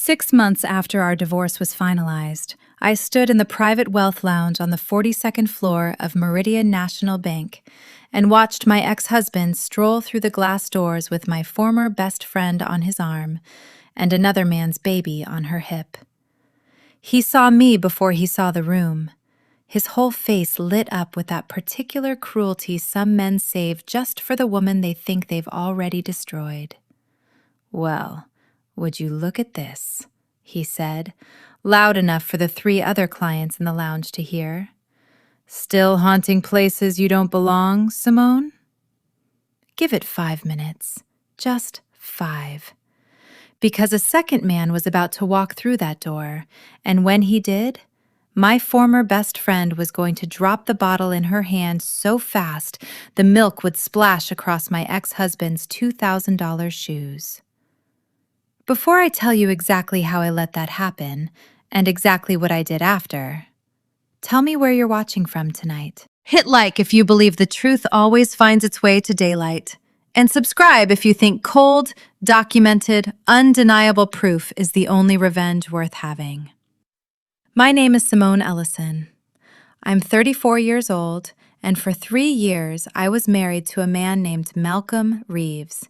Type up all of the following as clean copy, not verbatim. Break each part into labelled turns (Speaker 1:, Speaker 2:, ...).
Speaker 1: 6 months after our divorce was finalized, I stood in the private wealth lounge on the 42nd floor of Meridian National Bank and watched my ex-husband stroll through the glass doors with my former best friend on his arm and another man's baby on her hip. He saw me before he saw the room. His whole face lit up with that particular cruelty some men save just for the woman they think they've already destroyed. "Well, would you look at this?" he said, loud enough for the 3 other clients in the lounge to hear. "Still haunting places you don't belong, Simone?" Give it 5 minutes. Just 5. Because a second man was about to walk through that door, and when he did, my former best friend was going to drop the bottle in her hand so fast the milk would splash across my ex-husband's $2,000 shoes. Before I tell you exactly how I let that happen, and exactly what I did after, tell me where you're watching from tonight. Hit like if you believe the truth always finds its way to daylight. And subscribe if you think cold, documented, undeniable proof is the only revenge worth having. My name is Simone Ellison. I'm 34 years old, and for 3 years I was married to a man named Malcolm Reeves,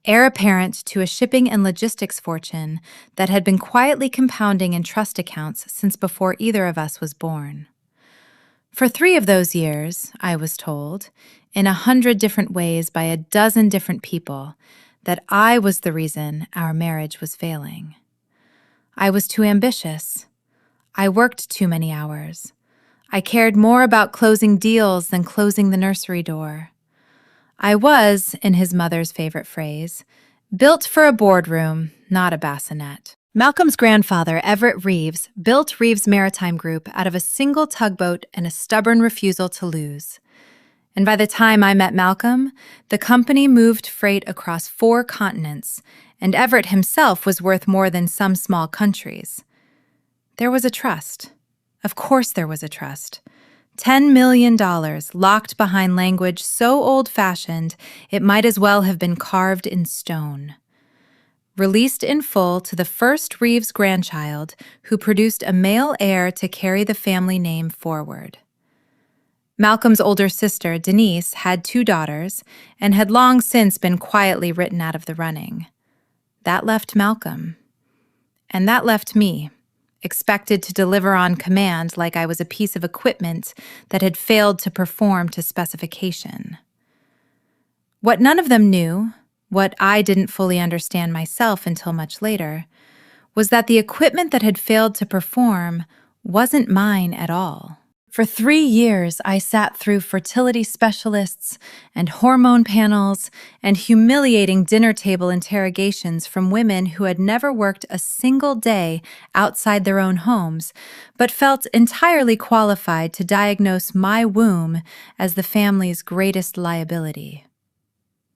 Speaker 1: heir apparent to a shipping and logistics fortune that had been quietly compounding in trust accounts since before either of us was born. For 3 of those years, I was told, in 100 different ways by a dozen different people, that I was the reason our marriage was failing. I was too ambitious. I worked too many hours. I cared more about closing deals than closing the nursery door. I was, in his mother's favorite phrase, built for a boardroom, not a bassinet. Malcolm's grandfather, Everett Reeves, built Reeves Maritime Group out of a single tugboat and a stubborn refusal to lose. And by the time I met Malcolm, the company moved freight across 4 continents, and Everett himself was worth more than some small countries. There was a trust. Of course there was a trust. $10 million locked behind language so old-fashioned it might as well have been carved in stone. Released in full to the first Reeves grandchild, who produced a male heir to carry the family name forward. Malcolm's older sister, Denise, had 2 daughters and had long since been quietly written out of the running. That left Malcolm. And that left me, expected to deliver on command like I was a piece of equipment that had failed to perform to specification. What none of them knew, what I didn't fully understand myself until much later, was that the equipment that had failed to perform wasn't mine at all. For 3 years, I sat through fertility specialists and hormone panels and humiliating dinner table interrogations from women who had never worked a single day outside their own homes, but felt entirely qualified to diagnose my womb as the family's greatest liability.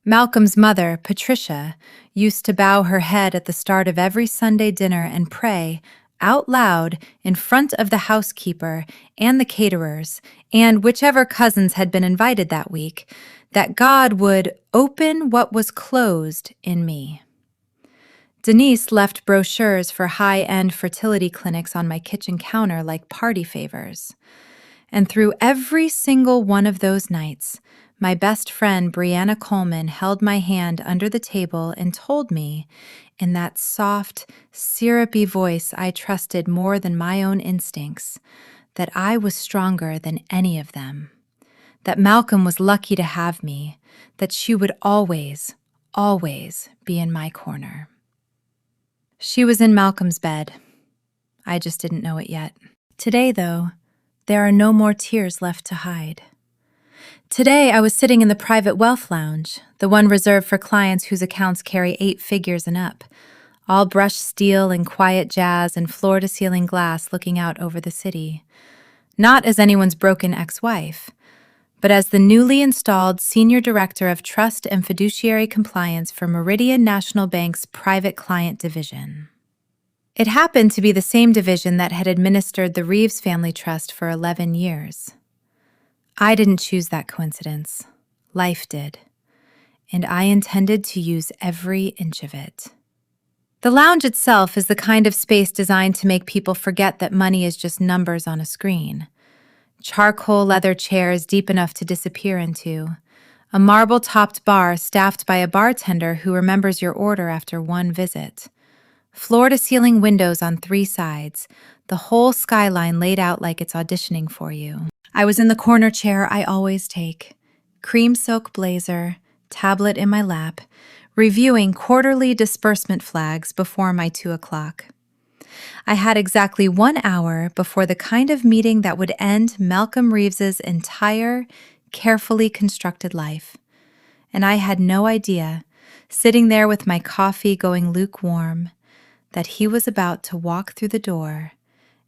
Speaker 1: Malcolm's mother, Patricia, used to bow her head at the start of every Sunday dinner and pray, out loud, in front of the housekeeper and the caterers, and whichever cousins had been invited that week, that God would open what was closed in me. Denise left brochures for high-end fertility clinics on my kitchen counter like party favors. And through every single one of those nights, my best friend Brianna Coleman held my hand under the table and told me, in that soft, syrupy voice I trusted more than my own instincts, that I was stronger than any of them, that Malcolm was lucky to have me, that she would always, always be in my corner. She was in Malcolm's bed. I just didn't know it yet. Today, though, there are no more tears left to hide. Today, I was sitting in the private wealth lounge, the one reserved for clients whose accounts carry 8 figures and up, all brushed steel and quiet jazz and floor-to-ceiling glass looking out over the city. Not as anyone's broken ex-wife, but as the newly installed Senior Director of Trust and Fiduciary Compliance for Meridian National Bank's Private Client Division. It happened to be the same division that had administered the Reeves Family Trust for 11 years. I didn't choose that coincidence. Life did. And I intended to use every inch of it. The lounge itself is the kind of space designed to make people forget that money is just numbers on a screen. Charcoal leather chairs deep enough to disappear into. A marble-topped bar staffed by a bartender who remembers your order after one visit. Floor-to-ceiling windows on 3 sides, the whole skyline laid out like it's auditioning for you. I was in the corner chair I always take. Cream silk blazer, tablet in my lap, reviewing quarterly disbursement flags before my 2 o'clock. I had exactly 1 hour before the kind of meeting that would end Malcolm Reeves's entire, carefully constructed life. And I had no idea, sitting there with my coffee going lukewarm, that he was about to walk through the door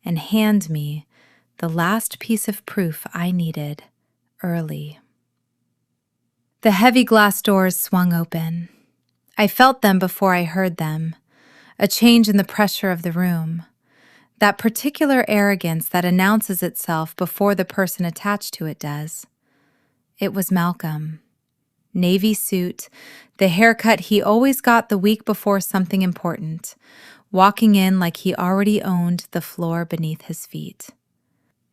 Speaker 1: and hand me the last piece of proof I needed early. The heavy glass doors swung open. I felt them before I heard them, a change in the pressure of the room, that particular arrogance that announces itself before the person attached to it does. It was Malcolm. Navy suit, the haircut he always got the week before something important, walking in like he already owned the floor beneath his feet.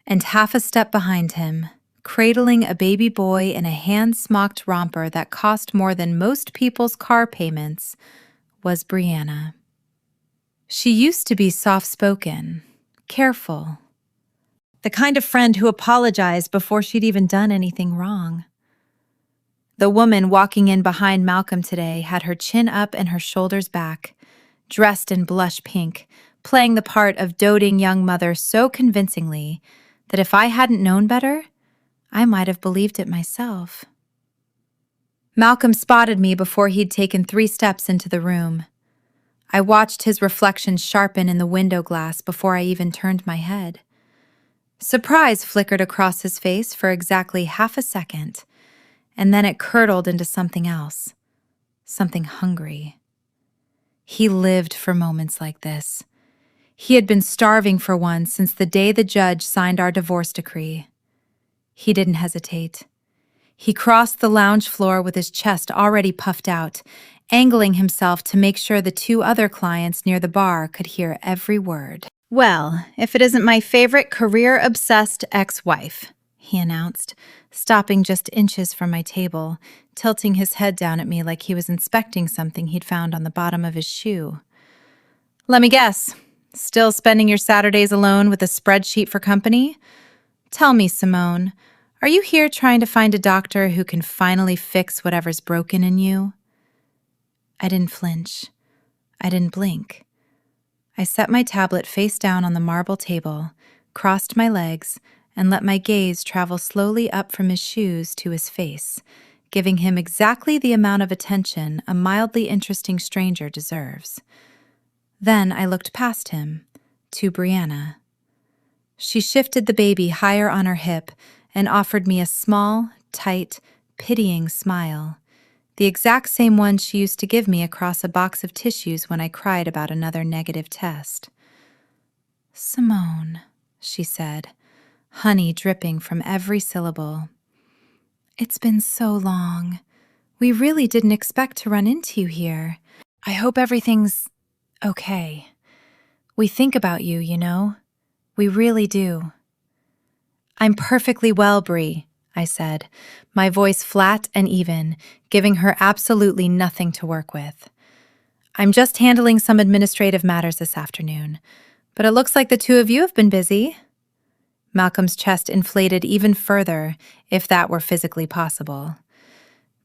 Speaker 1: And half a step behind him, cradling a baby boy in a hand-smocked romper that cost more than most people's car payments, was Brianna. She used to be soft-spoken, careful, the kind of friend who apologized before she'd even done anything wrong. The woman walking in behind Malcolm today had her chin up and her shoulders back, dressed in blush pink, playing the part of doting young mother so convincingly that if I hadn't known better, I might have believed it myself. Malcolm spotted me before he'd taken 3 steps into the room. I watched his reflection sharpen in the window glass before I even turned my head. Surprise flickered across his face for exactly half a second, and then it curdled into something else, something hungry. He lived for moments like this. He had been starving for one since the day the judge signed our divorce decree. He didn't hesitate. He crossed the lounge floor with his chest already puffed out, angling himself to make sure the 2 other clients near the bar could hear every word. "Well, if it isn't my favorite career-obsessed ex-wife," he announced, stopping just inches from my table, tilting his head down at me like he was inspecting something he'd found on the bottom of his shoe. "Let me guess. Still spending your Saturdays alone with a spreadsheet for company? Tell me, Simone, are you here trying to find a doctor who can finally fix whatever's broken in you?" I didn't flinch. I didn't blink. I set my tablet face down on the marble table, crossed my legs, and let my gaze travel slowly up from his shoes to his face, giving him exactly the amount of attention a mildly interesting stranger deserves. Then I looked past him, to Brianna. She shifted the baby higher on her hip and offered me a small, tight, pitying smile, the exact same one she used to give me across a box of tissues when I cried about another negative test. "Simone," she said, honey dripping from every syllable. "It's been so long. We really didn't expect to run into you here. I hope everything's okay. We think about you, you know. We really do." "I'm perfectly well, Brie," I said, my voice flat and even, giving her absolutely nothing to work with. "I'm just handling some administrative matters this afternoon, but it looks like the 2 of you have been busy." Malcolm's chest inflated even further, if that were physically possible.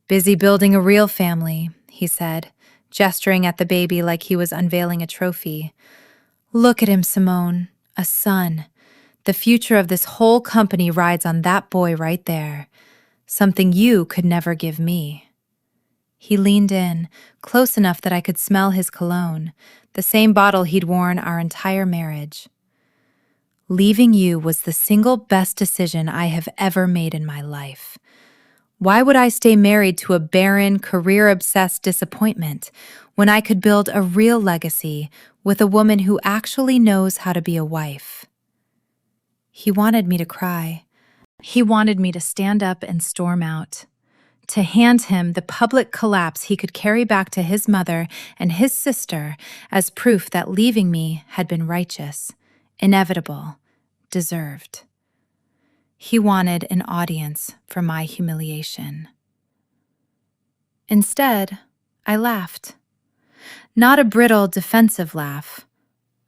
Speaker 1: "Busy building a real family," he said, gesturing at the baby like he was unveiling a trophy. "Look at him, Simone, a son. The future of this whole company rides on that boy right there, something you could never give me." He leaned in, close enough that I could smell his cologne, the same bottle he'd worn our entire marriage. "Leaving you was the single best decision I have ever made in my life. Why would I stay married to a barren, career-obsessed disappointment when I could build a real legacy with a woman who actually knows how to be a wife?" He wanted me to cry. He wanted me to stand up and storm out, to hand him the public collapse he could carry back to his mother and his sister as proof that leaving me had been righteous, inevitable, deserved. He wanted an audience for my humiliation. Instead, I laughed. Not a brittle, defensive laugh,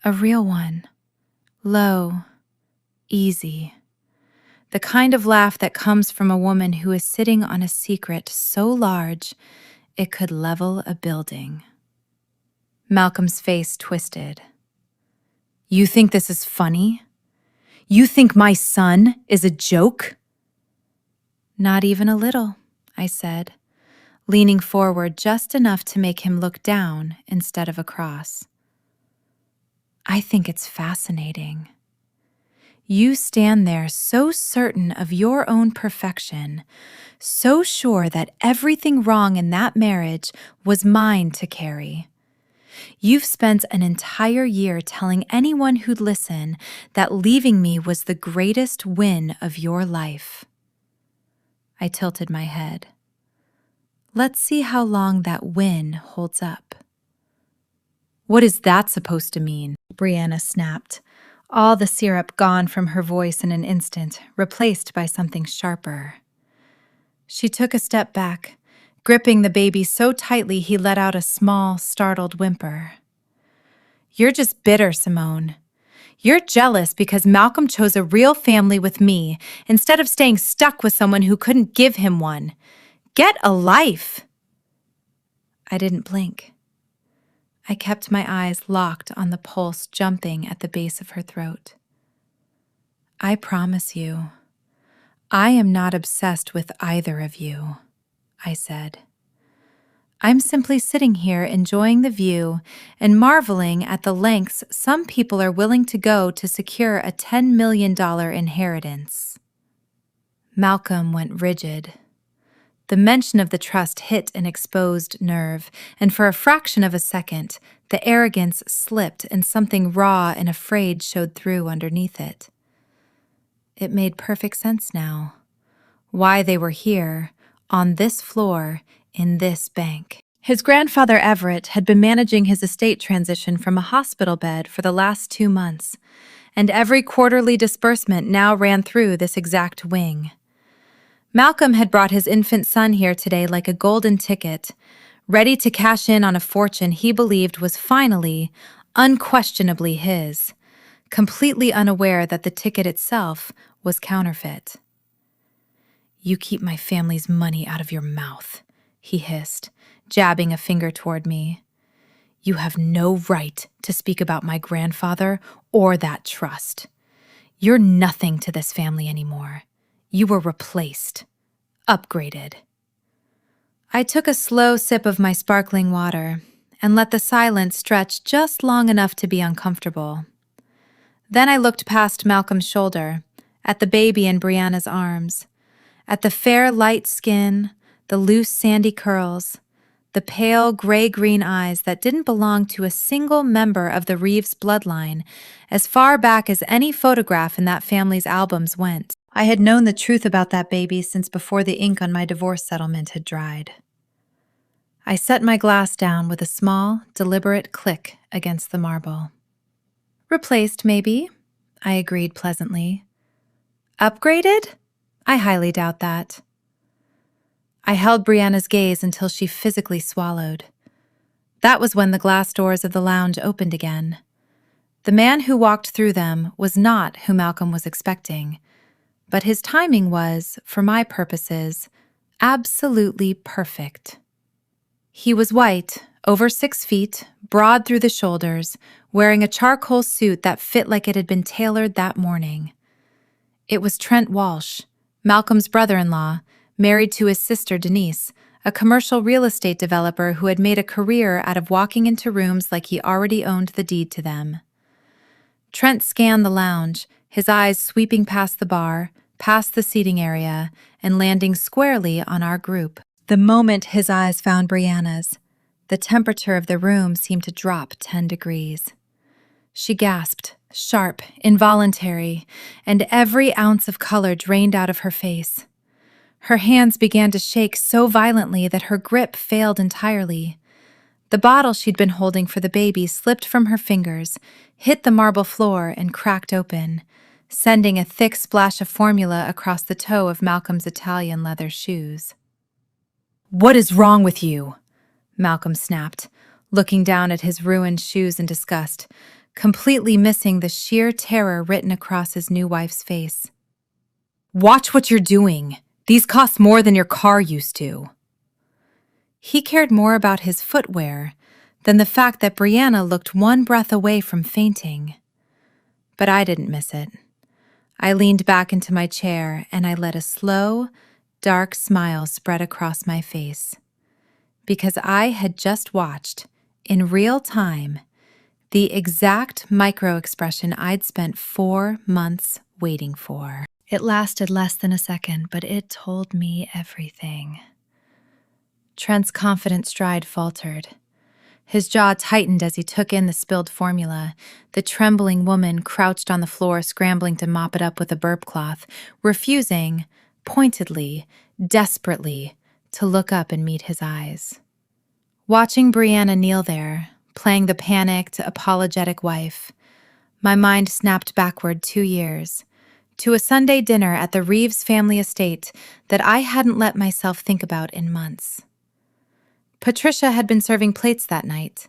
Speaker 1: a real one. Low, easy. The kind of laugh that comes from a woman who is sitting on a secret so large it could level a building. Malcolm's face twisted. You think this is funny? You think my son is a joke? Not even a little, I said, leaning forward just enough to make him look down instead of across. I think it's fascinating. You stand there so certain of your own perfection, so sure that everything wrong in that marriage was mine to carry. You've spent an entire year telling anyone who'd listen that leaving me was the greatest win of your life. I tilted my head. Let's see how long that win holds up. What is that supposed to mean? Brianna snapped, all the syrup gone from her voice in an instant, replaced by something sharper. She took a step back, gripping the baby so tightly he let out a small, startled whimper. You're just bitter, Simone. You're jealous because Malcolm chose a real family with me instead of staying stuck with someone who couldn't give him one. Get a life! I didn't blink. I kept my eyes locked on the pulse jumping at the base of her throat. I promise you, I am not obsessed with either of you, I said. I'm simply sitting here enjoying the view and marveling at the lengths some people are willing to go to secure a $10 million inheritance. Malcolm went rigid. The mention of the trust hit an exposed nerve, and for a fraction of a second, the arrogance slipped and something raw and afraid showed through underneath it. It made perfect sense now. Why they were here, on this floor, in this bank. His grandfather Everett had been managing his estate transition from a hospital bed for the last 2 months, and every quarterly disbursement now ran through this exact wing. Malcolm had brought his infant son here today like a golden ticket, ready to cash in on a fortune he believed was finally, unquestionably his, completely unaware that the ticket itself was counterfeit. You keep my family's money out of your mouth, he hissed, jabbing a finger toward me. You have no right to speak about my grandfather or that trust. You're nothing to this family anymore. You were replaced, upgraded. I took a slow sip of my sparkling water and let the silence stretch just long enough to be uncomfortable. Then I looked past Malcolm's shoulder, at the baby in Brianna's arms, at the fair light skin, the loose sandy curls, the pale gray-green eyes that didn't belong to a single member of the Reeves bloodline, as far back as any photograph in that family's albums went. I had known the truth about that baby since before the ink on my divorce settlement had dried. I set my glass down with a small, deliberate click against the marble. Replaced, maybe, I agreed pleasantly. Upgraded? I highly doubt that. I held Brianna's gaze until she physically swallowed. That was when the glass doors of the lounge opened again. The man who walked through them was not who Malcolm was expecting, but his timing was, for my purposes, absolutely perfect. He was white, over 6 feet, broad through the shoulders, wearing a charcoal suit that fit like it had been tailored that morning. It was Trent Walsh, Malcolm's brother-in-law, married to his sister Denise, a commercial real estate developer who had made a career out of walking into rooms like he already owned the deed to them. Trent scanned the lounge, his eyes sweeping past the bar, past the seating area, and landing squarely on our group. The moment his eyes found Brianna's, the temperature of the room seemed to drop 10 degrees. She gasped, sharp, involuntary, and every ounce of color drained out of her face. Her hands began to shake so violently that her grip failed entirely. The bottle she'd been holding for the baby slipped from her fingers, hit the marble floor, and cracked open, sending a thick splash of formula across the toe of Malcolm's Italian leather shoes. "What is wrong with you?" Malcolm snapped, looking down at his ruined shoes in disgust, completely missing the sheer terror written across his new wife's face. "Watch what you're doing. These cost more than your car used to." He cared more about his footwear than the fact that Brianna looked one breath away from fainting. But I didn't miss it. I leaned back into my chair and I let a slow, dark smile spread across my face. Because I had just watched, in real time, the exact micro-expression I'd spent 4 months waiting for. It lasted less than a second, but it told me everything. Trent's confident stride faltered. His jaw tightened as he took in the spilled formula. The trembling woman crouched on the floor, scrambling to mop it up with a burp cloth, refusing, pointedly, desperately, to look up and meet his eyes. Watching Brianna kneel there, playing the panicked, apologetic wife, my mind snapped backward 2 years, to a Sunday dinner at the Reeves family estate that I hadn't let myself think about in months. Patricia had been serving plates that night,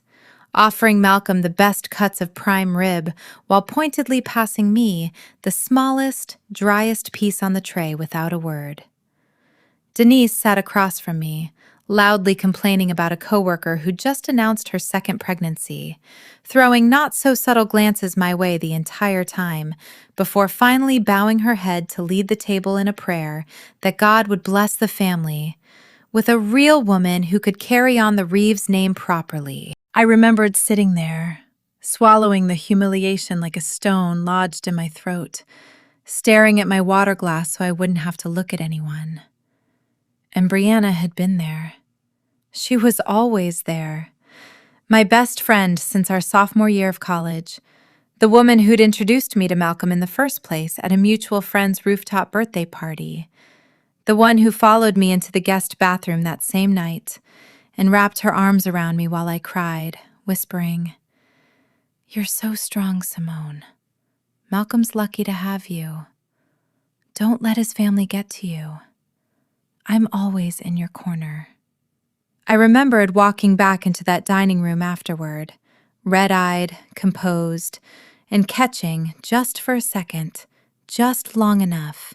Speaker 1: offering Malcolm the best cuts of prime rib while pointedly passing me the smallest, driest piece on the tray without a word. Denise sat across from me, loudly complaining about a coworker who just announced her second pregnancy, throwing not-so-subtle glances my way the entire time, before finally bowing her head to lead the table in a prayer that God would bless the family with a real woman who could carry on the Reeves name properly. I remembered sitting there, swallowing the humiliation like a stone lodged in my throat, staring at my water glass so I wouldn't have to look at anyone. And Brianna had been there. She was always there. My best friend since our sophomore year of college, the woman who'd introduced me to Malcolm in the first place at a mutual friend's rooftop birthday party, the one who followed me into the guest bathroom that same night and wrapped her arms around me while I cried, whispering, "You're so strong, Simone. Malcolm's lucky to have you. Don't let his family get to you. I'm always in your corner." I remembered walking back into that dining room afterward, red-eyed, composed, and catching, just for a second, just long enough,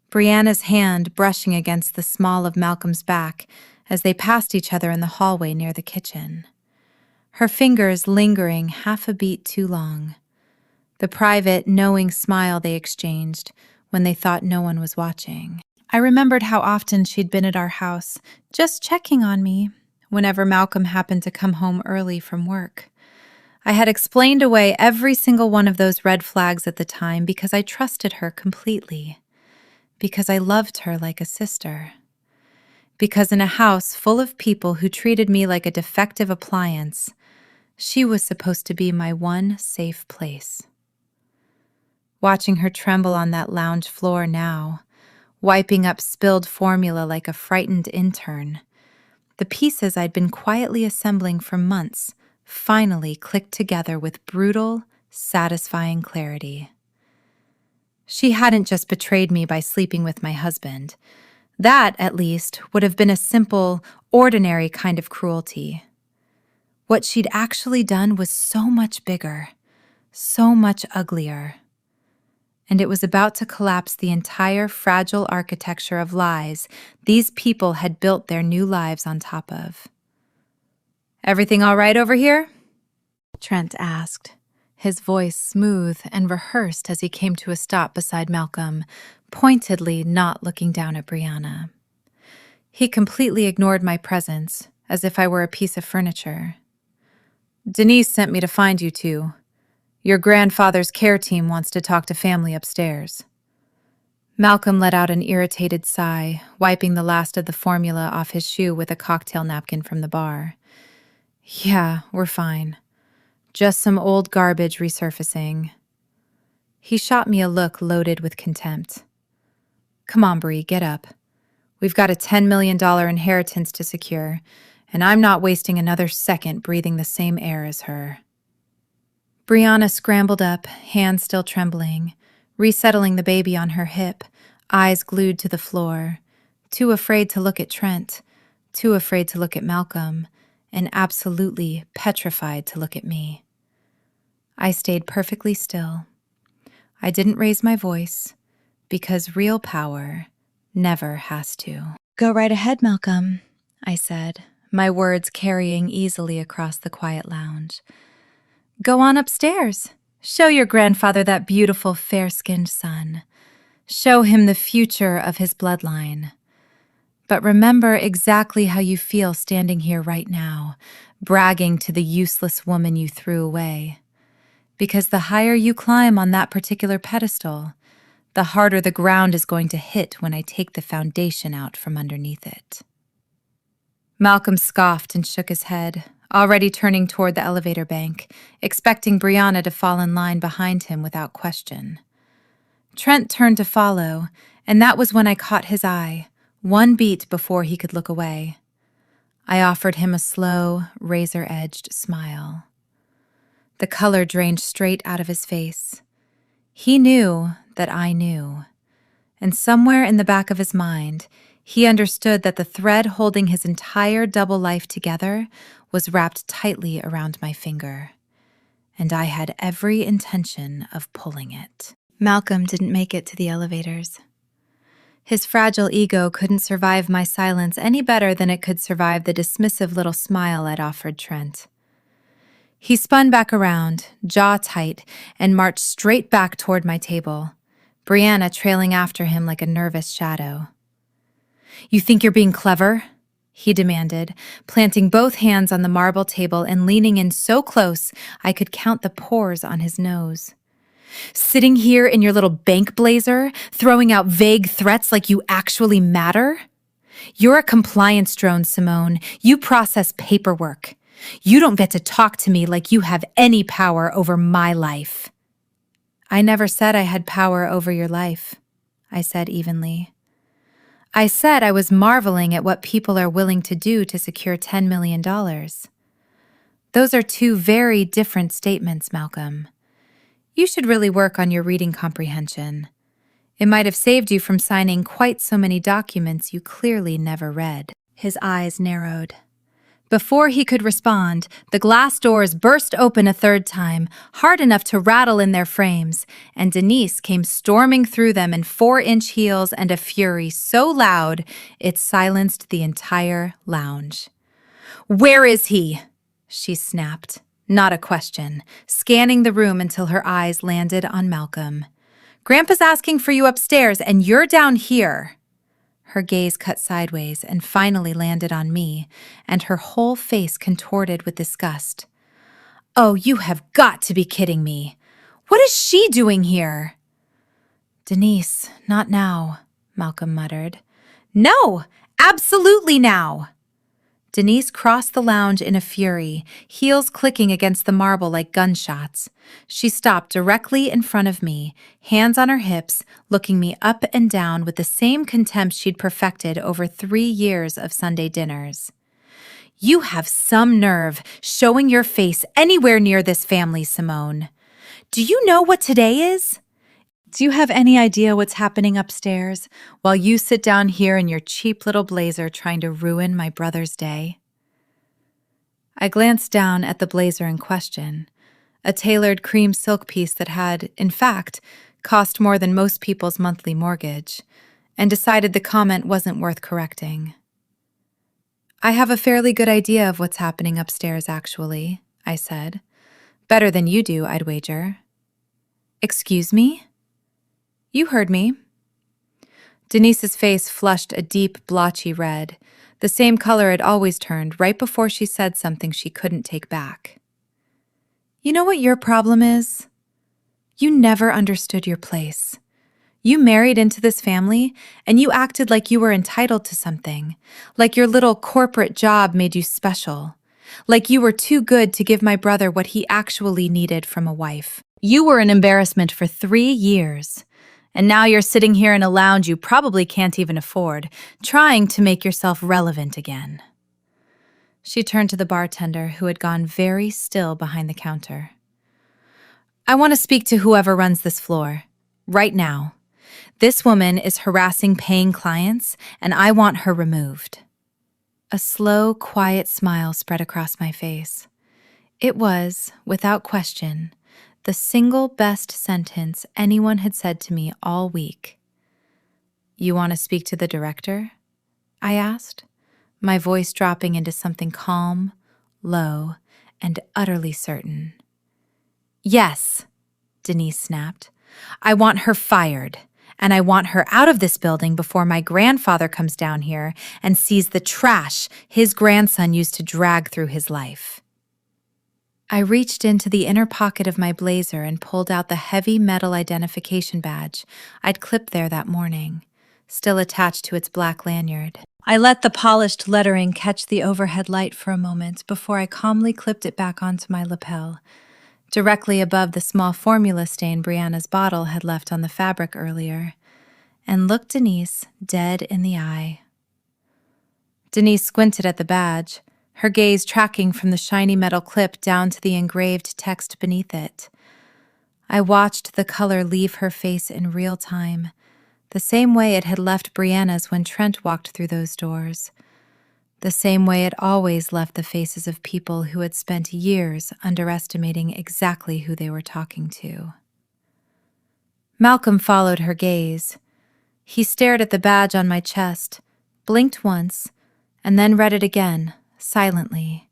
Speaker 1: Brianna's hand brushing against the small of Malcolm's back as they passed each other in the hallway near the kitchen. Her fingers lingering half a beat too long. The private, knowing smile they exchanged when they thought no one was watching. I remembered how often she'd been at our house, just checking on me, whenever Malcolm happened to come home early from work. I had explained away every single one of those red flags at the time because I trusted her completely. Because I loved her like a sister. Because in a house full of people who treated me like a defective appliance, she was supposed to be my one safe place. Watching her tremble on that lounge floor now, wiping up spilled formula like a frightened intern, the pieces I'd been quietly assembling for months finally clicked together with brutal, satisfying clarity. She hadn't just betrayed me by sleeping with my husband. That, at least, would have been a simple, ordinary kind of cruelty. What she'd actually done was so much bigger, so much uglier. And it was about to collapse the entire fragile architecture of lies these people had built their new lives on top of. "Everything all right over here?" Trent asked, his voice smooth and rehearsed as he came to a stop beside Malcolm, pointedly not looking down at Brianna. He completely ignored my presence, as if I were a piece of furniture. "Denise sent me to find you two. Your grandfather's care team wants to talk to family upstairs." Malcolm let out an irritated sigh, wiping the last of the formula off his shoe with a cocktail napkin from the bar. "Yeah, we're fine. Just some old garbage resurfacing." He shot me a look loaded with contempt. "Come on, Bree, get up. We've got a $10 million inheritance to secure, and I'm not wasting another second breathing the same air as her. Brianna scrambled up, hands still trembling, resettling the baby on her hip, eyes glued to the floor, too afraid to look at Trent, too afraid to look at Malcolm, and absolutely petrified to look at me. I stayed perfectly still. I didn't raise my voice, because real power never has to. "Go right ahead, Malcolm," I said, my words carrying easily across the quiet lounge. "Go on upstairs. Show your grandfather that beautiful, fair-skinned son. Show him the future of his bloodline. But remember exactly how you feel standing here right now, bragging to the useless woman you threw away. Because the higher you climb on that particular pedestal, the harder the ground is going to hit when I take the foundation out from underneath it." Malcolm scoffed and shook his head, already turning toward the elevator bank, expecting Brianna to fall in line behind him without question. Trent turned to follow, and that was when I caught his eye, one beat before he could look away. I offered him a slow, razor-edged smile. The color drained straight out of his face. He knew that I knew, and somewhere in the back of his mind, he understood that the thread holding his entire double life together was wrapped tightly around my finger, and I had every intention of pulling it. Malcolm didn't make it to the elevators. His fragile ego couldn't survive my silence any better than it could survive the dismissive little smile I'd offered Trent. He spun back around, jaw tight, and marched straight back toward my table, Brianna trailing after him like a nervous shadow. "You think you're being clever?" he demanded, planting both hands on the marble table and leaning in so close I could count the pores on his nose. "Sitting here in your little bank blazer, throwing out vague threats like you actually matter? You're a compliance drone, Simone. You process paperwork. You don't get to talk to me like you have any power over my life." "I never said I had power over your life," I said evenly. "I said I was marveling at what people are willing to do to secure $10 million. Those are two very different statements, Malcolm. You should really work on your reading comprehension. It might have saved you from signing quite so many documents you clearly never read." His eyes narrowed. Before he could respond, the glass doors burst open a third time, hard enough to rattle in their frames, and Denise came storming through them in 4-inch heels and a fury so loud it silenced the entire lounge. "Where is he?" she snapped, not a question, scanning the room until her eyes landed on Malcolm. "Grandpa's asking for you upstairs, and you're down here." Her gaze cut sideways and finally landed on me, and her whole face contorted with disgust. "Oh, you have got to be kidding me. What is she doing here?" "Denise, not now," Malcolm muttered. "No, absolutely now." Denise crossed the lounge in a fury, heels clicking against the marble like gunshots. She stopped directly in front of me, hands on her hips, looking me up and down with the same contempt she'd perfected over 3 years of Sunday dinners. "You have some nerve showing your face anywhere near this family, Simone. Do you know what today is? Do you have any idea what's happening upstairs while you sit down here in your cheap little blazer trying to ruin my brother's day?" I glanced down at the blazer in question, a tailored cream silk piece that had, in fact, cost more than most people's monthly mortgage, and decided the comment wasn't worth correcting. "I have a fairly good idea of what's happening upstairs, actually," I said. "Better than you do, I'd wager." "Excuse me?" "You heard me." Denise's face flushed a deep, blotchy red, the same color it always turned right before she said something she couldn't take back. "You know what your problem is? You never understood your place. You married into this family, and you acted like you were entitled to something, like your little corporate job made you special, like you were too good to give my brother what he actually needed from a wife. You were an embarrassment for 3 years. And now you're sitting here in a lounge you probably can't even afford, trying to make yourself relevant again. She turned to the bartender, who had gone very still behind the counter. I want to speak to whoever runs this floor. Right now. This woman is harassing paying clients, and I want her removed. A slow, quiet smile spread across my face. It was, without question, the single best sentence anyone had said to me all week. You want to speak to the director? I asked, my voice dropping into something calm, low, and utterly certain. Yes, Denise snapped. I want her fired, and I want her out of this building before my grandfather comes down here and sees the trash his grandson used to drag through his life. I reached into the inner pocket of my blazer and pulled out the heavy metal identification badge I'd clipped there that morning, still attached to its black lanyard. I let the polished lettering catch the overhead light for a moment before I calmly clipped it back onto my lapel, directly above the small formula stain Brianna's bottle had left on the fabric earlier, and looked Denise dead in the eye. Denise squinted at the badge, her gaze tracking from the shiny metal clip down to the engraved text beneath it. I watched the color leave her face in real time, the same way it had left Brianna's when Trent walked through those doors, the same way it always left the faces of people who had spent years underestimating exactly who they were talking to. Malcolm followed her gaze. He stared at the badge on my chest, blinked once, and then read it again, silently,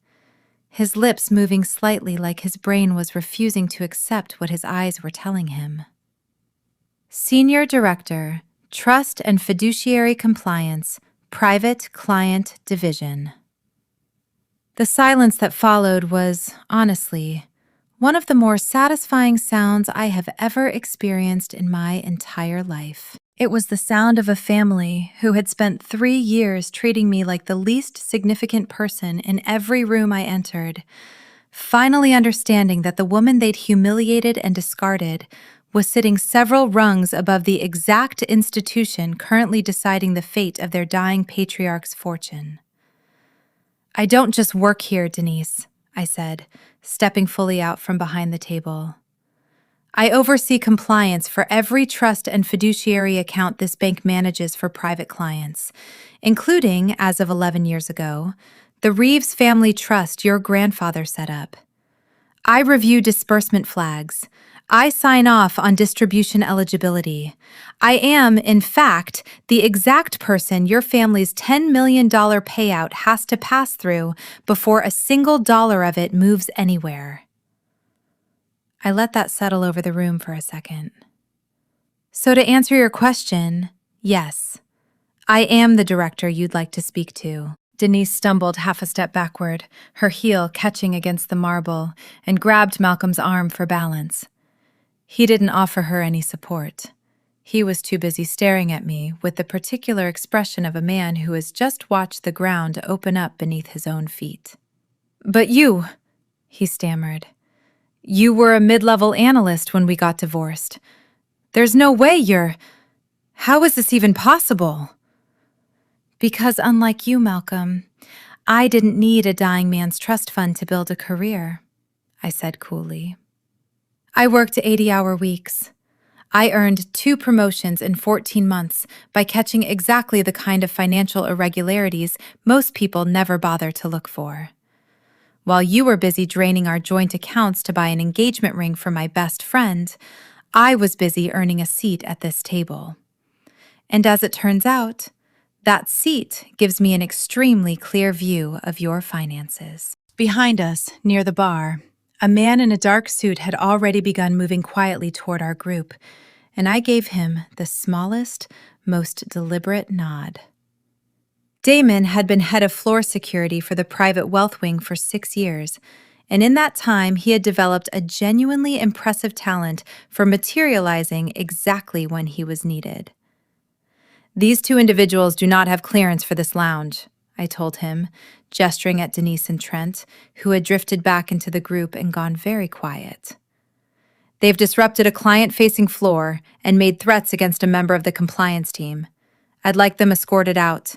Speaker 1: his lips moving slightly like his brain was refusing to accept what his eyes were telling him. Senior Director, Trust and Fiduciary Compliance, Private Client Division. The silence that followed was, honestly, one of the more satisfying sounds I have ever experienced in my entire life. It was the sound of a family who had spent 3 years treating me like the least significant person in every room I entered, finally understanding that the woman they'd humiliated and discarded was sitting several rungs above the exact institution currently deciding the fate of their dying patriarch's fortune. I don't just work here, Denise, I said, stepping fully out from behind the table. I oversee compliance for every trust and fiduciary account this bank manages for private clients, including, as of 11 years ago, the Reeves Family Trust your grandfather set up. I review disbursement flags. I sign off on distribution eligibility. I am, in fact, the exact person your family's $10 million payout has to pass through before a single dollar of it moves anywhere. I let that settle over the room for a second. So to answer your question, yes, I am the director you'd like to speak to. Denise stumbled half a step backward, her heel catching against the marble, and grabbed Malcolm's arm for balance. He didn't offer her any support. He was too busy staring at me with the particular expression of a man who has just watched the ground open up beneath his own feet. But you, he stammered. You were a mid-level analyst when we got divorced. There's no way How is this even possible? Because unlike you, Malcolm, I didn't need a dying man's trust fund to build a career, I said coolly. I worked 80-hour weeks. I earned 2 promotions in 14 months by catching exactly the kind of financial irregularities most people never bother to look for. While you were busy draining our joint accounts to buy an engagement ring for my best friend, I was busy earning a seat at this table. And as it turns out, that seat gives me an extremely clear view of your finances. Behind us, near the bar, a man in a dark suit had already begun moving quietly toward our group, and I gave him the smallest, most deliberate nod. Damon had been head of floor security for the private wealth wing for 6 years, and in that time he had developed a genuinely impressive talent for materializing exactly when he was needed. These 2 individuals do not have clearance for this lounge, I told him, gesturing at Denise and Trent, who had drifted back into the group and gone very quiet. They've disrupted a client-facing floor and made threats against a member of the compliance team. I'd like them escorted out.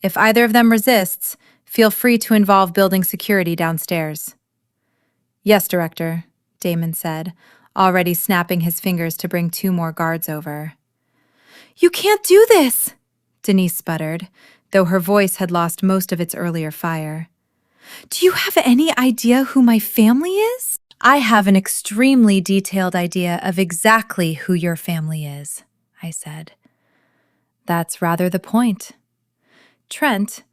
Speaker 1: If either of them resists, feel free to involve building security downstairs." "Yes, Director," Damon said, already snapping his fingers to bring 2 more guards over. "You can't do this!" Denise sputtered, though her voice had lost most of its earlier fire. "Do you have any idea who my family is?" "I have an extremely detailed idea of exactly who your family is," I said. "That's rather the point." Trent,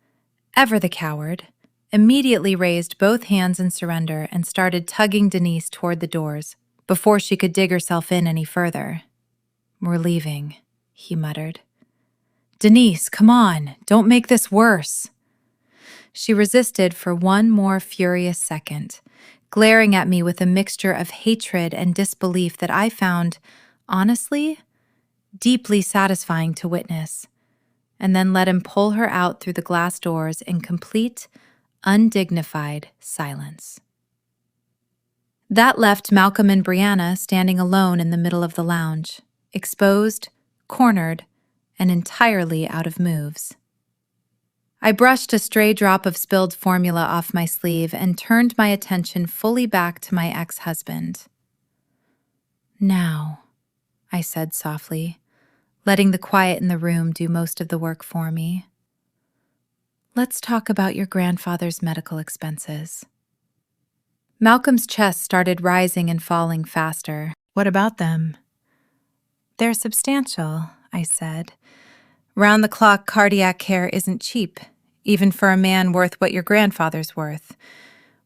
Speaker 1: ever the coward, immediately raised both hands in surrender and started tugging Denise toward the doors before she could dig herself in any further. "We're leaving," he muttered. "Denise, come on, don't make this worse." She resisted for one more furious second, glaring at me with a mixture of hatred and disbelief that I found, honestly, deeply satisfying to witness, and then let him pull her out through the glass doors in complete, undignified silence. That left Malcolm and Brianna standing alone in the middle of the lounge, exposed, cornered, and entirely out of moves. I brushed a stray drop of spilled formula off my sleeve and turned my attention fully back to my ex-husband. "Now," I said softly, letting the quiet in the room do most of the work for me. "Let's talk about your grandfather's medical expenses." Malcolm's chest started rising and falling faster. "What about them?" "They're substantial," I said. "Round-the-clock cardiac care isn't cheap, even for a man worth what your grandfather's worth,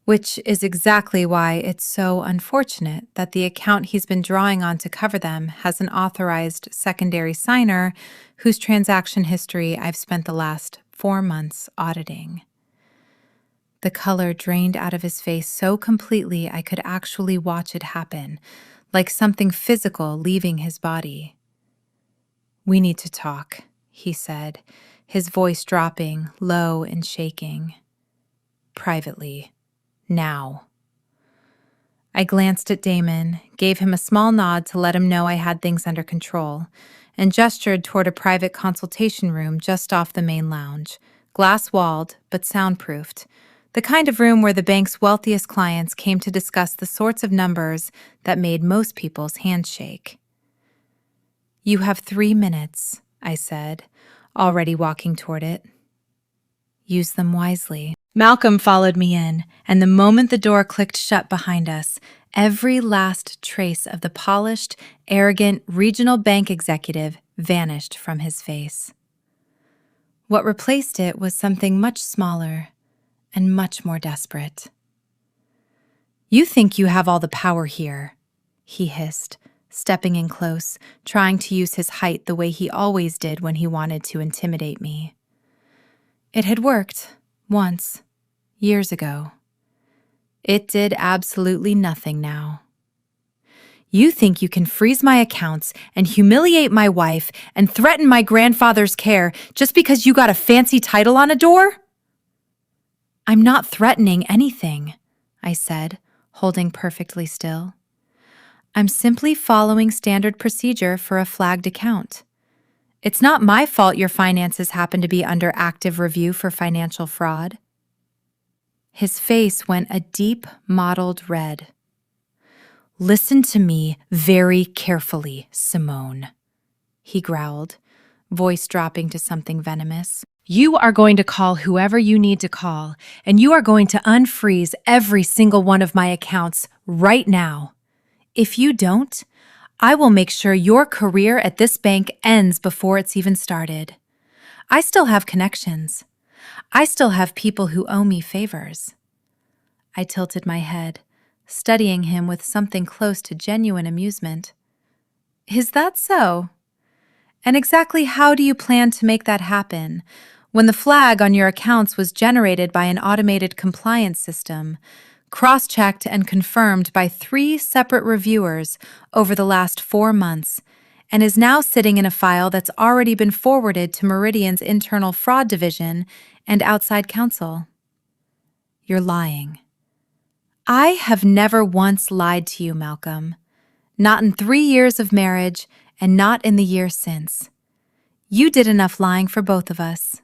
Speaker 1: which is exactly why it's so unfortunate that the account he's been drawing on to cover them has an authorized secondary signer whose transaction history I've spent the last 4 months auditing." The color drained out of his face so completely I could actually watch it happen, like something physical leaving his body. "We need to talk," he said, his voice dropping, low and shaking. "Privately. Now." I glanced at Damon, gave him a small nod to let him know I had things under control, and gestured toward a private consultation room just off the main lounge, glass-walled but soundproofed, the kind of room where the bank's wealthiest clients came to discuss the sorts of numbers that made most people's hands shake. "You have 3 minutes," I said, already walking toward it. "Use them wisely." Malcolm followed me in, and the moment the door clicked shut behind us, every last trace of the polished, arrogant regional bank executive vanished from his face. What replaced it was something much smaller and much more desperate. "You think you have all the power here," he hissed, stepping in close, trying to use his height the way he always did when he wanted to intimidate me. It had worked, once, years ago. It did absolutely nothing now. "You think you can freeze my accounts and humiliate my wife and threaten my grandfather's care just because you got a fancy title on a door?" "I'm not threatening anything," I said, holding perfectly still. "I'm simply following standard procedure for a flagged account. It's not my fault your finances happen to be under active review for financial fraud." His face went a deep, mottled red. "Listen to me very carefully, Simone," he growled, voice dropping to something venomous. "You are going to call whoever you need to call, and you are going to unfreeze every single one of my accounts right now. If you don't, I will make sure your career at this bank ends before it's even started. I still have connections. I still have people who owe me favors." I tilted my head, studying him with something close to genuine amusement. "Is that so? And exactly how do you plan to make that happen when the flag on your accounts was generated by an automated compliance system, cross-checked and confirmed by 3 separate reviewers over the last 4 months, and is now sitting in a file that's already been forwarded to Meridian's internal fraud division and outside counsel?" "You're lying." "I have never once lied to you, Malcolm. Not in 3 years of marriage, and not in the year since. You did enough lying for both of us.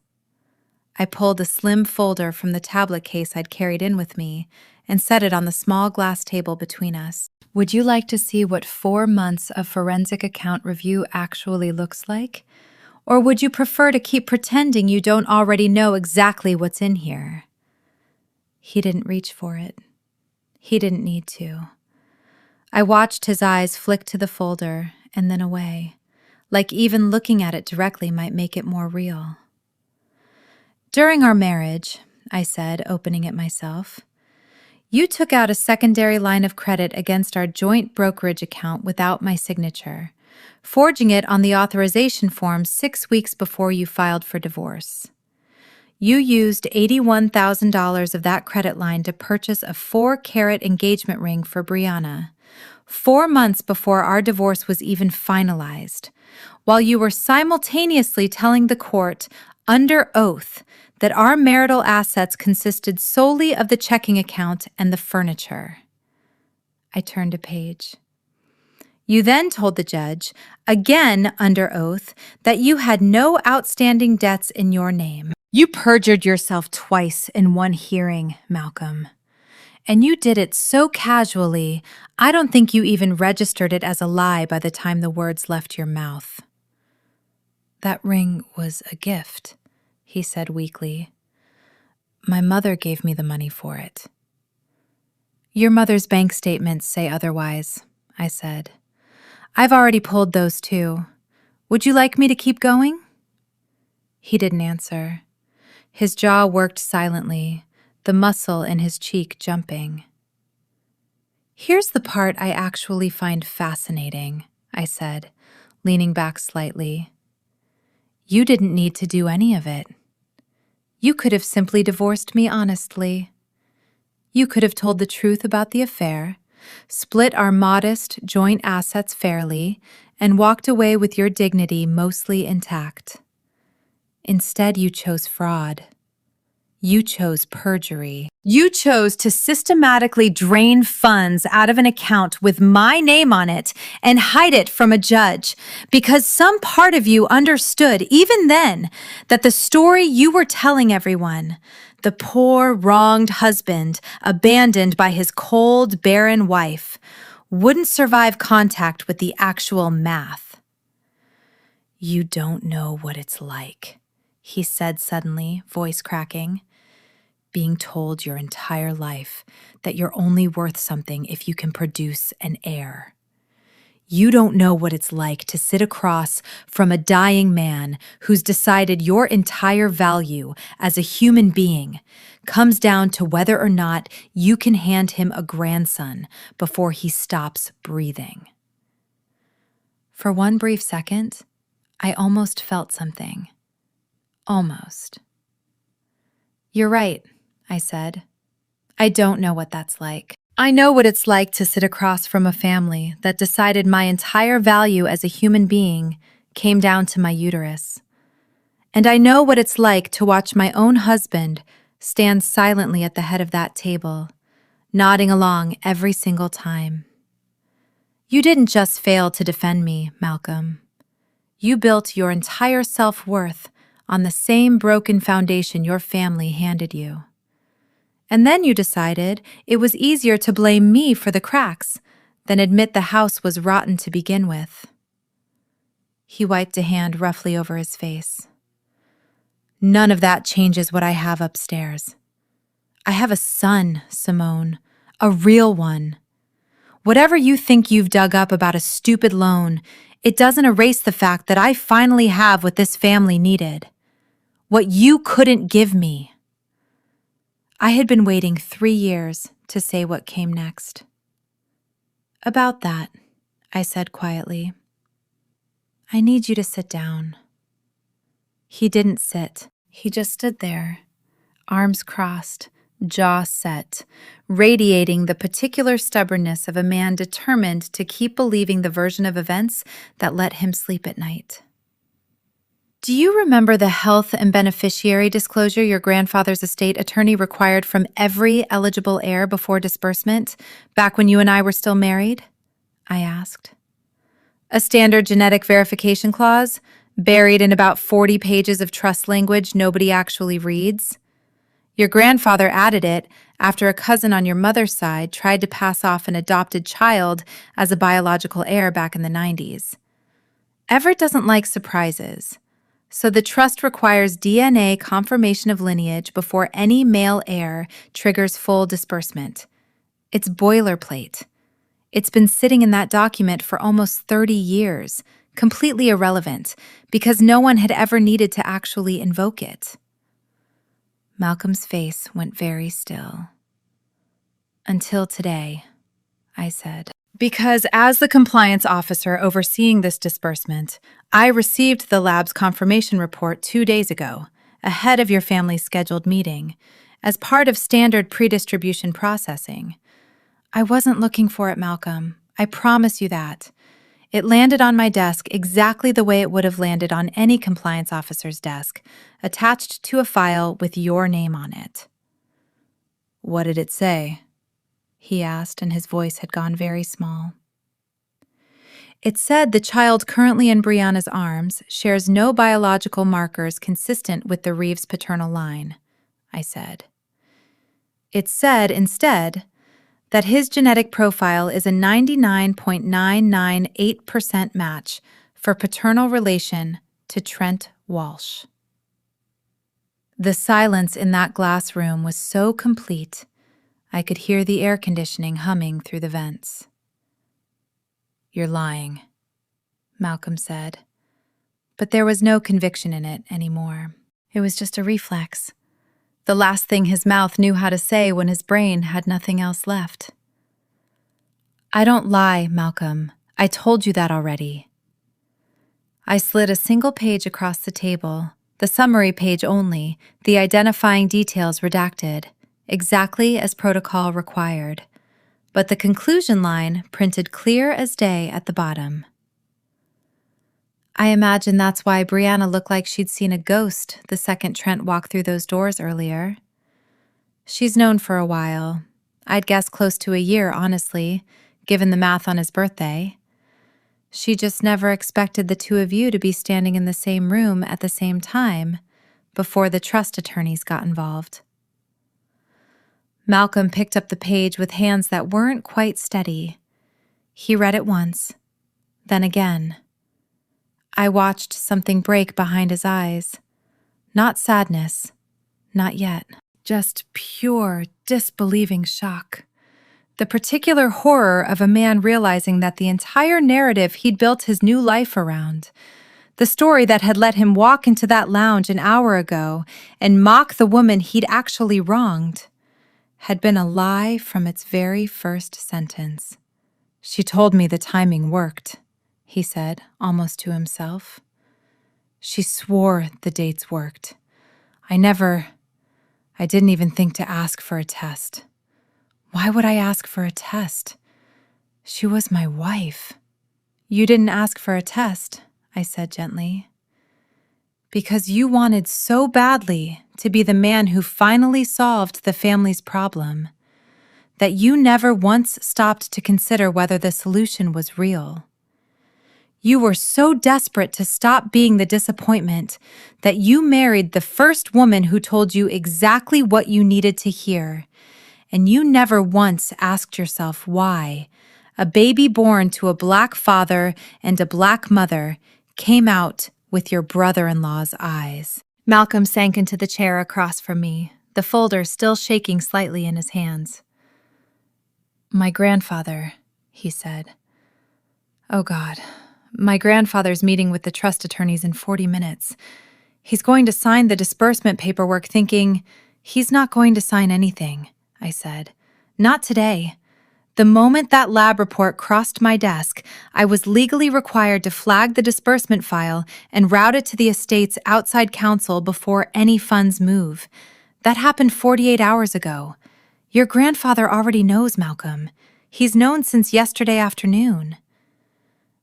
Speaker 1: I pulled a slim folder from the tablet case I'd carried in with me and set it on the small glass table between us. Would you like to see what 4 months of forensic account review actually looks like? Or would you prefer to keep pretending you don't already know exactly what's in here? He didn't reach for it. He didn't need to. I watched his eyes flick to the folder and then away, like even looking at it directly might make it more real. During our marriage, I said, opening it myself, you took out a secondary line of credit against our joint brokerage account without my signature, forging it on the authorization form 6 weeks before you filed for divorce. You used $81,000 of that credit line to purchase a 4-carat engagement ring for Brianna, 4 months before our divorce was even finalized, while you were simultaneously telling the court, under oath, that our marital assets consisted solely of the checking account and the furniture. I turned a page. You then told the judge, again under oath, that you had no outstanding debts in your name. You perjured yourself twice in one hearing, Malcolm. And you did it so casually, I don't think you even registered it as a lie by the time the words left your mouth. That ring was a gift, he said weakly. My mother gave me the money for it. Your mother's bank statements say otherwise, I said. I've already pulled those too. Would you like me to keep going? He didn't answer. His jaw worked silently, the muscle in his cheek jumping. Here's the part I actually find fascinating, I said, leaning back slightly. You didn't need to do any of it. You could have simply divorced me honestly. You could have told the truth about the affair, split our modest joint assets fairly, and walked away with your dignity mostly intact. Instead, you chose fraud. You chose perjury. You chose to systematically drain funds out of an account with my name on it and hide it from a judge because some part of you understood, even then, that the story you were telling everyone, the poor, wronged husband abandoned by his cold, barren wife, wouldn't survive contact with the actual math. You don't know what it's like, he said suddenly, voice cracking. Being told your entire life that you're only worth something if you can produce an heir. You don't know what it's like to sit across from a dying man who's decided your entire value as a human being comes down to whether or not you can hand him a grandson before he stops breathing. For one brief second, I almost felt something. Almost. You're right, I said. I don't know what that's like. I know what it's like to sit across from a family that decided my entire value as a human being came down to my uterus. And I know what it's like to watch my own husband stand silently at the head of that table, nodding along every single time. You didn't just fail to defend me, Malcolm. You built your entire self-worth on the same broken foundation your family handed you. And then you decided it was easier to blame me for the cracks than admit the house was rotten to begin with. He wiped a hand roughly over his face. None of that changes what I have upstairs. I have a son, Simone, a real one. Whatever you think you've dug up about a stupid loan, it doesn't erase the fact that I finally have what this family needed. What you couldn't give me. I had been waiting 3 years to say what came next. About that, I said quietly. I need you to sit down. He didn't sit. He just stood there, arms crossed, jaw set, radiating the particular stubbornness of a man determined to keep believing the version of events that let him sleep at night. Do you remember the health and beneficiary disclosure your grandfather's estate attorney required from every eligible heir before disbursement, back when you and I were still married? I asked. A standard genetic verification clause, buried in about 40 pages of trust language nobody actually reads. Your grandfather added it after a cousin on your mother's side tried to pass off an adopted child as a biological heir back in the 90s. Everett doesn't like surprises, so the trust requires DNA confirmation of lineage before any male heir triggers full disbursement. It's boilerplate. It's been sitting in that document for almost 30 years, completely irrelevant, because no one had ever needed to actually invoke it. Malcolm's face went very still. Until today, I said. Because as the compliance officer overseeing this disbursement, I received the lab's confirmation report 2 days ago, ahead of your family's scheduled meeting, as part of standard pre-distribution processing. I wasn't looking for it, Malcolm. I promise you that. It landed on my desk exactly the way it would have landed on any compliance officer's desk, attached to a file with your name on it. What did it say? He asked, and his voice had gone very small. It said the child currently in Brianna's arms shares no biological markers consistent with the Reeves paternal line, I said. It said, instead, that his genetic profile is a 99.998% match for paternal relation to Trent Walsh. The silence in that glass room was so complete, I could hear the air conditioning humming through the vents. You're lying, Malcolm said, but there was no conviction in it anymore. It was just a reflex. The last thing his mouth knew how to say when his brain had nothing else left. I don't lie, Malcolm. I told you that already. I slid a single page across the table, the summary page only, the identifying details redacted, exactly as protocol required, but the conclusion line printed clear as day at the bottom. I imagine that's why Brianna looked like she'd seen a ghost the second Trent walked through those doors earlier. She's known for a while. I'd guess close to a year, honestly, given the math on his birthday. She just never expected the two of you to be standing in the same room at the same time before the trust attorneys got involved. Malcolm picked up the page with hands that weren't quite steady. He read it once, then again. I watched something break behind his eyes. Not sadness, not yet. Just pure, disbelieving shock. The particular horror of a man realizing that the entire narrative he'd built his new life around, the story that had let him walk into that lounge an hour ago and mock the woman he'd actually wronged, had been a lie from its very first sentence. She told me the timing worked, he said, almost to himself. She swore the dates worked. I didn't even think to ask for a test. Why would I ask for a test? She was my wife. You didn't ask for a test, I said gently. Because you wanted so badly to be the man who finally solved the family's problem, that you never once stopped to consider whether the solution was real. You were so desperate to stop being the disappointment that you married the first woman who told you exactly what you needed to hear, and you never once asked yourself why a baby born to a black father and a black mother came out with your brother-in-law's eyes. Malcolm sank into the chair across from me, the folder still shaking slightly in his hands. My grandfather, he said. Oh God, my grandfather's meeting with the trust attorneys in 40 minutes. He's going to sign the disbursement paperwork thinking, he's not going to sign anything, I said. Not today. The moment that lab report crossed my desk, I was legally required to flag the disbursement file and route it to the estate's outside counsel before any funds move. That happened 48 hours ago. Your grandfather already knows, Malcolm. He's known since yesterday afternoon.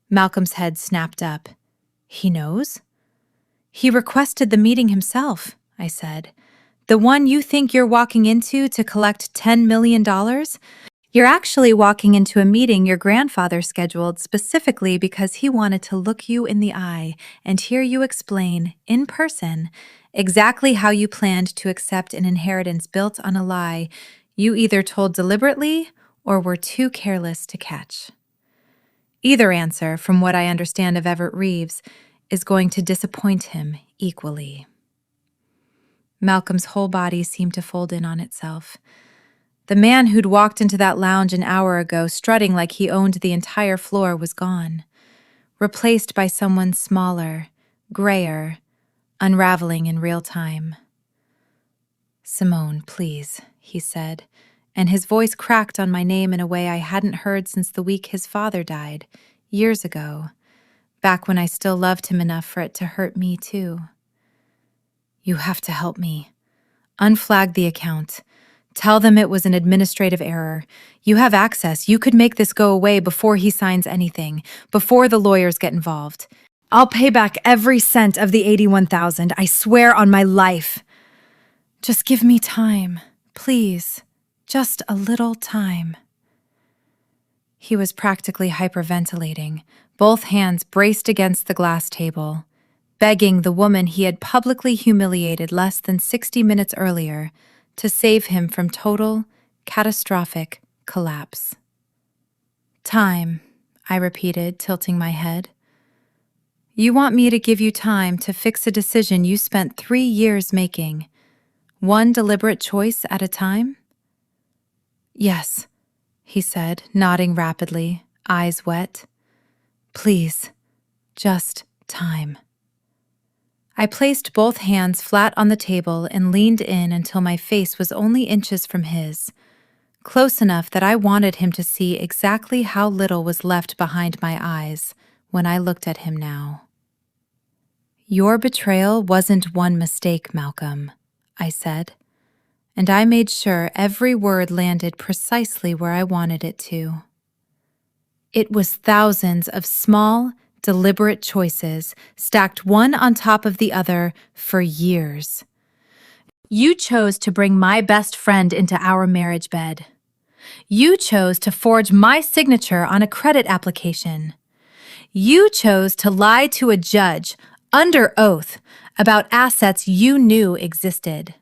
Speaker 1: Malcolm's head snapped up. He knows? He requested the meeting himself, I said. The one you think you're walking into to collect $10 million? You're actually walking into a meeting your grandfather scheduled specifically because he wanted to look you in the eye and hear you explain, in person, exactly how you planned to accept an inheritance built on a lie you either told deliberately or were too careless to catch. Either answer, from what I understand of Everett Reeves, is going to disappoint him equally. Malcolm's whole body seemed to fold in on itself. The man who'd walked into that lounge an hour ago, strutting like he owned the entire floor, was gone, replaced by someone smaller, grayer, unraveling in real time. "Simone, please," he said, and his voice cracked on my name in a way I hadn't heard since the week his father died, years ago, back when I still loved him enough for it to hurt me too. "You have to help me. Unflag the account. Tell them it was an administrative error. You have access. You could make this go away before he signs anything, before the lawyers get involved. I'll pay back every cent of the $81,000, I swear on my life. Just give me time, please. Just a little time." He was practically hyperventilating, both hands braced against the glass table, begging the woman he had publicly humiliated less than 60 minutes earlier to save him from total, catastrophic collapse. "Time," I repeated, tilting my head. "You want me to give you time to fix a decision you spent 3 years making, one deliberate choice at a time?" "Yes," he said, nodding rapidly, eyes wet. "Please, just time." I placed both hands flat on the table and leaned in until my face was only inches from his, close enough that I wanted him to see exactly how little was left behind my eyes when I looked at him now. "Your betrayal wasn't one mistake, Malcolm," I said, and I made sure every word landed precisely where I wanted it to. "It was thousands of small, deliberate choices stacked one on top of the other for years. You chose to bring my best friend into our marriage bed. You chose to forge my signature on a credit application. You chose to lie to a judge, under oath, about assets you knew existed.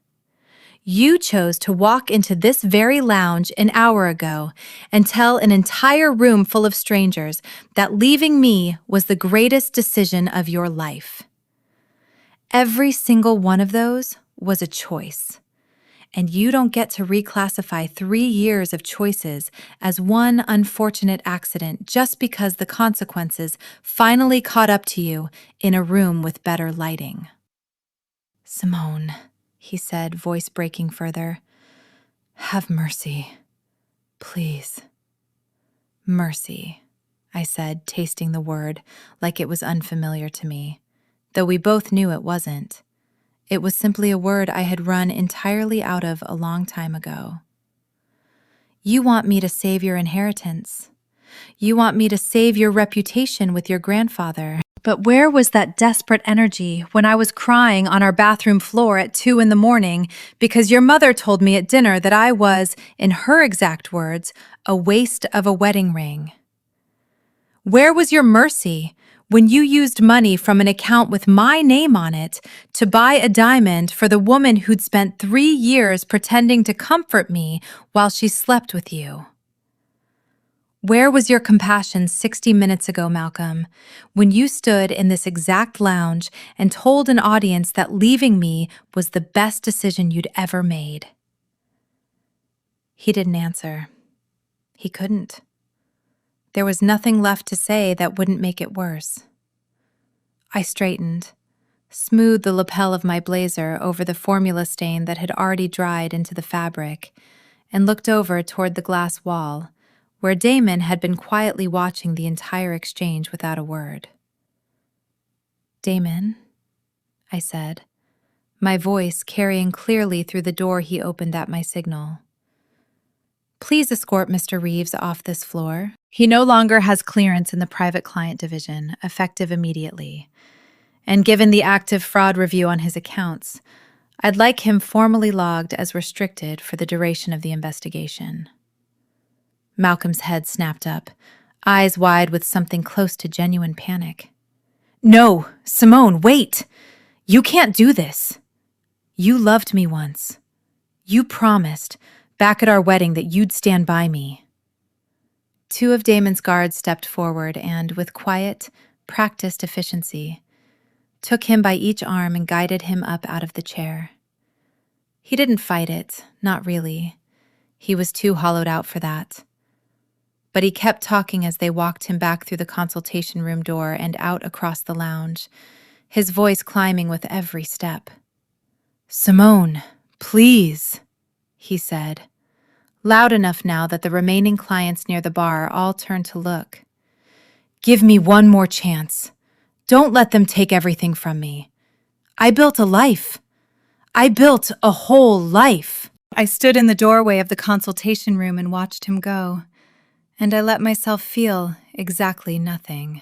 Speaker 1: You chose to walk into this very lounge an hour ago and tell an entire room full of strangers that leaving me was the greatest decision of your life. Every single one of those was a choice. And you don't get to reclassify 3 years of choices as one unfortunate accident just because the consequences finally caught up to you in a room with better lighting." "Simone," he said, voice breaking further, "have mercy, please." "Mercy," I said, tasting the word like it was unfamiliar to me, though we both knew it wasn't. It was simply a word I had run entirely out of a long time ago. "You want me to save your inheritance. You want me to save your reputation with your grandfather. But where was that desperate energy when I was crying on our bathroom floor at 2 a.m. because your mother told me at dinner that I was, in her exact words, a waste of a wedding ring? Where was your mercy when you used money from an account with my name on it to buy a diamond for the woman who'd spent 3 years pretending to comfort me while she slept with you? Where was your compassion 60 minutes ago, Malcolm, when you stood in this exact lounge and told an audience that leaving me was the best decision you'd ever made?" He didn't answer. He couldn't. There was nothing left to say that wouldn't make it worse. I straightened, smoothed the lapel of my blazer over the formula stain that had already dried into the fabric, and looked over toward the glass wall, where Damon had been quietly watching the entire exchange without a word. "Damon," I said, my voice carrying clearly through the door he opened at my signal. "Please escort Mr. Reeves off this floor. He no longer has clearance in the private client division, effective immediately. And given the active fraud review on his accounts, I'd like him formally logged as restricted for the duration of the investigation." Malcolm's head snapped up, eyes wide with something close to genuine panic. No, Simone, wait! You can't do this. You loved me once. You promised, back at our wedding, that you'd stand by me. Two of Damon's guards stepped forward and, with quiet, practiced efficiency, took him by each arm and guided him up out of the chair. He didn't fight it, not really. He was too hollowed out for that. But he kept talking as they walked him back through the consultation room door and out across the lounge, his voice climbing with every step. "Simone, please," he said, loud enough now that the remaining clients near the bar all turned to look. "Give me one more chance. Don't let them take everything from me. I built a life. I built a whole life." I stood in the doorway of the consultation room and watched him go, and I let myself feel exactly nothing.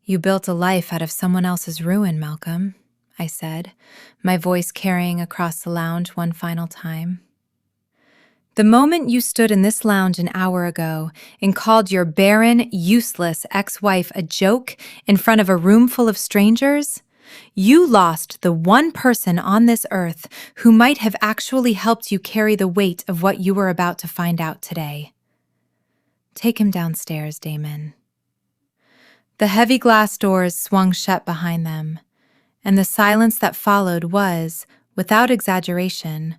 Speaker 1: "You built a life out of someone else's ruin, Malcolm," I said, my voice carrying across the lounge one final time. "The moment you stood in this lounge an hour ago and called your barren, useless ex-wife a joke in front of a room full of strangers, you lost the one person on this earth who might have actually helped you carry the weight of what you were about to find out today. Take him downstairs, Damon." The heavy glass doors swung shut behind them, and the silence that followed was, without exaggeration,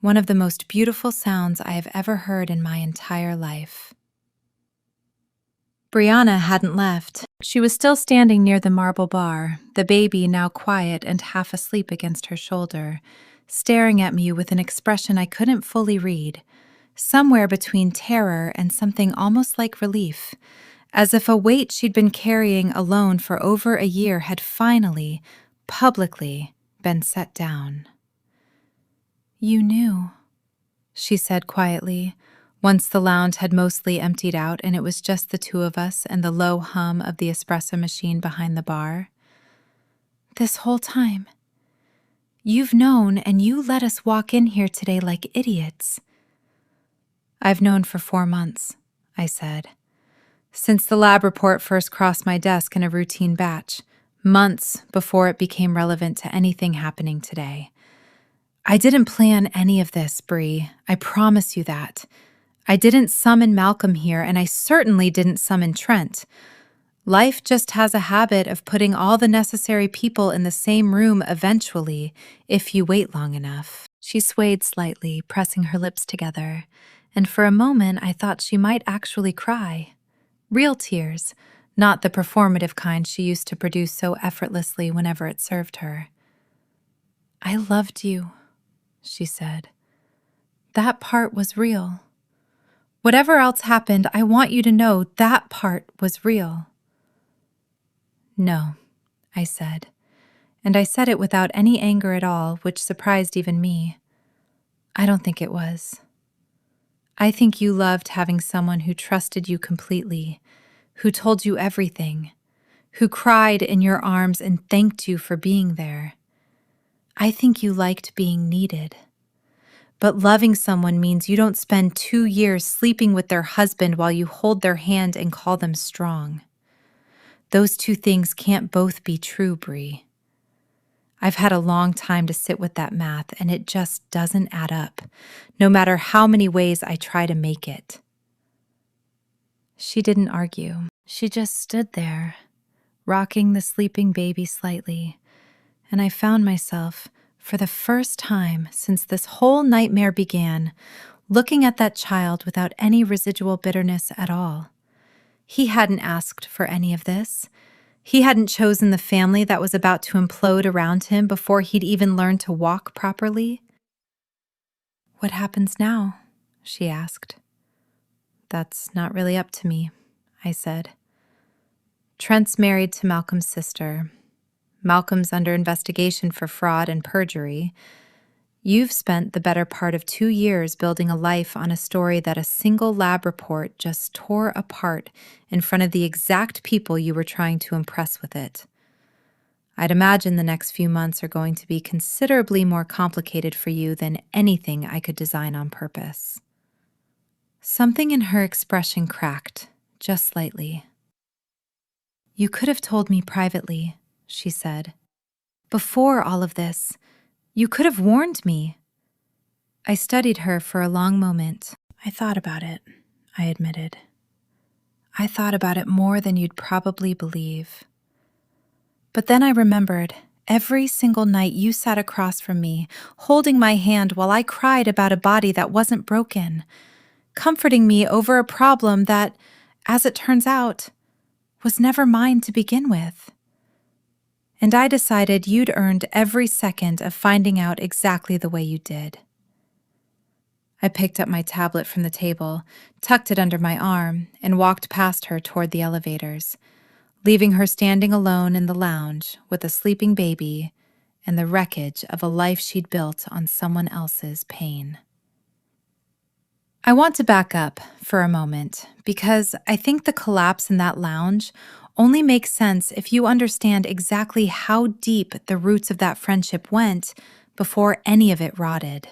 Speaker 1: one of the most beautiful sounds I have ever heard in my entire life. Brianna hadn't left. She was still standing near the marble bar, the baby now quiet and half asleep against her shoulder, staring at me with an expression I couldn't fully read, somewhere between terror and something almost like relief, as if a weight she'd been carrying alone for over a year had finally, publicly, been set down. "You knew," she said quietly, once the lounge had mostly emptied out and it was just the two of us and the low hum of the espresso machine behind the bar. "This whole time. You've known, and you let us walk in here today like idiots." "I've known for 4 months," I said. "Since the lab report first crossed my desk in a routine batch, months before it became relevant to anything happening today. I didn't plan any of this, Bree. I promise you that. I didn't summon Malcolm here, and I certainly didn't summon Trent. Life just has a habit of putting all the necessary people in the same room eventually, if you wait long enough." She swayed slightly, pressing her lips together, and for a moment I thought she might actually cry. Real tears, not the performative kind she used to produce so effortlessly whenever it served her. "I loved you," she said. "That part was real. Whatever else happened, I want you to know that part was real." "No," I said, and I said it without any anger at all, which surprised even me. "I don't think it was. I think you loved having someone who trusted you completely, who told you everything, who cried in your arms and thanked you for being there. I think you liked being needed. But loving someone means you don't spend 2 years sleeping with their husband while you hold their hand and call them strong. Those two things can't both be true, Bree. I've had a long time to sit with that math, and it just doesn't add up, no matter how many ways I try to make it." She didn't argue. She just stood there, rocking the sleeping baby slightly, and I found myself, for the first time since this whole nightmare began, looking at that child without any residual bitterness at all. He hadn't asked for any of this. He hadn't chosen the family that was about to implode around him before he'd even learned to walk properly. "What happens now?" she asked. "That's not really up to me," I said. "Trent's married to Malcolm's sister. Malcolm's under investigation for fraud and perjury. You've spent the better part of 2 years building a life on a story that a single lab report just tore apart in front of the exact people you were trying to impress with it. I'd imagine the next few months are going to be considerably more complicated for you than anything I could design on purpose." Something in her expression cracked, just slightly. "You could have told me privately," she said. "Before all of this, you could have warned me." I studied her for a long moment. "I thought about it," I admitted. "I thought about it more than you'd probably believe. But then I remembered every single night you sat across from me, holding my hand while I cried about a body that wasn't broken, comforting me over a problem that, as it turns out, was never mine to begin with. And I decided you'd earned every second of finding out exactly the way you did." I picked up my tablet from the table, tucked it under my arm, and walked past her toward the elevators, leaving her standing alone in the lounge with a sleeping baby and the wreckage of a life she'd built on someone else's pain. I want to back up for a moment because I think the collapse in that lounge only makes sense if you understand exactly how deep the roots of that friendship went before any of it rotted.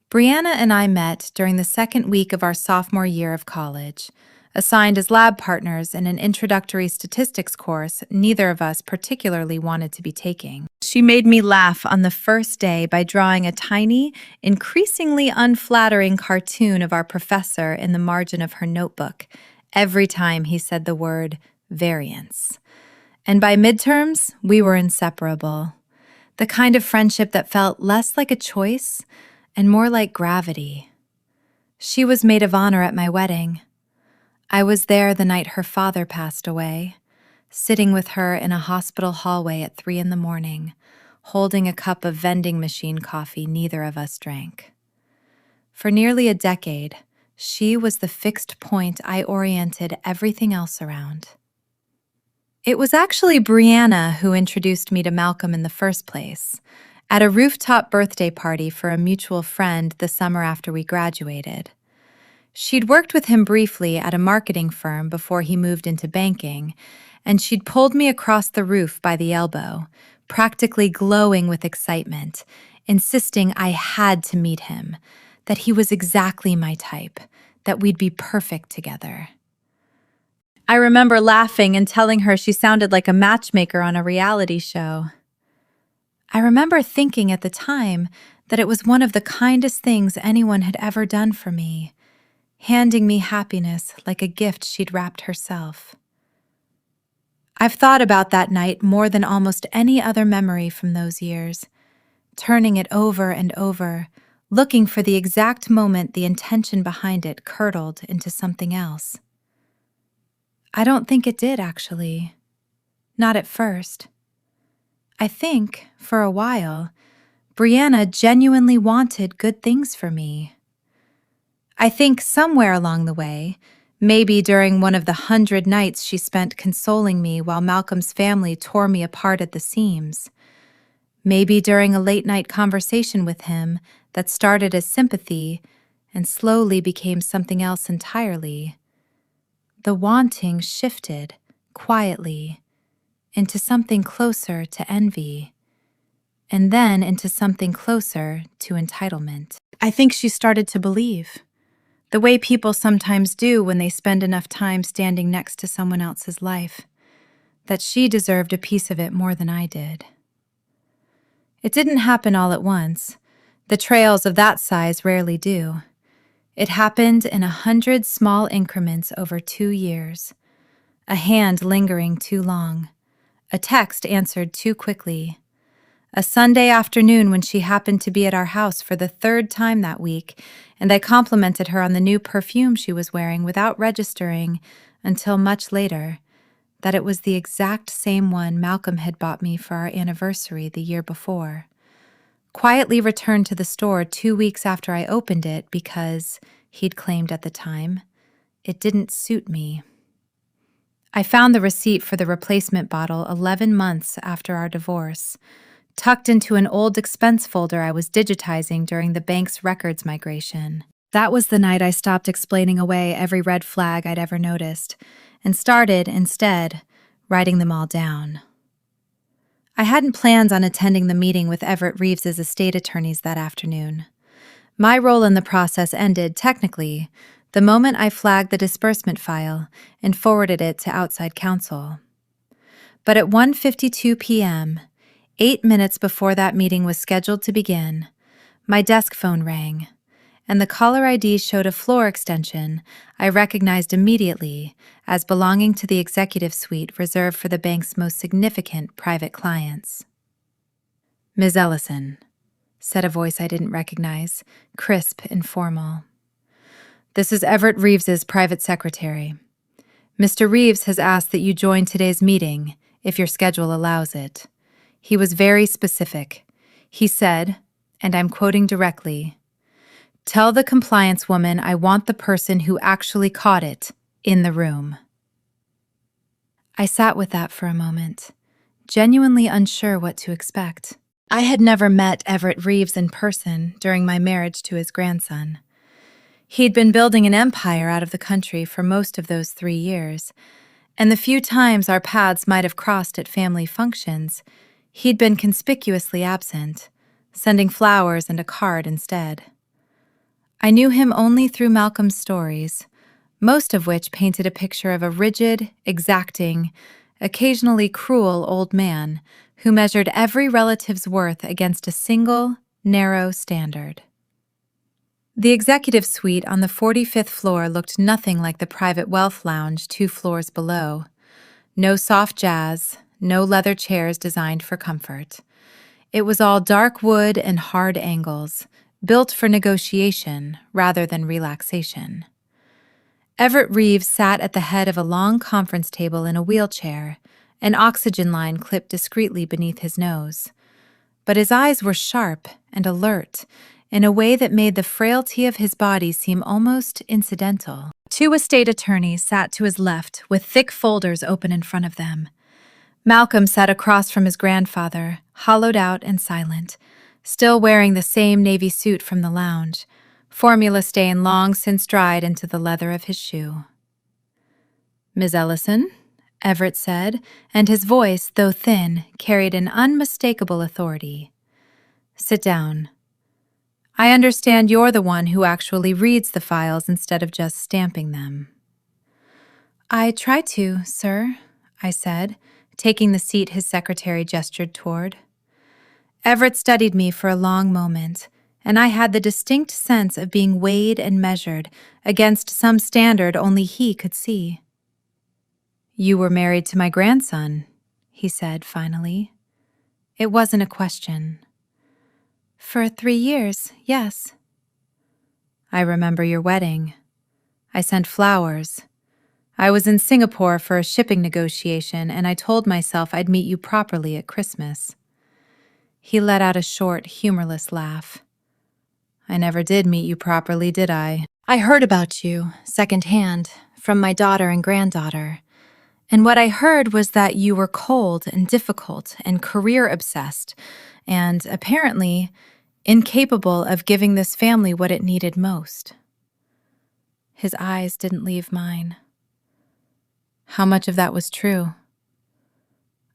Speaker 1: Brianna and I met during the second week of our sophomore year of college, assigned as lab partners in an introductory statistics course neither of us particularly wanted to be taking. She made me laugh on the first day by drawing a tiny, increasingly unflattering cartoon of our professor in the margin of her notebook every time he said the word variance. And by midterms, we were inseparable. The kind of friendship that felt less like a choice and more like gravity. She was maid of honor at my wedding. I was there the night her father passed away, sitting with her in a hospital hallway at 3 a.m, holding a cup of vending machine coffee neither of us drank. For nearly a decade, she was the fixed point I oriented everything else around. It was actually Brianna who introduced me to Malcolm in the first place, at a rooftop birthday party for a mutual friend the summer after we graduated. She'd worked with him briefly at a marketing firm before he moved into banking, and she'd pulled me across the roof by the elbow, practically glowing with excitement, insisting I had to meet him, that he was exactly my type, that we'd be perfect together. I remember laughing and telling her she sounded like a matchmaker on a reality show. I remember thinking at the time that it was one of the kindest things anyone had ever done for me, handing me happiness like a gift she'd wrapped herself. I've thought about that night more than almost any other memory from those years, turning it over and over, looking for the exact moment the intention behind it curdled into something else. I don't think it did, actually. Not at first. I think, for a while, Brianna genuinely wanted good things for me. I think somewhere along the way, maybe during one of the 100 nights she spent consoling me while Malcolm's family tore me apart at the seams, maybe during a late-night conversation with him that started as sympathy and slowly became something else entirely, the wanting shifted, quietly, into something closer to envy, and then into something closer to entitlement. I think she started to believe, the way people sometimes do when they spend enough time standing next to someone else's life, that she deserved a piece of it more than I did. It didn't happen all at once. The trails of that size rarely do. It happened in 100 small increments over 2 years. A hand lingering too long. A text answered too quickly. A Sunday afternoon when she happened to be at our house for the 3rd time that week, and I complimented her on the new perfume she was wearing without registering, until much later, that it was the exact same one Malcolm had bought me for our anniversary the year before. Quietly returned to the store 2 weeks after I opened it because, he'd claimed at the time, it didn't suit me. I found the receipt for the replacement bottle 11 months after our divorce, tucked into an old expense folder I was digitizing during the bank's records migration. That was the night I stopped explaining away every red flag I'd ever noticed, and started, instead, writing them all down. I hadn't planned on attending the meeting with Everett Reeves's estate attorneys that afternoon. My role in the process ended, technically, the moment I flagged the disbursement file and forwarded it to outside counsel. But at 1:52 p.m., 8 minutes before that meeting was scheduled to begin, my desk phone rang, and the caller ID showed a floor extension I recognized immediately as belonging to the executive suite reserved for the bank's most significant private clients. "Ms. Ellison," said a voice I didn't recognize, crisp and formal. "This is Everett Reeves's private secretary. Mr. Reeves has asked that you join today's meeting, if your schedule allows it. He was very specific. He said, and I'm quoting directly, 'Tell the compliance woman I want the person who actually caught it in the room.'" I sat with that for a moment, genuinely unsure what to expect. I had never met Everett Reeves in person during my marriage to his grandson. He'd been building an empire out of the country for most of those 3 years, and the few times our paths might have crossed at family functions, he'd been conspicuously absent, sending flowers and a card instead. I knew him only through Malcolm's stories, most of which painted a picture of a rigid, exacting, occasionally cruel old man who measured every relative's worth against a single, narrow standard. The executive suite on the 45th floor looked nothing like the private wealth lounge 2 floors below. No soft jazz, no leather chairs designed for comfort. It was all dark wood and hard angles, built for negotiation rather than relaxation. Everett Reeves sat at the head of a long conference table in a wheelchair, an oxygen line clipped discreetly beneath his nose. But his eyes were sharp and alert, in a way that made the frailty of his body seem almost incidental. 2 estate attorneys sat to his left, with thick folders open in front of them. Malcolm sat across from his grandfather, hollowed out and silent, still wearing the same navy suit from the lounge, formula stain long since dried into the leather of his shoe. "Ms. Ellison," Everett said, and his voice, though thin, carried an unmistakable authority. "Sit down. I understand you're the one who actually reads the files instead of just stamping them." "I try to, sir," I said, taking the seat his secretary gestured toward. Everett studied me for a long moment, and I had the distinct sense of being weighed and measured against some standard only he could see. "You were married to my grandson," he said finally. It wasn't a question. "For 3 years, yes." "I remember your wedding. I sent flowers. I was in Singapore for a shipping negotiation, and I told myself I'd meet you properly at Christmas." He let out a short, humorless laugh. "I never did meet you properly, did I? I heard about you, secondhand, from my daughter and granddaughter. And what I heard was that you were cold and difficult and career-obsessed, and, apparently, incapable of giving this family what it needed most." His eyes didn't leave mine. How much of that was true?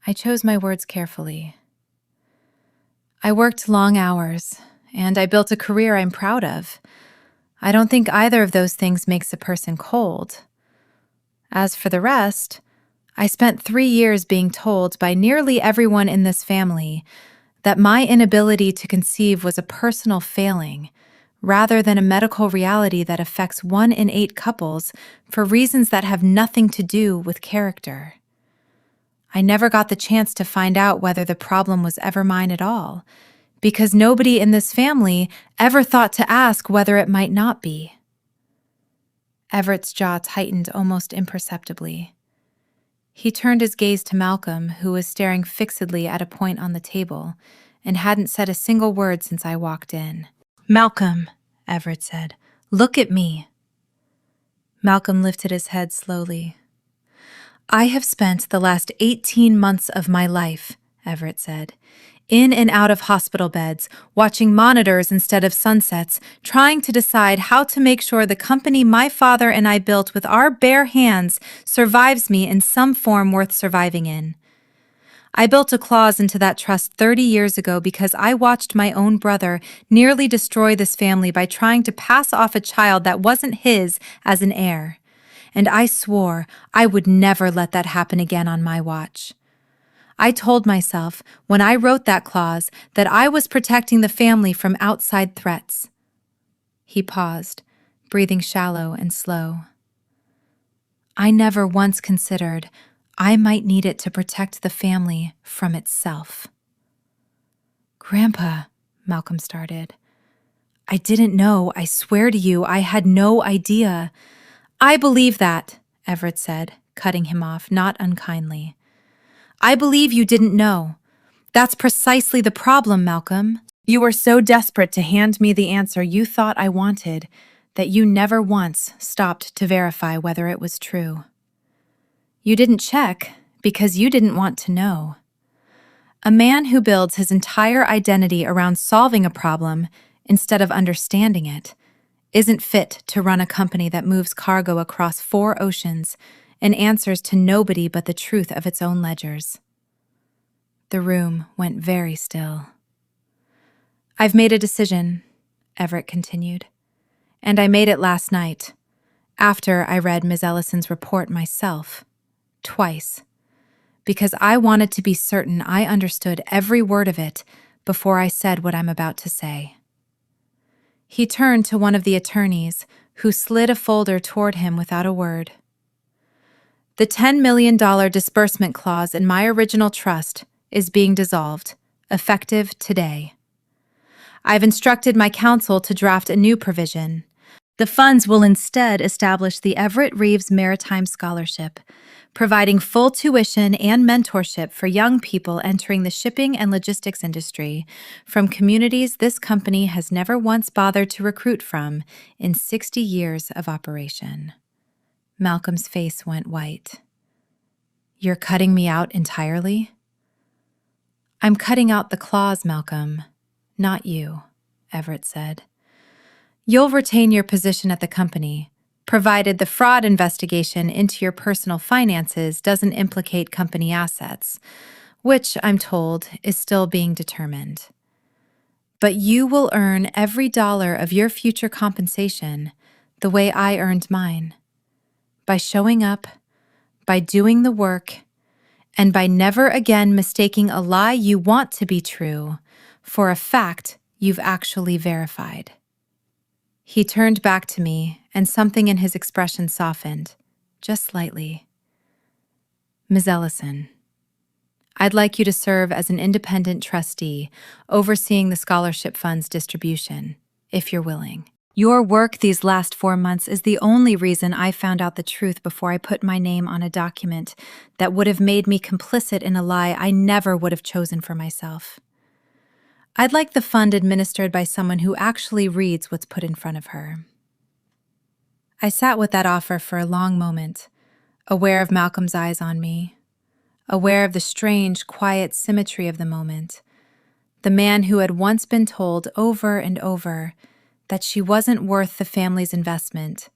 Speaker 1: I chose my words carefully. "I worked long hours, and I built a career I'm proud of. I don't think either of those things makes a person cold. As for the rest, I spent 3 years being told by nearly everyone in this family that my inability to conceive was a personal failing, rather than a medical reality that affects 1 in 8 couples for reasons that have nothing to do with character. I never got the chance to find out whether the problem was ever mine at all, because nobody in this family ever thought to ask whether it might not be." Everett's jaw tightened almost imperceptibly. He turned his gaze to Malcolm, who was staring fixedly at a point on the table and hadn't said a single word since I walked in. "Malcolm," Everett said, "look at me." Malcolm lifted his head slowly. "I have spent the last 18 months of my life," Everett said, "in and out of hospital beds, watching monitors instead of sunsets, trying to decide how to make sure the company my father and I built with our bare hands survives me in some form worth surviving in. I built a clause into that trust 30 years ago because I watched my own brother nearly destroy this family by trying to pass off a child that wasn't his as an heir. And I swore I would never let that happen again on my watch. I told myself when I wrote that clause that I was protecting the family from outside threats. He paused, breathing shallow and slow. I never once considered I might need it to protect the family from itself. Grandpa, Malcolm started. I didn't know. I swear to you, I had no idea. I believe that, Everett said, cutting him off, not unkindly. I believe you didn't know. That's precisely the problem, Malcolm. You were so desperate to hand me the answer you thought I wanted that you never once stopped to verify whether it was true. You didn't check because you didn't want to know. A man who builds his entire identity around solving a problem instead of understanding it isn't fit to run a company that moves cargo across 4 oceans and answers to nobody but the truth of its own ledgers. The room went very still. I've made a decision, Everett continued, and I made it last night, after I read Ms. Ellison's report myself. Twice, because I wanted to be certain I understood every word of it before I said what I'm about to say. He turned to one of the attorneys, who slid a folder toward him without a word. The $10 million disbursement clause in my original trust is being dissolved, effective today. I've instructed my counsel to draft a new provision. The funds will instead establish the Everett Reeves Maritime Scholarship, providing full tuition and mentorship for young people entering the shipping and logistics industry from communities this company has never once bothered to recruit from in 60 years of operation. Malcolm's face went white. You're cutting me out entirely? I'm cutting out the clause, Malcolm, not you, Everett said. You'll retain your position at the company, provided the fraud investigation into your personal finances doesn't implicate company assets, which, I'm told, is still being determined. But you will earn every dollar of your future compensation the way I earned mine, by showing up, by doing the work, and by never again mistaking a lie you want to be true for a fact you've actually verified. He turned back to me, and something in his expression softened, just slightly. Ms. Ellison, I'd like you to serve as an independent trustee, overseeing the scholarship fund's distribution, if you're willing. Your work these last 4 months is the only reason I found out the truth before I put my name on a document that would have made me complicit in a lie I never would have chosen for myself. I'd like the fund administered by someone who actually reads what's put in front of her. I sat with that offer for a long moment, aware of Malcolm's eyes on me, aware of the strange, quiet symmetry of the moment. The man who had once been told over and over that she wasn't worth the family's investment,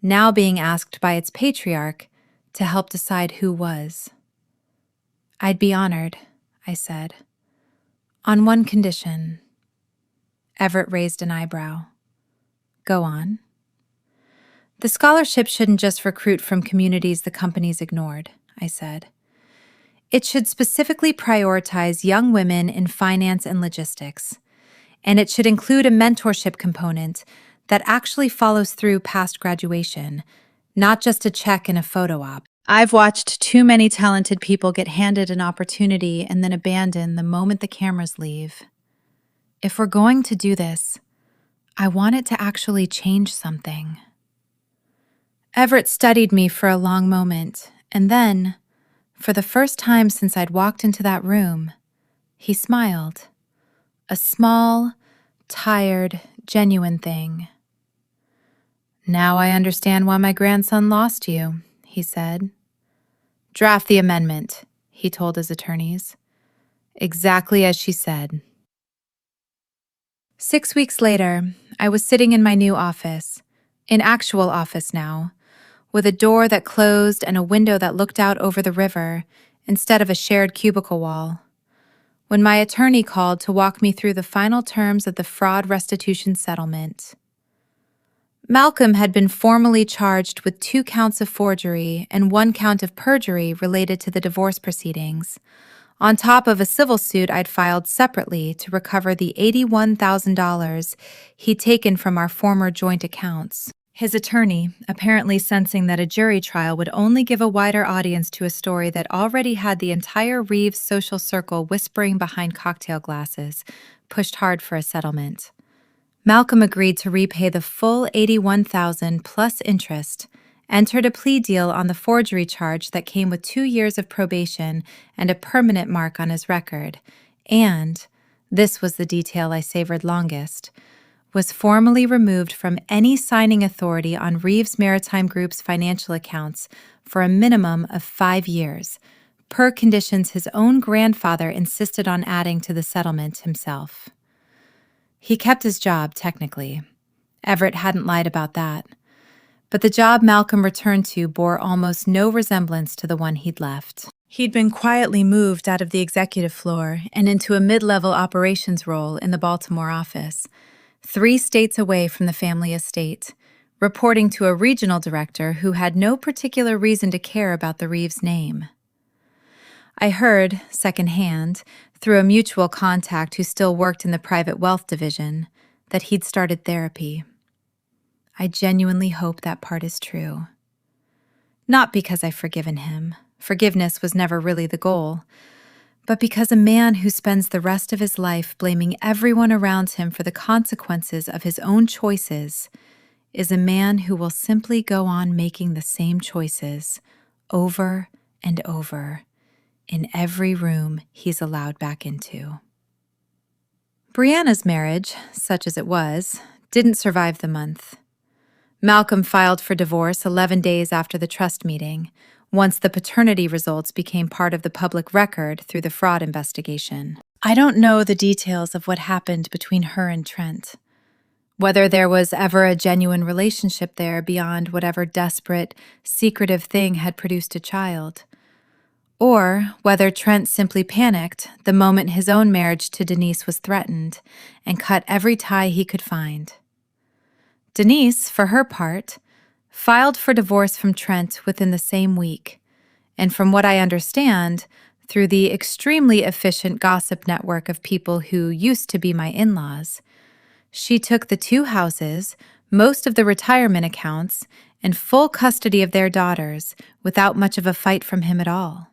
Speaker 1: now being asked by its patriarch to help decide who was. I'd be honored, I said. On one condition. Everett raised an eyebrow. Go on. The scholarship shouldn't just recruit from communities the company's ignored, I said. It should specifically prioritize young women in finance and logistics, and it should include a mentorship component that actually follows through past graduation, not just a check and a photo op. I've watched too many talented people get handed an opportunity and then abandon the moment the cameras leave. If we're going to do this, I want it to actually change something. Everett studied me for a long moment, and then, for the first time since I'd walked into that room, he smiled. A small, tired, genuine thing. Now I understand why my grandson lost you, he said. Draft the amendment, he told his attorneys. Exactly as she said. 6 weeks later, I was sitting in my new office, an actual office now, with a door that closed and a window that looked out over the river instead of a shared cubicle wall. When my attorney called to walk me through the final terms of the fraud restitution settlement, Malcolm had been formally charged with 2 counts of forgery and 1 count of perjury related to the divorce proceedings, on top of a civil suit I'd filed separately to recover the $81,000 he'd taken from our former joint accounts. His attorney, apparently sensing that a jury trial would only give a wider audience to a story that already had the entire Reeves social circle whispering behind cocktail glasses, pushed hard for a settlement. Malcolm agreed to repay the full $81,000 plus interest, entered a plea deal on the forgery charge that came with 2 years of probation and a permanent mark on his record, and, this was the detail I savored longest, was formally removed from any signing authority on Reeves Maritime Group's financial accounts for a minimum of 5 years, per conditions his own grandfather insisted on adding to the settlement himself. He kept his job, technically. Everett hadn't lied about that. But the job Malcolm returned to bore almost no resemblance to the one he'd left. He'd been quietly moved out of the executive floor and into a mid-level operations role in the Baltimore office, 3 states away from the family estate, reporting to a regional director who had no particular reason to care about the Reeves name. I heard, secondhand, through a mutual contact who still worked in the private wealth division, that he'd started therapy. I genuinely hope that part is true. Not because I've forgiven him. Forgiveness was never really the goal. But because a man who spends the rest of his life blaming everyone around him for the consequences of his own choices is a man who will simply go on making the same choices over and over in every room he's allowed back into. Brianna's marriage, such as it was, didn't survive the month. Malcolm filed for divorce 11 days after the trust meeting, once the paternity results became part of the public record through the fraud investigation. I don't know the details of what happened between her and Trent. Whether there was ever a genuine relationship there beyond whatever desperate, secretive thing had produced a child. Or whether Trent simply panicked the moment his own marriage to Denise was threatened and cut every tie he could find. Denise, for her part, filed for divorce from Trent within the same week, and from what I understand, through the extremely efficient gossip network of people who used to be my in-laws, she took the 2 houses, most of the retirement accounts, and full custody of their daughters without much of a fight from him at all.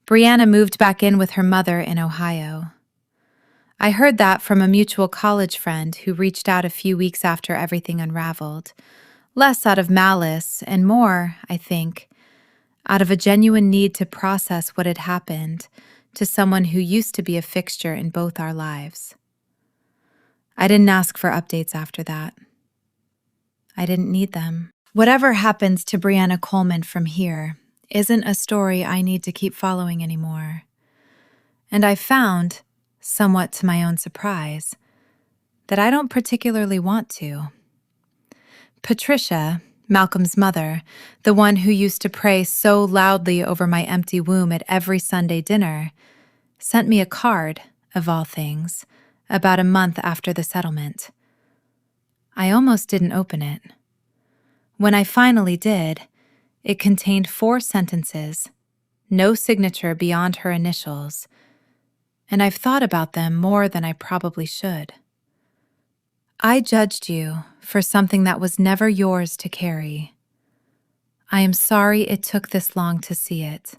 Speaker 1: Brianna moved back in with her mother in Ohio. I heard that from a mutual college friend who reached out a few weeks after everything unraveled, less out of malice and more, I think, out of a genuine need to process what had happened to someone who used to be a fixture in both our lives. I didn't ask for updates after that. I didn't need them. Whatever happens to Brianna Coleman from here isn't a story I need to keep following anymore. And I found, somewhat to my own surprise, that I don't particularly want to. Patricia, Malcolm's mother, the one who used to pray so loudly over my empty womb at every Sunday dinner, sent me a card, of all things, about a month after the settlement. I almost didn't open it. When I finally did, it contained 4 sentences, no signature beyond her initials, and I've thought about them more than I probably should. I judged you for something that was never yours to carry. I am sorry it took this long to see it.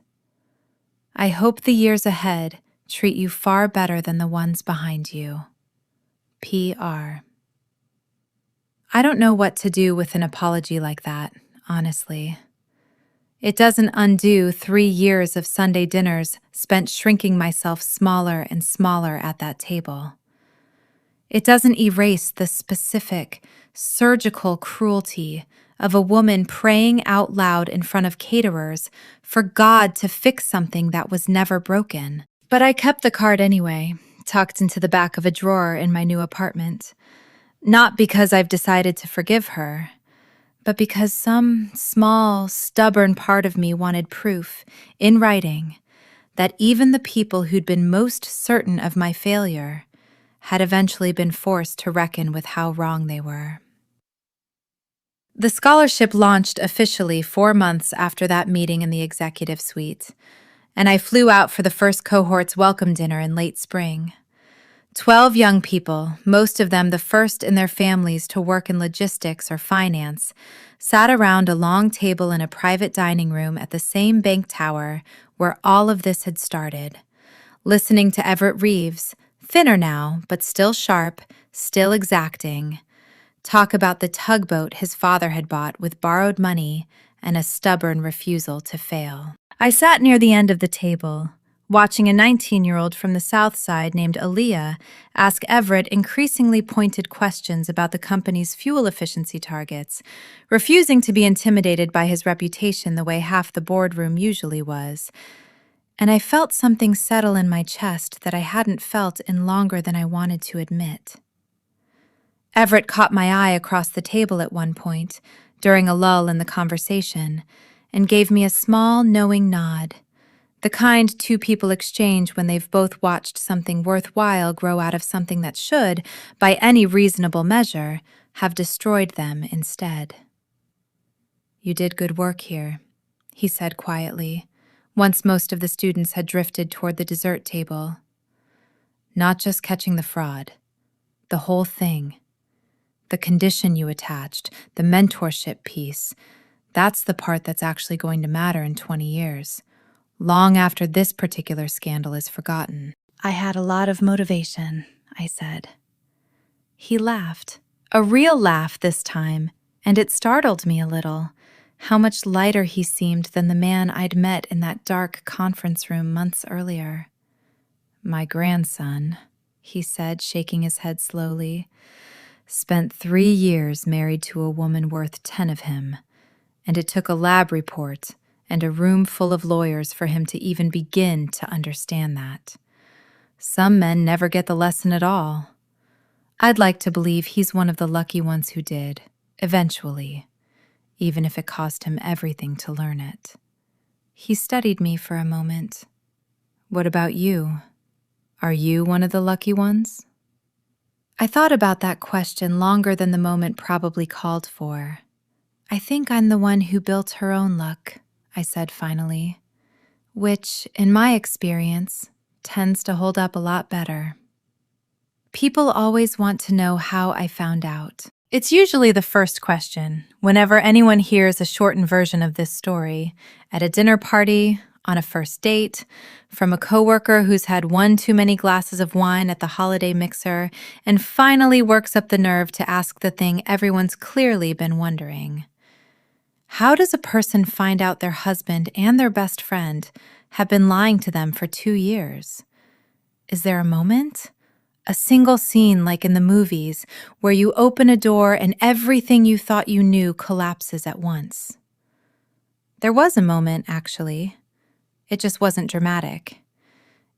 Speaker 1: I hope the years ahead treat you far better than the ones behind you. P.R. I don't know what to do with an apology like that, honestly. It doesn't undo 3 years of Sunday dinners spent shrinking myself smaller and smaller at that table. It doesn't erase the specific, surgical cruelty of a woman praying out loud in front of caterers for God to fix something that was never broken. But I kept the card anyway, tucked into the back of a drawer in my new apartment. Not because I've decided to forgive her, but because some small, stubborn part of me wanted proof, in writing, that even the people who'd been most certain of my failure had eventually been forced to reckon with how wrong they were. The scholarship launched officially 4 months after that meeting in the executive suite, and I flew out for the first cohort's welcome dinner in late spring. 12 young people, most of them the first in their families to work in logistics or finance, sat around a long table in a private dining room at the same bank tower where all of this had started, listening to Everett Reeves, thinner now, but still sharp, still exacting, talk about the tugboat his father had bought with borrowed money and a stubborn refusal to fail. I sat near the end of the table, watching a 19-year-old from the South Side named Aaliyah ask Everett increasingly pointed questions about the company's fuel efficiency targets, refusing to be intimidated by his reputation the way half the boardroom usually was. And I felt something settle in my chest that I hadn't felt in longer than I wanted to admit. Everett caught my eye across the table at one point, during a lull in the conversation, and gave me a small, knowing nod, the kind two people exchange when they've both watched something worthwhile grow out of something that should, by any reasonable measure, have destroyed them instead. "You did good work here," he said quietly, once most of the students had drifted toward the dessert table. "Not just catching the fraud. The whole thing. The condition you attached, the mentorship piece, that's the part that's actually going to matter in 20 years, long after this particular scandal is forgotten." "I had a lot of motivation," I said. He laughed, a real laugh this time, and it startled me a little, how much lighter he seemed than the man I'd met in that dark conference room months earlier. "My grandson," he said, shaking his head slowly, "spent 3 years married to a woman worth 10 of him, and it took a lab report and a room full of lawyers for him to even begin to understand that. Some men never get the lesson at all. I'd like to believe he's one of the lucky ones who did, eventually, even if it cost him everything to learn it." He studied me for a moment. "What about you? Are you one of the lucky ones?" I thought about that question longer than the moment probably called for. "I think I'm the one who built her own luck," I said finally, which, in my experience, tends to hold up a lot better. People always want to know how I found out. It's usually the first question whenever anyone hears a shortened version of this story, at a dinner party, on a first date, from a coworker who's had one too many glasses of wine at the holiday mixer, and finally works up the nerve to ask the thing everyone's clearly been wondering. How does a person find out their husband and their best friend have been lying to them for 2 years? Is there a moment? A single scene like in the movies where you open a door and everything you thought you knew collapses at once? There was a moment, actually. It just wasn't dramatic.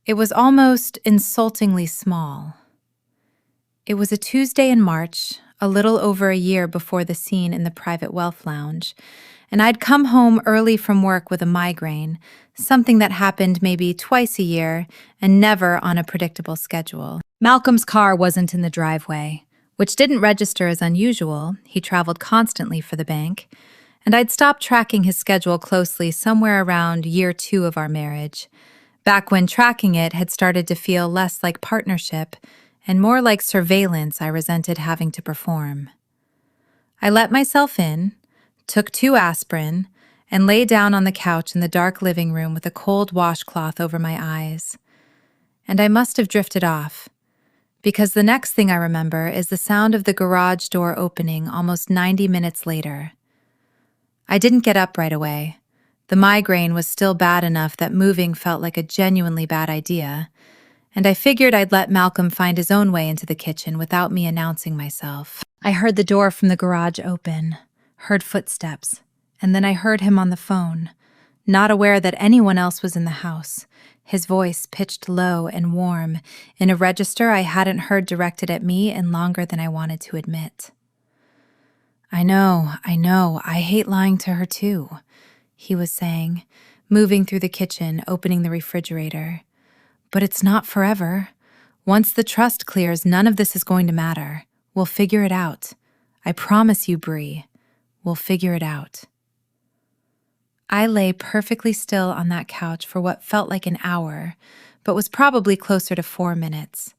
Speaker 1: It was almost insultingly small. It was a Tuesday in March, a little over a year before the scene in the private wealth lounge, and I'd come home early from work with a migraine, something that happened maybe twice a year and never on a predictable schedule. Malcolm's car wasn't in the driveway, which didn't register as unusual. He traveled constantly for the bank, and I'd stopped tracking his schedule closely somewhere around year 2 of our marriage, back when tracking it had started to feel less like partnership and more like surveillance I resented having to perform. I let myself in, took 2 aspirin, and lay down on the couch in the dark living room with a cold washcloth over my eyes. And I must have drifted off, because the next thing I remember is the sound of the garage door opening almost 90 minutes later. I didn't get up right away. The migraine was still bad enough that moving felt like a genuinely bad idea, and I figured I'd let Malcolm find his own way into the kitchen without me announcing myself. I heard the door from the garage open, heard footsteps, and then I heard him on the phone, not aware that anyone else was in the house, his voice pitched low and warm in a register I hadn't heard directed at me in longer than I wanted to admit. I know, I hate lying to her too," he was saying, moving through the kitchen, opening the refrigerator. "But it's not forever. Once the trust clears, none of this is going to matter. We'll figure it out. I promise you, Bree, we'll figure it out." I lay perfectly still on that couch for what felt like an hour, but was probably closer to 4 minutes,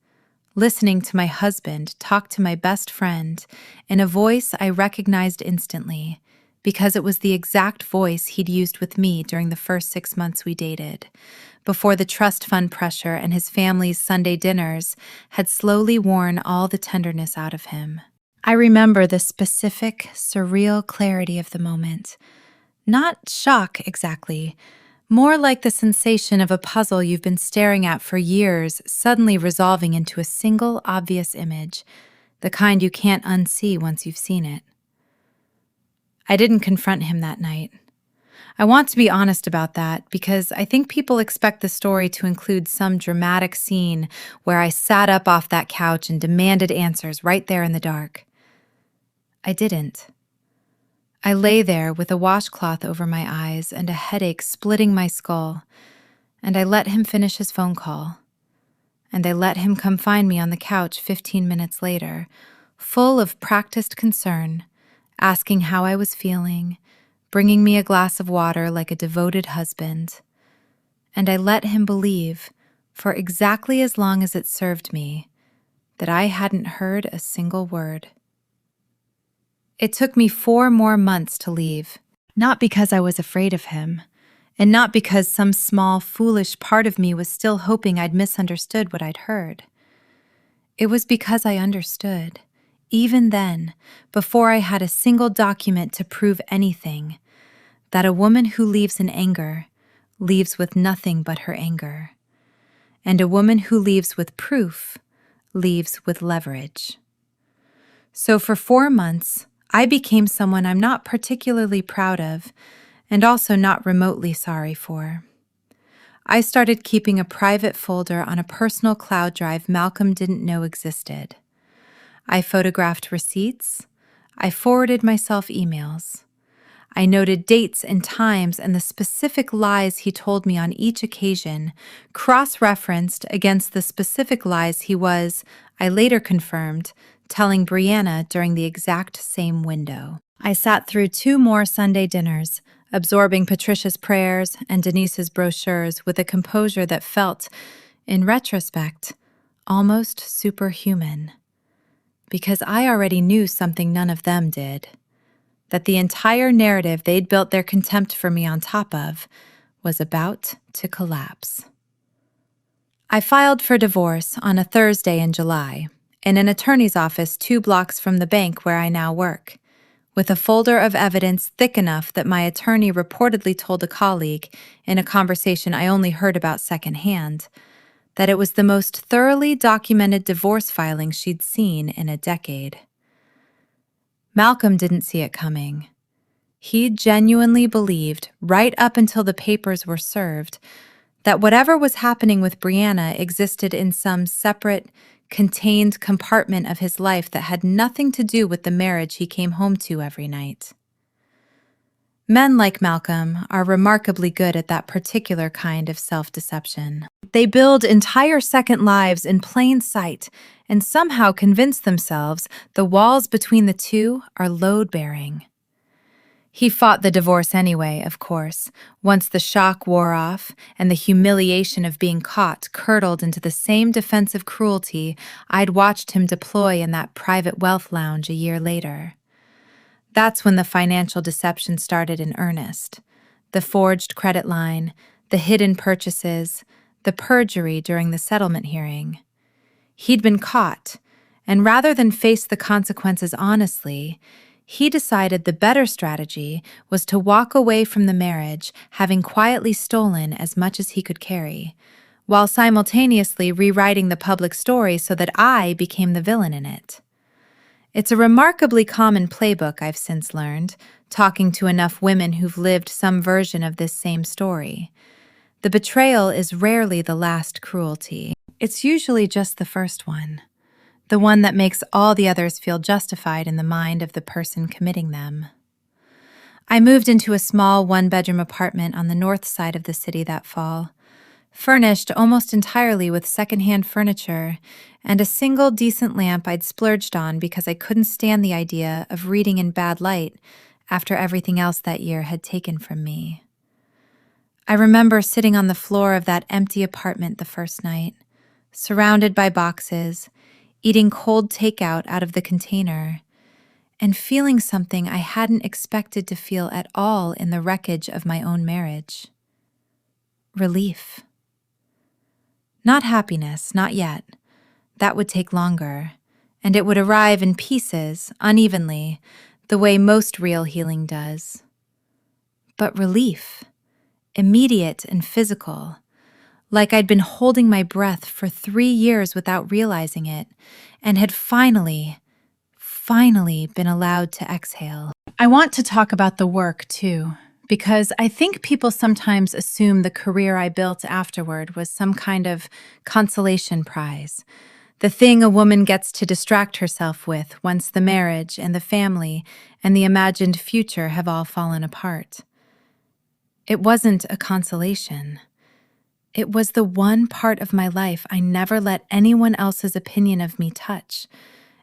Speaker 1: listening to my husband talk to my best friend in a voice I recognized instantly, because it was the exact voice he'd used with me during the first 6 months we dated, before the trust fund pressure and his family's Sunday dinners had slowly worn all the tenderness out of him. I remember the specific, surreal clarity of the moment. Not shock exactly, more like the sensation of a puzzle you've been staring at for years suddenly resolving into a single obvious image, the kind you can't unsee once you've seen it. I didn't confront him that night. I want to be honest about that because I think people expect the story to include some dramatic scene where I sat up off that couch and demanded answers right there in the dark. I didn't. I lay there with a washcloth over my eyes and a headache splitting my skull, and I let him finish his phone call. And I let him come find me on the couch 15 minutes later, full of practiced concern, asking how I was feeling, bringing me a glass of water like a devoted husband. And I let him believe, for exactly as long as it served me, that I hadn't heard a single word. It took me 4 more months to leave, not because I was afraid of him, and not because some small, foolish part of me was still hoping I'd misunderstood what I'd heard. It was because I understood, even then, before I had a single document to prove anything, that a woman who leaves in anger leaves with nothing but her anger, and a woman who leaves with proof leaves with leverage. So for 4 months, I became someone I'm not particularly proud of, and also not remotely sorry for. I started keeping a private folder on a personal cloud drive Malcolm didn't know existed. I photographed receipts. I forwarded myself emails. I noted dates and times and the specific lies he told me on each occasion, cross-referenced against the specific lies he was, I later confirmed, telling Brianna during the exact same window. I sat through 2 more Sunday dinners, absorbing Patricia's prayers and Denise's brochures with a composure that felt, in retrospect, almost superhuman. Because I already knew something none of them did. That the entire narrative they'd built their contempt for me on top of was about to collapse. I filed for divorce on a Thursday in July, in an attorney's office 2 blocks from the bank where I now work, with a folder of evidence thick enough that my attorney reportedly told a colleague, in a conversation I only heard about secondhand, that it was the most thoroughly documented divorce filing she'd seen in a decade. Malcolm didn't see it coming. He genuinely believed, right up until the papers were served, that whatever was happening with Brianna existed in some separate, contained compartment of his life that had nothing to do with the marriage he came home to every night. Men like Malcolm are remarkably good at that particular kind of self-deception. They build entire second lives in plain sight and somehow convince themselves the walls between the two are load-bearing. He fought the divorce anyway, of course, once the shock wore off and the humiliation of being caught curdled into the same defensive cruelty I'd watched him deploy in that private wealth lounge a year later. That's when the financial deception started in earnest. The forged credit line, the hidden purchases, the perjury during the settlement hearing. He'd been caught, and rather than face the consequences honestly, he decided the better strategy was to walk away from the marriage, having quietly stolen as much as he could carry, while simultaneously rewriting the public story so that I became the villain in it. It's a remarkably common playbook, I've since learned, talking to enough women who've lived some version of this same story. The betrayal is rarely the last cruelty. It's usually just the first one. the one that makes all the others feel justified in the mind of the person committing them. I moved into a small one-bedroom apartment on the north side of the city that fall, furnished almost entirely with secondhand furniture and a single decent lamp I'd splurged on because I couldn't stand the idea of reading in bad light after everything else that year had taken from me. I remember sitting on the floor of that empty apartment the first night, surrounded by boxes, eating cold takeout out of the container, and feeling something I hadn't expected to feel at all in the wreckage of my own marriage. Relief. Not happiness, not yet. That would take longer, and it would arrive in pieces, unevenly, the way most real healing does. But relief, immediate and physical, like I'd been holding my breath for 3 years without realizing it, and had finally been allowed to exhale. I want to talk about the work, too, because I think people sometimes assume the career I built afterward was some kind of consolation prize, the thing a woman gets to distract herself with once the marriage and the family and the imagined future have all fallen apart. It wasn't a consolation. It was the one part of my life I never let anyone else's opinion of me touch.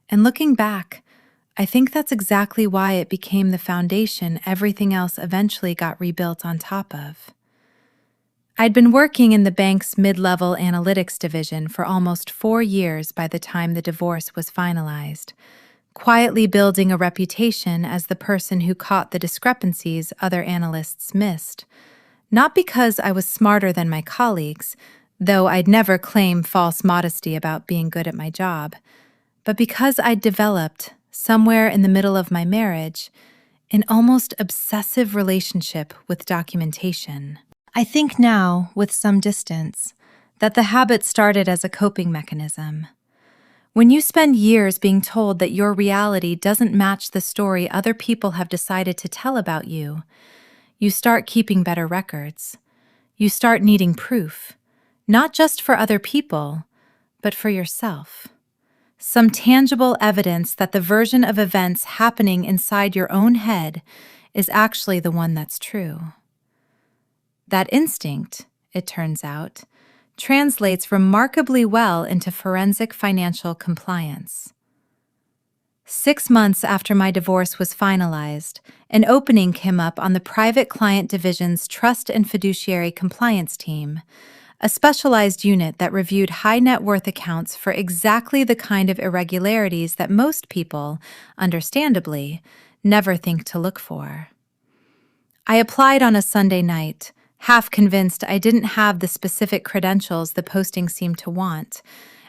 Speaker 1: And looking back, I think that's exactly why it became the foundation everything else eventually got rebuilt on top of. I'd been working in the bank's mid-level analytics division for almost 4 years by the time the divorce was finalized, quietly building a reputation as the person who caught the discrepancies other analysts missed. Not because I was smarter than my colleagues, though I'd never claim false modesty about being good at my job, but because I'd developed, somewhere in the middle of my marriage, an almost obsessive relationship with documentation. I think now, with some distance, that the habit started as a coping mechanism. When you spend years being told that your reality doesn't match the story other people have decided to tell about you, you start keeping better records. You start needing proof, not just for other people, but for yourself. Some tangible evidence that the version of events happening inside your own head is actually the one that's true. That instinct, it turns out, translates remarkably well into forensic financial compliance. 6 months after my divorce was finalized, an opening came up on the Private Client Division's Trust and Fiduciary Compliance team, a specialized unit that reviewed high net worth accounts for exactly the kind of irregularities that most people, understandably, never think to look for. I applied on a Sunday night, half convinced I didn't have the specific credentials the posting seemed to want,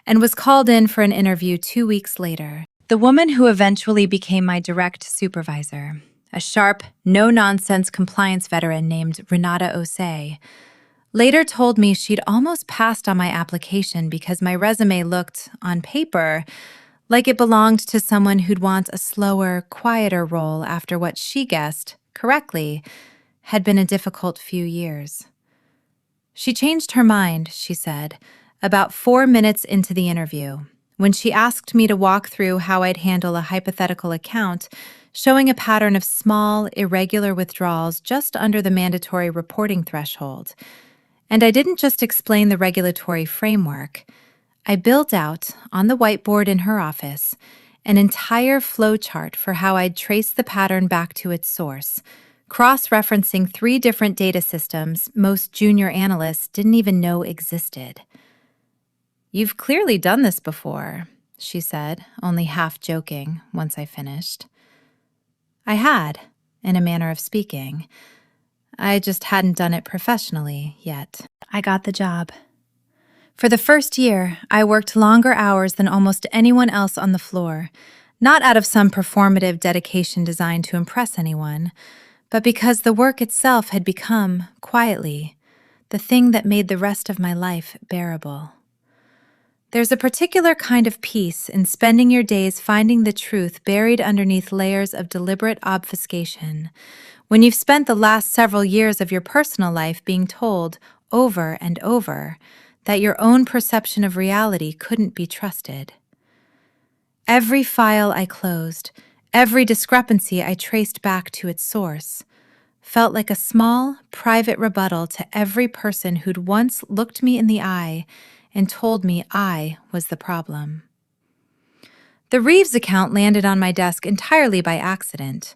Speaker 1: and was called in for an interview 2 weeks later. The woman who eventually became my direct supervisor, a sharp, no-nonsense compliance veteran named Renata Osei, later told me she'd almost passed on my application because my resume looked, on paper, like it belonged to someone who'd want a slower, quieter role after what she guessed, correctly, had been a difficult few years. She changed her mind, she said, about 4 minutes into the interview, when she asked me to walk through how I'd handle a hypothetical account showing a pattern of small, irregular withdrawals just under the mandatory reporting threshold. And I didn't just explain the regulatory framework. I built out, on the whiteboard in her office, an entire flowchart for how I'd trace the pattern back to its source, cross-referencing 3 different data systems most junior analysts didn't even know existed. "You've clearly done this before," she said, only half joking, once I finished. I had, in a manner of speaking. I just hadn't done it professionally yet. I got the job. For the first year, I worked longer hours than almost anyone else on the floor, not out of some performative dedication designed to impress anyone, but because the work itself had become, quietly, the thing that made the rest of my life bearable. There's a particular kind of peace in spending your days finding the truth buried underneath layers of deliberate obfuscation, when you've spent the last several years of your personal life being told, over and over, that your own perception of reality couldn't be trusted. Every file I closed, every discrepancy I traced back to its source, felt like a small, private rebuttal to every person who'd once looked me in the eye and told me I was the problem. The Reeves account landed on my desk entirely by accident,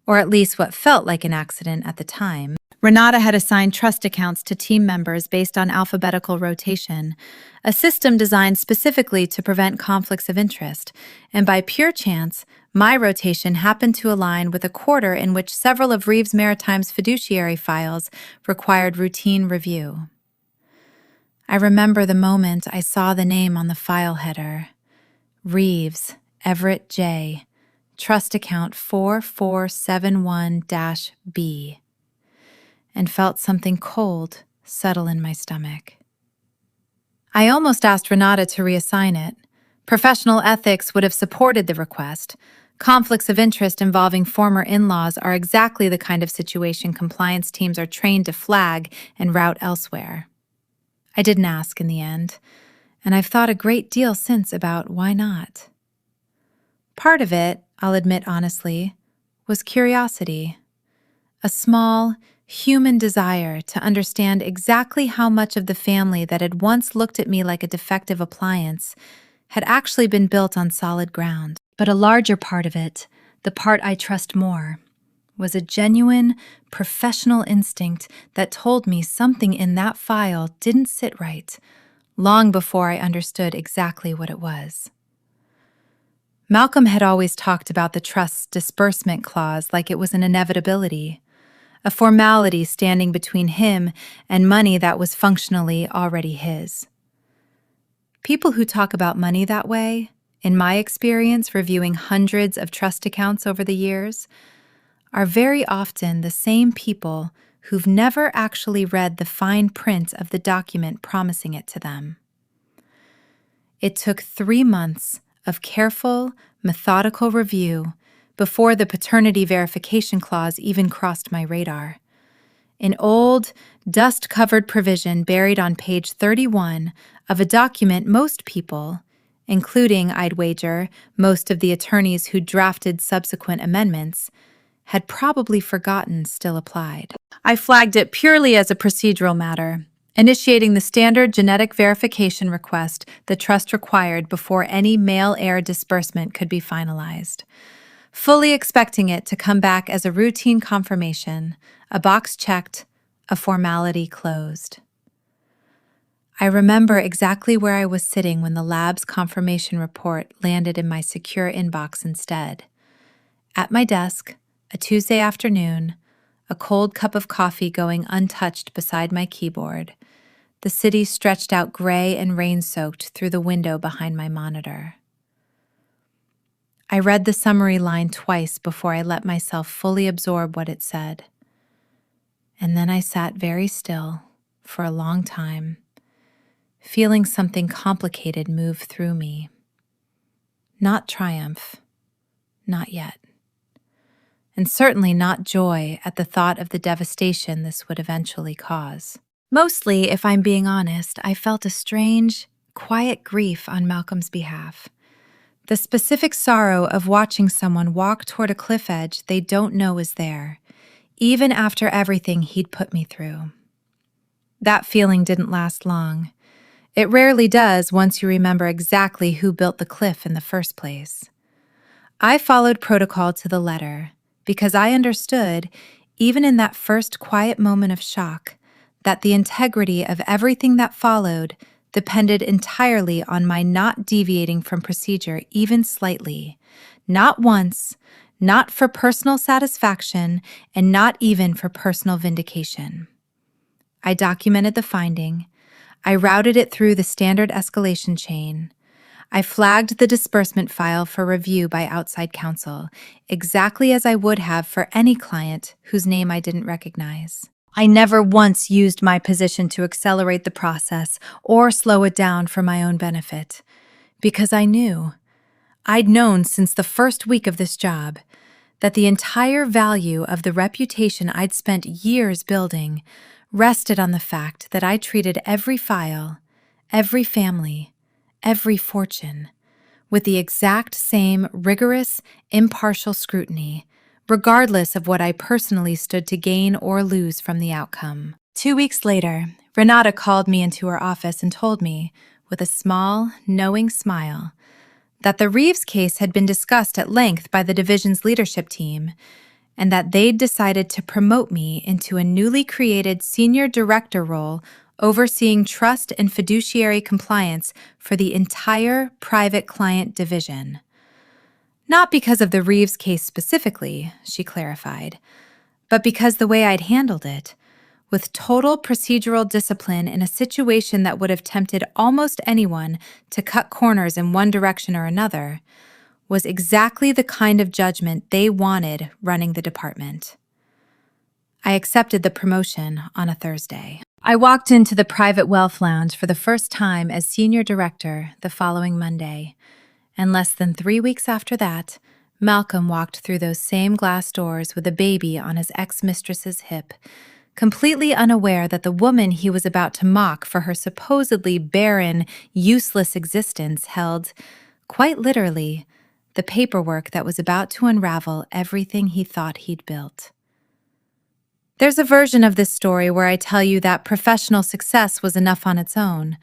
Speaker 1: or at least what felt like an accident at the time. Renata had assigned trust accounts to team members based on alphabetical rotation, a system designed specifically to prevent conflicts of interest, and by pure chance, my rotation happened to align with a quarter in which several of Reeves Maritime's fiduciary files required routine review. I remember the moment I saw the name on the file header, Reeves, Everett J., Trust Account 4471-B, and felt something cold settle in my stomach. I almost asked Renata to reassign it. Professional ethics would have supported the request. Conflicts of interest involving former in-laws are exactly the kind of situation compliance teams are trained to flag and route elsewhere. I didn't ask in the end, and I've thought a great deal since about why not. Part of it, I'll admit honestly, was curiosity. A small, human desire to understand exactly how much of the family that had once looked at me like a defective appliance had actually been built on solid ground. But a larger part of it, the part I trust more, was a genuine, professional instinct that told me something in that file didn't sit right, long before I understood exactly what it was. Malcolm had always talked about the trust's disbursement clause like it was an inevitability, a formality standing between him and money that was functionally already his. People who talk about money that way, in my experience reviewing hundreds of trust accounts over the years, are very often the same people who've never actually read the fine print of the document promising it to them. It took 3 months of careful, methodical review before the paternity verification clause even crossed my radar. An old, dust-covered provision buried on page 31 of a document most people, including, I'd wager, most of the attorneys who drafted subsequent amendments, had probably forgotten still applied. I flagged it purely as a procedural matter, initiating the standard genetic verification request the trust required before any male heir disbursement could be finalized, fully expecting it to come back as a routine confirmation, a box checked, a formality closed. I remember exactly where I was sitting when the lab's confirmation report landed in my secure inbox instead. At my desk, a Tuesday afternoon, a cold cup of coffee going untouched beside my keyboard, the city stretched out gray and rain-soaked through the window behind my monitor. I read the summary line twice before I let myself fully absorb what it said. And then I sat very still for a long time, feeling something complicated move through me. Not triumph, not yet. And certainly not joy at the thought of the devastation this would eventually cause. Mostly, if I'm being honest, I felt a strange, quiet grief on Malcolm's behalf. The specific sorrow of watching someone walk toward a cliff edge they don't know is there, even after everything he'd put me through. That feeling didn't last long. It rarely does once you remember exactly who built the cliff in the first place. I followed protocol to the letter because I understood, even in that first quiet moment of shock, that the integrity of everything that followed depended entirely on my not deviating from procedure even slightly, not once, not for personal satisfaction, and not even for personal vindication. I documented the finding. I routed it through the standard escalation chain. I flagged the disbursement file for review by outside counsel, exactly as I would have for any client whose name I didn't recognize. I never once used my position to accelerate the process or slow it down for my own benefit, because I knew, I'd known since the first week of this job, that the entire value of the reputation I'd spent years building rested on the fact that I treated every file, every family, every fortune with the exact same rigorous, impartial scrutiny, regardless of what I personally stood to gain or lose from the outcome. 2 weeks later, Renata called me into her office and told me, with a small, knowing smile, that the Reeves case had been discussed at length by the division's leadership team, and that they'd decided to promote me into a newly created senior director role overseeing trust and fiduciary compliance for the entire private client division. Not because of the Reeves case specifically, she clarified, but because the way I'd handled it, with total procedural discipline in a situation that would have tempted almost anyone to cut corners in one direction or another, was exactly the kind of judgment they wanted running the department. I accepted the promotion on a Thursday. I walked into the private wealth lounge for the first time as senior director the following Monday, and less than 3 weeks after that, Malcolm walked through those same glass doors with a baby on his ex-mistress's hip, completely unaware that the woman he was about to mock for her supposedly barren, useless existence held, quite literally, the paperwork that was about to unravel everything he thought he'd built. There's a version of this story where I tell you that professional success was enough on its own,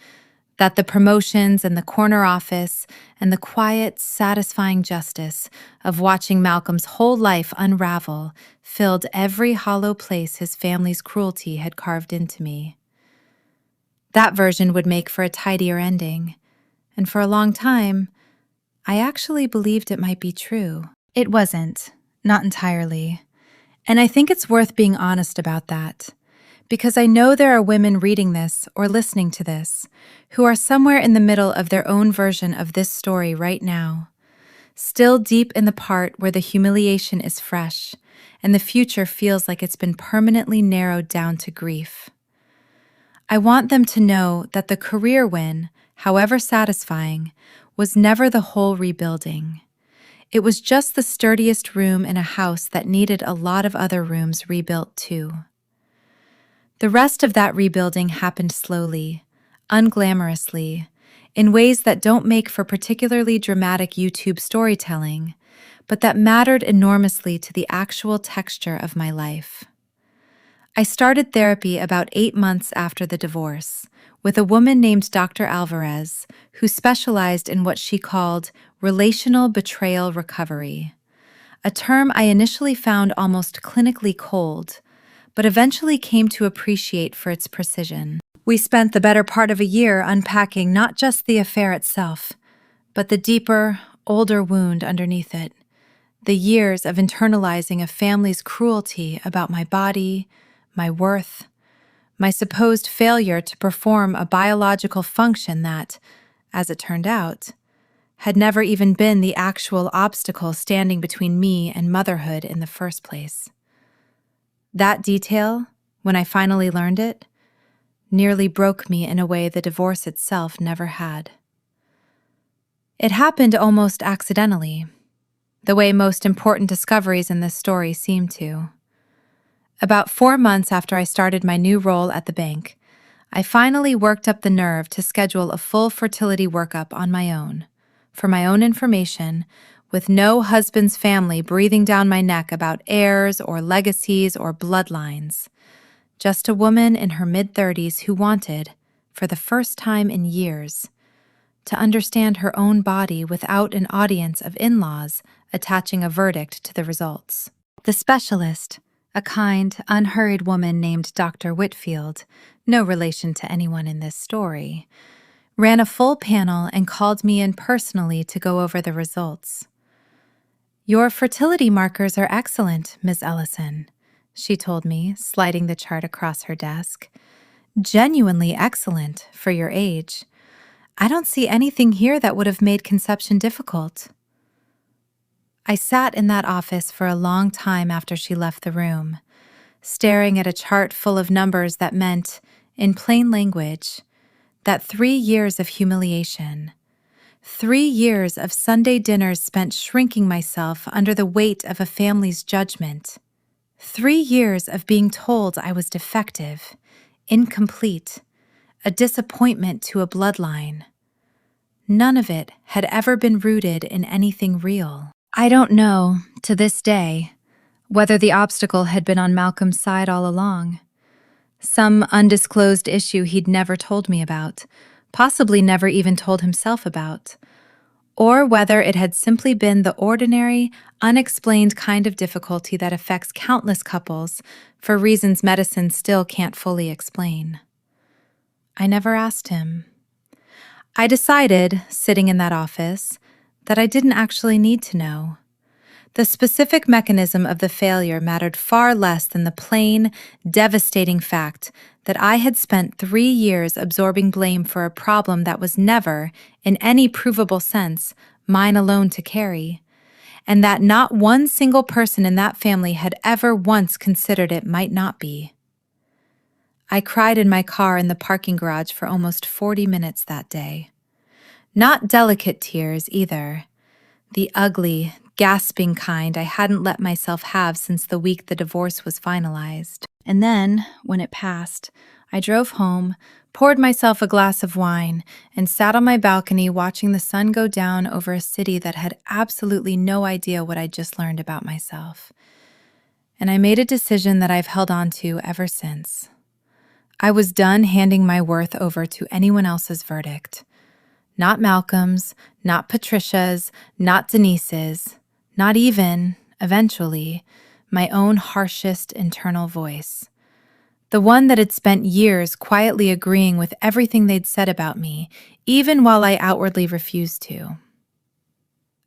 Speaker 1: that the promotions and the corner office and the quiet, satisfying justice of watching Malcolm's whole life unravel filled every hollow place his family's cruelty had carved into me. That version would make for a tidier ending, and for a long time, I actually believed it might be true. It wasn't, not entirely. And I think it's worth being honest about that, because I know there are women reading this or listening to this who are somewhere in the middle of their own version of this story right now, still deep in the part where the humiliation is fresh and the future feels like it's been permanently narrowed down to grief. I want them to know that the career win, however satisfying, was never the whole rebuilding. It was just the sturdiest room in a house that needed a lot of other rooms rebuilt too. The rest of that rebuilding happened slowly, unglamorously, in ways that don't make for particularly dramatic YouTube storytelling, but that mattered enormously to the actual texture of my life. I started therapy about 8 months after the divorce, with a woman named Dr. Alvarez, who specialized in what she called relational betrayal recovery, a term I initially found almost clinically cold, but eventually came to appreciate for its precision. We spent the better part of a year unpacking not just the affair itself, but the deeper, older wound underneath it, the years of internalizing a family's cruelty about my body, my worth, my supposed failure to perform a biological function that, as it turned out, had never even been the actual obstacle standing between me and motherhood in the first place. That detail, when I finally learned it, nearly broke me in a way the divorce itself never had. It happened almost accidentally, the way most important discoveries in this story seem to. About 4 months after I started my new role at the bank, I finally worked up the nerve to schedule a full fertility workup on my own, for my own information, with no husband's family breathing down my neck about heirs or legacies or bloodlines. Just a woman in her mid-30s who wanted, for the first time in years, to understand her own body without an audience of in-laws attaching a verdict to the results. The specialist, a kind, unhurried woman named Dr. Whitfield, no relation to anyone in this story, ran a full panel and called me in personally to go over the results. "Your fertility markers are excellent, Ms. Ellison," she told me, sliding the chart across her desk. "Genuinely excellent for your age. I don't see anything here that would have made conception difficult." I sat in that office for a long time after she left the room, staring at a chart full of numbers that meant, in plain language, that 3 years of humiliation, 3 years of Sunday dinners spent shrinking myself under the weight of a family's judgment, 3 years of being told I was defective, incomplete, a disappointment to a bloodline. none of it had ever been rooted in anything real. I don't know, to this day, whether the obstacle had been on Malcolm's side all along. Some undisclosed issue he'd never told me about, possibly never even told himself about, or whether it had simply been the ordinary, unexplained kind of difficulty that affects countless couples for reasons medicine still can't fully explain. I never asked him. I decided, sitting in that office, that I didn't actually need to know. The specific mechanism of the failure mattered far less than the plain, devastating fact that I had spent 3 years absorbing blame for a problem that was never, in any provable sense, mine alone to carry, and that not one single person in that family had ever once considered it might not be. I cried in my car in the parking garage for almost 40 minutes that day. Not delicate tears, either. The ugly, gasping kind I hadn't let myself have since the week the divorce was finalized. And then, when it passed, I drove home, poured myself a glass of wine, and sat on my balcony watching the sun go down over a city that had absolutely no idea what I'd just learned about myself. And I made a decision that I've held on to ever since. I was done handing my worth over to anyone else's verdict. Not Malcolm's, not Patricia's, not Denise's, not even, eventually, my own harshest internal voice. The one that had spent years quietly agreeing with everything they'd said about me, even while I outwardly refused to.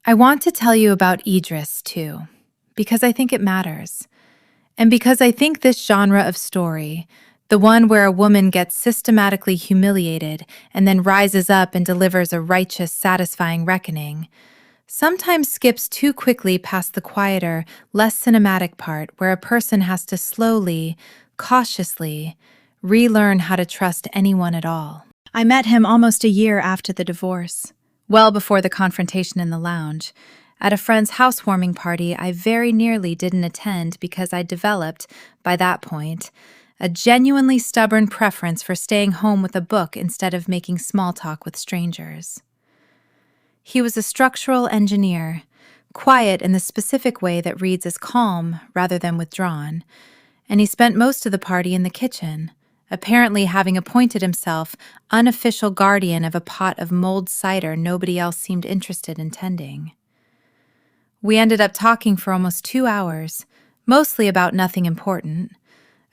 Speaker 1: I want to tell you about Idris, too, because I think it matters. And because I think this genre of story, the one where a woman gets systematically humiliated and then rises up and delivers a righteous, satisfying reckoning, sometimes skips too quickly past the quieter, less cinematic part where a person has to slowly, cautiously, relearn how to trust anyone at all. I met him almost a year after the divorce, well before the confrontation in the lounge, at a friend's housewarming party I very nearly didn't attend because I developed, by that point, a genuinely stubborn preference for staying home with a book instead of making small talk with strangers. He was a structural engineer, quiet in the specific way that reads as calm rather than withdrawn, and he spent most of the party in the kitchen, apparently having appointed himself unofficial guardian of a pot of mulled cider nobody else seemed interested in tending. We ended up talking for almost 2 hours, mostly about nothing important.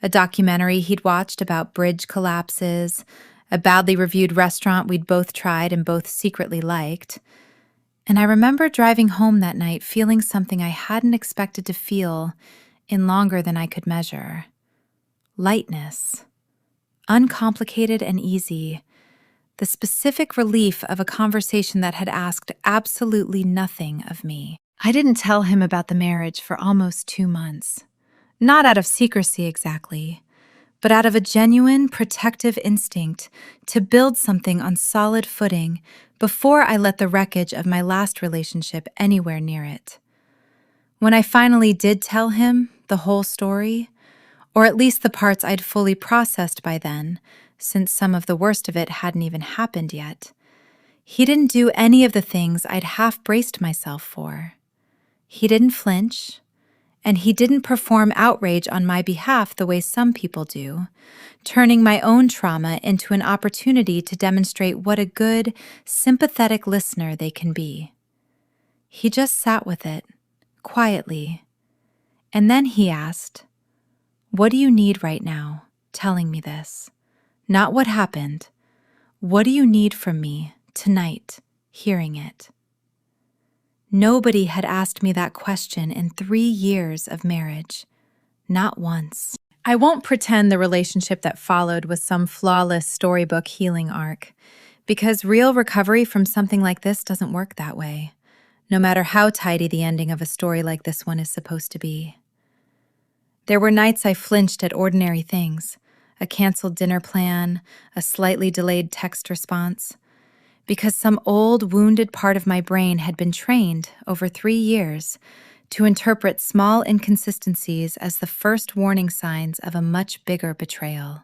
Speaker 1: A documentary he'd watched about bridge collapses, a badly reviewed restaurant we'd both tried and both secretly liked. And I remember driving home that night feeling something I hadn't expected to feel in longer than I could measure. Lightness. Uncomplicated and easy. The specific relief of a conversation that had asked absolutely nothing of me. I didn't tell him about the marriage for almost 2 months. Not out of secrecy exactly, but out of a genuine protective instinct to build something on solid footing before I let the wreckage of my last relationship anywhere near it. When I finally did tell him the whole story, or at least the parts I'd fully processed by then, since some of the worst of it hadn't even happened yet, he didn't do any of the things I'd half braced myself for. He didn't flinch, and he didn't perform outrage on my behalf the way some people do, turning my own trauma into an opportunity to demonstrate what a good, sympathetic listener they can be. He just sat with it, quietly, and then he asked, "What do you need right now, telling me this? Not what happened. What do you need from me, tonight, hearing it?" Nobody had asked me that question in 3 years of marriage. Not once. I won't pretend the relationship that followed was some flawless storybook healing arc, because real recovery from something like this doesn't work that way, no matter how tidy the ending of a story like this one is supposed to be. There were nights I flinched at ordinary things, a canceled dinner plan, a slightly delayed text response, because some old, wounded part of my brain had been trained over 3 years to interpret small inconsistencies as the first warning signs of a much bigger betrayal.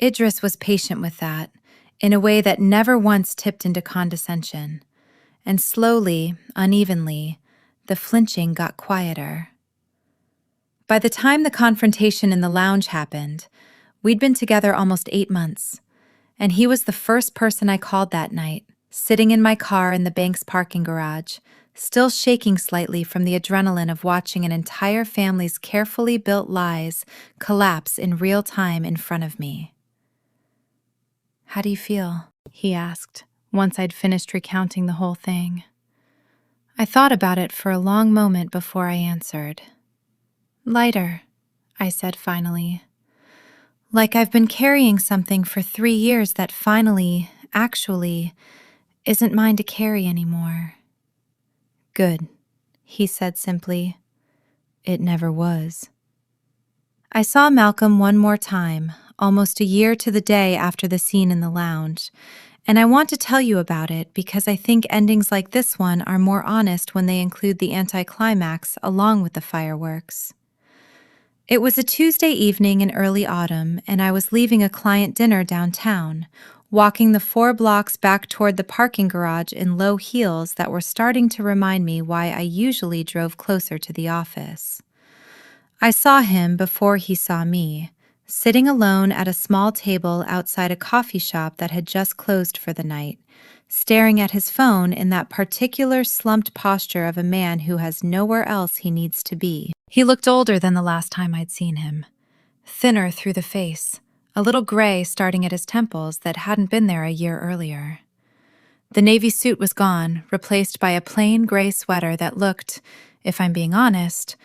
Speaker 1: Idris was patient with that, in a way that never once tipped into condescension, and slowly, unevenly, the flinching got quieter. By the time the confrontation in the lounge happened, we'd been together almost 8 months, and he was the first person I called that night, sitting in my car in the bank's parking garage, still shaking slightly from the adrenaline of watching an entire family's carefully built lies collapse in real time in front of me. "How do you feel?" he asked, once I'd finished recounting the whole thing. I thought about it for a long moment before I answered. "Lighter," I said finally. "Like I've been carrying something for 3 years that finally, actually, isn't mine to carry anymore." "Good," he said simply. "It never was." I saw Malcolm one more time, almost a year to the day after the scene in the lounge, and I want to tell you about it because I think endings like this one are more honest when they include the anticlimax along with the fireworks. It was a Tuesday evening in early autumn, and I was leaving a client dinner downtown, walking the 4 blocks back toward the parking garage in low heels that were starting to remind me why I usually drove closer to the office. I saw him before he saw me, sitting alone at a small table outside a coffee shop that had just closed for the night, staring at his phone in that particular slumped posture of a man who has nowhere else he needs to be. He looked older than the last time I'd seen him, thinner through the face, a little gray starting at his temples that hadn't been there a year earlier. The navy suit was gone, replaced by a plain gray sweater that looked, if I'm being honest,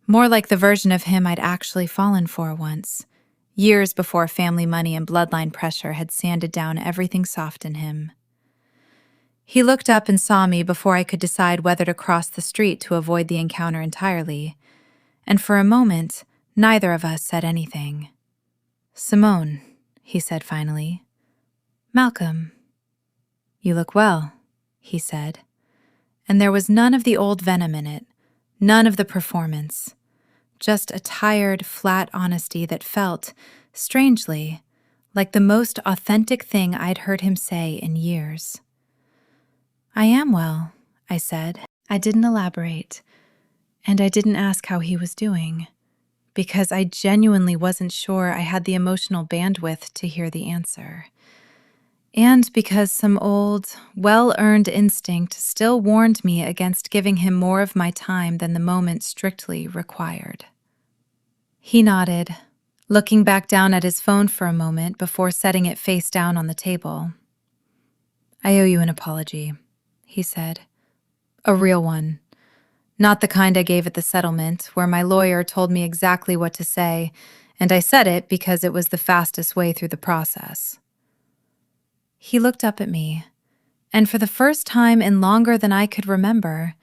Speaker 1: more like the version of him I'd actually fallen for once, years before family money and bloodline pressure had sanded down everything soft in him. He looked up and saw me before I could decide whether to cross the street to avoid the encounter entirely, and for a moment, neither of us said anything. "Simone," he said finally. "Malcolm." "You look well," he said, and there was none of the old venom in it, none of the performance, just a tired, flat honesty that felt, strangely, like the most authentic thing I'd heard him say in years. "I am well," I said. I didn't elaborate, and I didn't ask how he was doing, because I genuinely wasn't sure I had the emotional bandwidth to hear the answer. And because some old, well-earned instinct still warned me against giving him more of my time than the moment strictly required. He nodded, looking back down at his phone for a moment before setting it face down on the table. "I owe you an apology," he said. "A real one. Not the kind I gave at the settlement, where my lawyer told me exactly what to say, and I said it because it was the fastest way through the process." He looked up at me, and for the first time in longer than I could remember,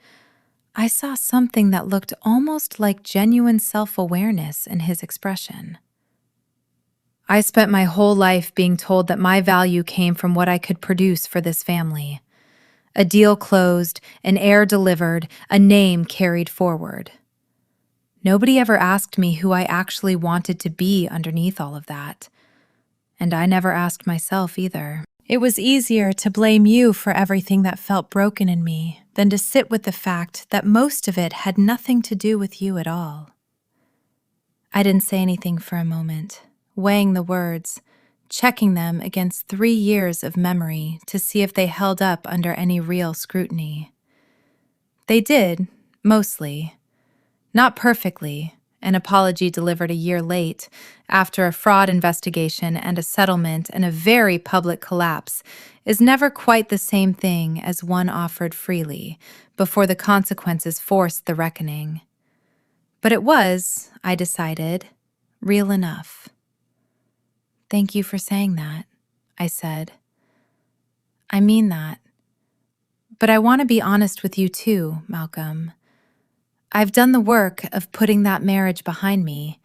Speaker 1: I saw something that looked almost like genuine self-awareness in his expression. "I spent my whole life being told that my value came from what I could produce for this family. A deal closed, an heir delivered, a name carried forward. Nobody ever asked me who I actually wanted to be underneath all of that. And I never asked myself either. It was easier to blame you for everything that felt broken in me than to sit with the fact that most of it had nothing to do with you at all." I didn't say anything for a moment, weighing the words, checking them against 3 years of memory to see if they held up under any real scrutiny. They did, mostly. Not perfectly. An apology delivered a year late, after a fraud investigation and a settlement and a very public collapse, is never quite the same thing as one offered freely, before the consequences forced the reckoning. But it was, I decided, real enough. "Thank you for saying that," I said. "I mean that. But I want to be honest with you too, Malcolm. I've done the work of putting that marriage behind me,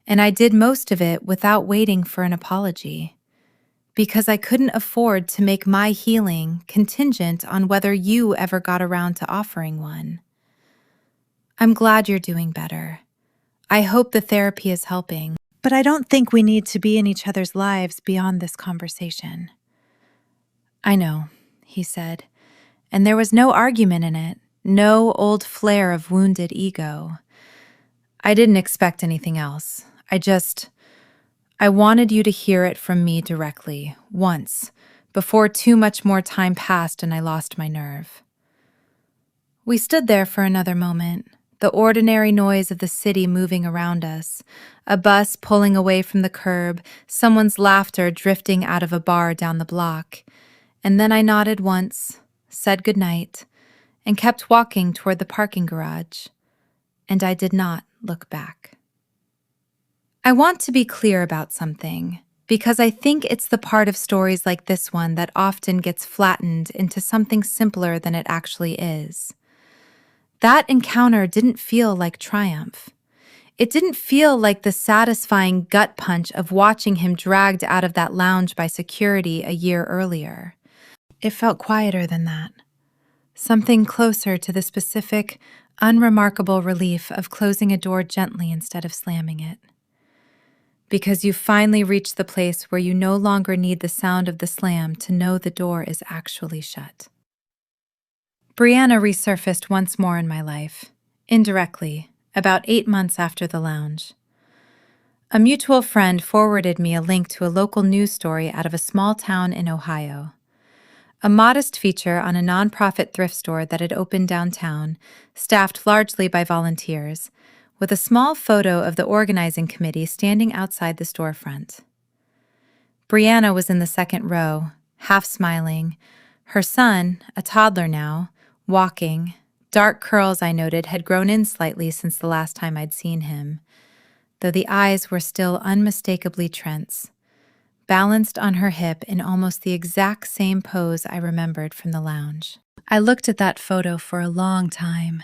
Speaker 1: and I did most of it without waiting for an apology, because I couldn't afford to make my healing contingent on whether you ever got around to offering one. I'm glad you're doing better. I hope the therapy is helping, but I don't think we need to be in each other's lives beyond this conversation. "I know," he said, and there was no argument in it, no old flare of wounded ego. "I didn't expect anything else. I wanted you to hear it from me directly, once, before too much more time passed and I lost my nerve." We stood there for another moment, the ordinary noise of the city moving around us, a bus pulling away from the curb, someone's laughter drifting out of a bar down the block. And then I nodded once, said goodnight, and kept walking toward the parking garage. And I did not look back. I want to be clear about something, because I think it's the part of stories like this one that often gets flattened into something simpler than it actually is. That encounter didn't feel like triumph. It didn't feel like the satisfying gut punch of watching him dragged out of that lounge by security a year earlier. It felt quieter than that. Something closer to the specific, unremarkable relief of closing a door gently instead of slamming it. Because you finally reached the place where you no longer need the sound of the slam to know the door is actually shut. Brianna resurfaced once more in my life, indirectly, about 8 months after the lounge. A mutual friend forwarded me a link to a local news story out of a small town in Ohio. A modest feature on a nonprofit thrift store that had opened downtown, staffed largely by volunteers, with a small photo of the organizing committee standing outside the storefront. Brianna was in the second row, half smiling. Her son, a toddler now, walking. Dark curls, I noted, had grown in slightly since the last time I'd seen him, though the eyes were still unmistakably Trent's, balanced on her hip in almost the exact same pose I remembered from the lounge. I looked at that photo for a long time,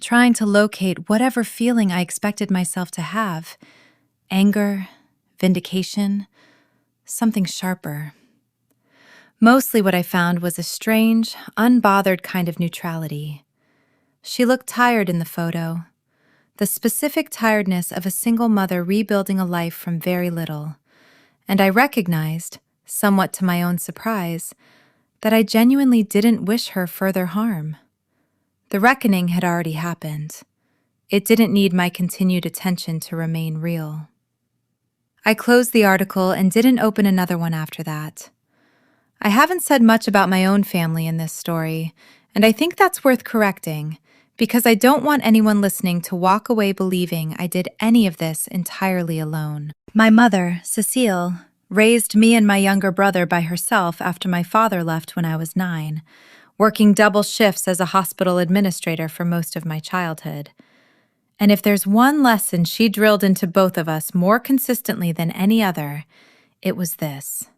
Speaker 1: trying to locate whatever feeling I expected myself to have. Anger, vindication, something sharper. Mostly what I found was a strange, unbothered kind of neutrality. She looked tired in the photo, the specific tiredness of a single mother rebuilding a life from very little, and I recognized, somewhat to my own surprise, that I genuinely didn't wish her further harm. The reckoning had already happened. It didn't need my continued attention to remain real. I closed the article and didn't open another one after that. I haven't said much about my own family in this story, and I think that's worth correcting, because I don't want anyone listening to walk away believing I did any of this entirely alone. My mother, Cecile, raised me and my younger brother by herself after my father left when I was 9, working double shifts as a hospital administrator for most of my childhood. And if there's one lesson she drilled into both of us more consistently than any other, it was this.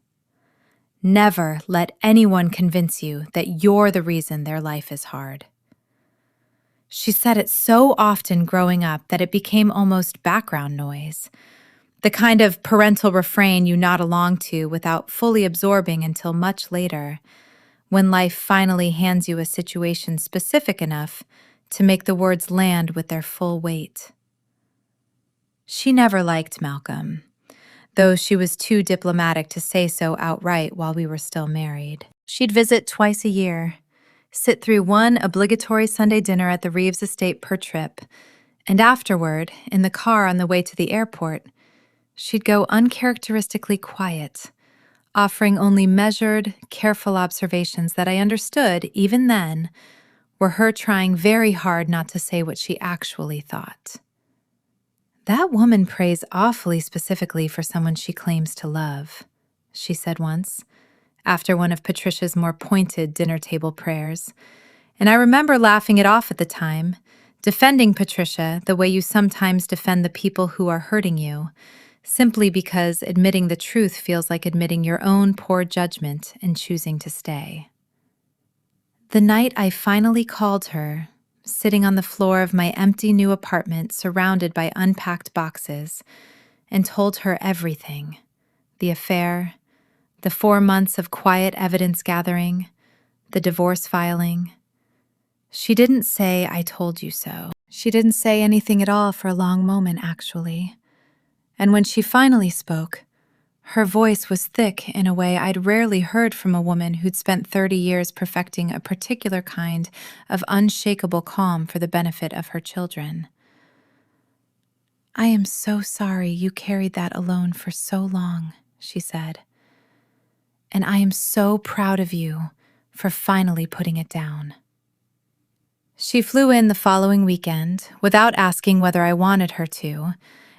Speaker 1: Never let anyone convince you that you're the reason their life is hard. She said it so often growing up that it became almost background noise, the kind of parental refrain you nod along to without fully absorbing until much later, when life finally hands you a situation specific enough to make the words land with their full weight. She never liked Malcolm, though she was too diplomatic to say so outright while we were still married. She'd visit twice a year, sit through one obligatory Sunday dinner at the Reeves estate per trip, and afterward, in the car on the way to the airport, she'd go uncharacteristically quiet, offering only measured, careful observations that I understood, even then, were her trying very hard not to say what she actually thought. "That woman prays awfully specifically for someone she claims to love," she said once, after one of Patricia's more pointed dinner table prayers, and I remember laughing it off at the time, defending Patricia the way you sometimes defend the people who are hurting you, simply because admitting the truth feels like admitting your own poor judgment and choosing to stay. The night I finally called her, sitting on the floor of my empty new apartment surrounded by unpacked boxes, and told her everything, the affair, the 4 months of quiet evidence gathering, the divorce filing. She didn't say, "I told you so." She didn't say anything at all for a long moment, actually. And when she finally spoke, Her voice was thick in a way I'd rarely heard from a woman who'd spent 30 years perfecting a particular kind of unshakable calm for the benefit of her children. "I am so sorry you carried that alone for so long," she said. "And I am so proud of you for finally putting it down." She flew in the following weekend without asking whether I wanted her to,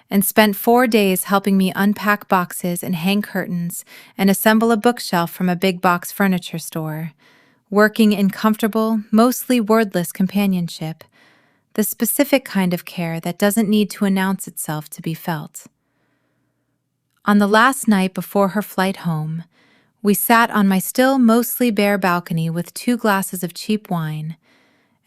Speaker 1: and spent 4 days helping me unpack boxes and hang curtains and assemble a bookshelf from a big box furniture store, working in comfortable, mostly wordless companionship, the specific kind of care that doesn't need to announce itself to be felt. On the last night before her flight home, we sat on my still mostly bare balcony with 2 glasses of cheap wine,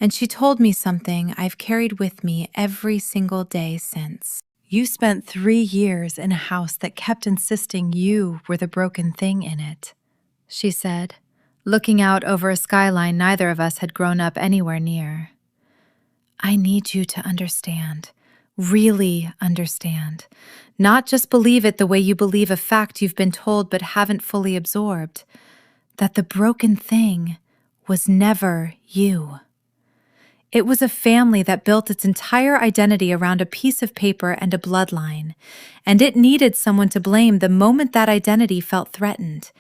Speaker 1: and she told me something I've carried with me every single day since. "You spent 3 years in a house that kept insisting you were the broken thing in it," she said, looking out over a skyline neither of us had grown up anywhere near. "I need you to understand, really understand, not just believe it the way you believe a fact you've been told but haven't fully absorbed, that the broken thing was never you. It was a family that built its entire identity around a piece of paper and a bloodline, and it needed someone to blame the moment that identity felt threatened,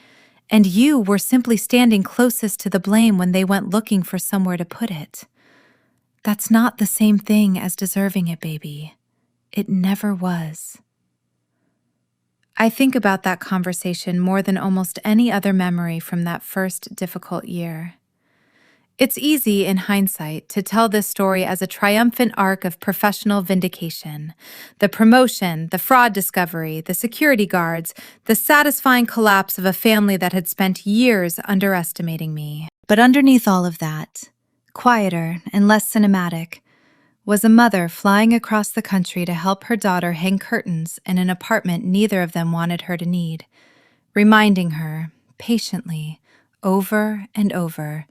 Speaker 1: and you were simply standing closest to the blame when they went looking for somewhere to put it. That's not the same thing as deserving it, baby. It never was." I think about that conversation more than almost any other memory from that first difficult year. It's easy, in hindsight, to tell this story as a triumphant arc of professional vindication. The promotion, the fraud discovery, the security guards, the satisfying collapse of a family that had spent years underestimating me. But underneath all of that, quieter and less cinematic, was a mother flying across the country to help her daughter hang curtains in an apartment neither of them wanted her to need, reminding her, patiently, over and over,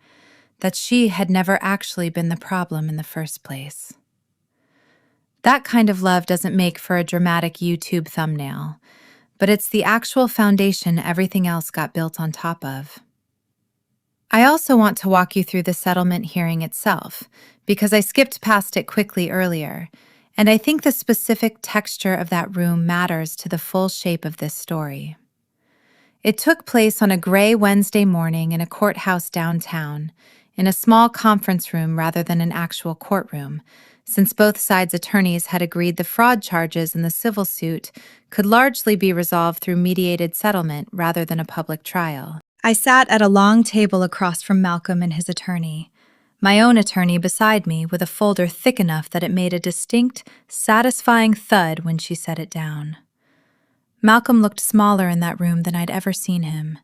Speaker 1: that she had never actually been the problem in the first place. That kind of love doesn't make for a dramatic YouTube thumbnail, but it's the actual foundation everything else got built on top of. I also want to walk you through the settlement hearing itself, because I skipped past it quickly earlier, and I think the specific texture of that room matters to the full shape of this story. It took place on a gray Wednesday morning in a courthouse downtown, in a small conference room rather than an actual courtroom, since both sides' attorneys had agreed the fraud charges in the civil suit could largely be resolved through mediated settlement rather than a public trial. I sat at a long table across from Malcolm and his attorney, my own attorney beside me with a folder thick enough that it made a distinct, satisfying thud when she set it down. Malcolm looked smaller in that room than I'd ever seen him,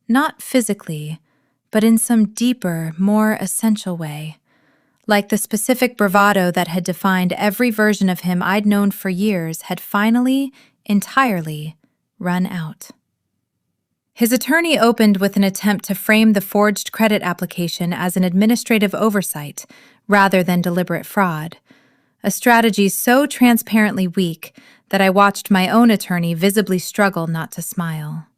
Speaker 1: not physically, but in some deeper, more essential way, like the specific bravado that had defined every version of him I'd known for years had finally, entirely, run out. His attorney opened with an attempt to frame the forged credit application as an administrative oversight rather than deliberate fraud, a strategy so transparently weak that I watched my own attorney visibly struggle not to smile.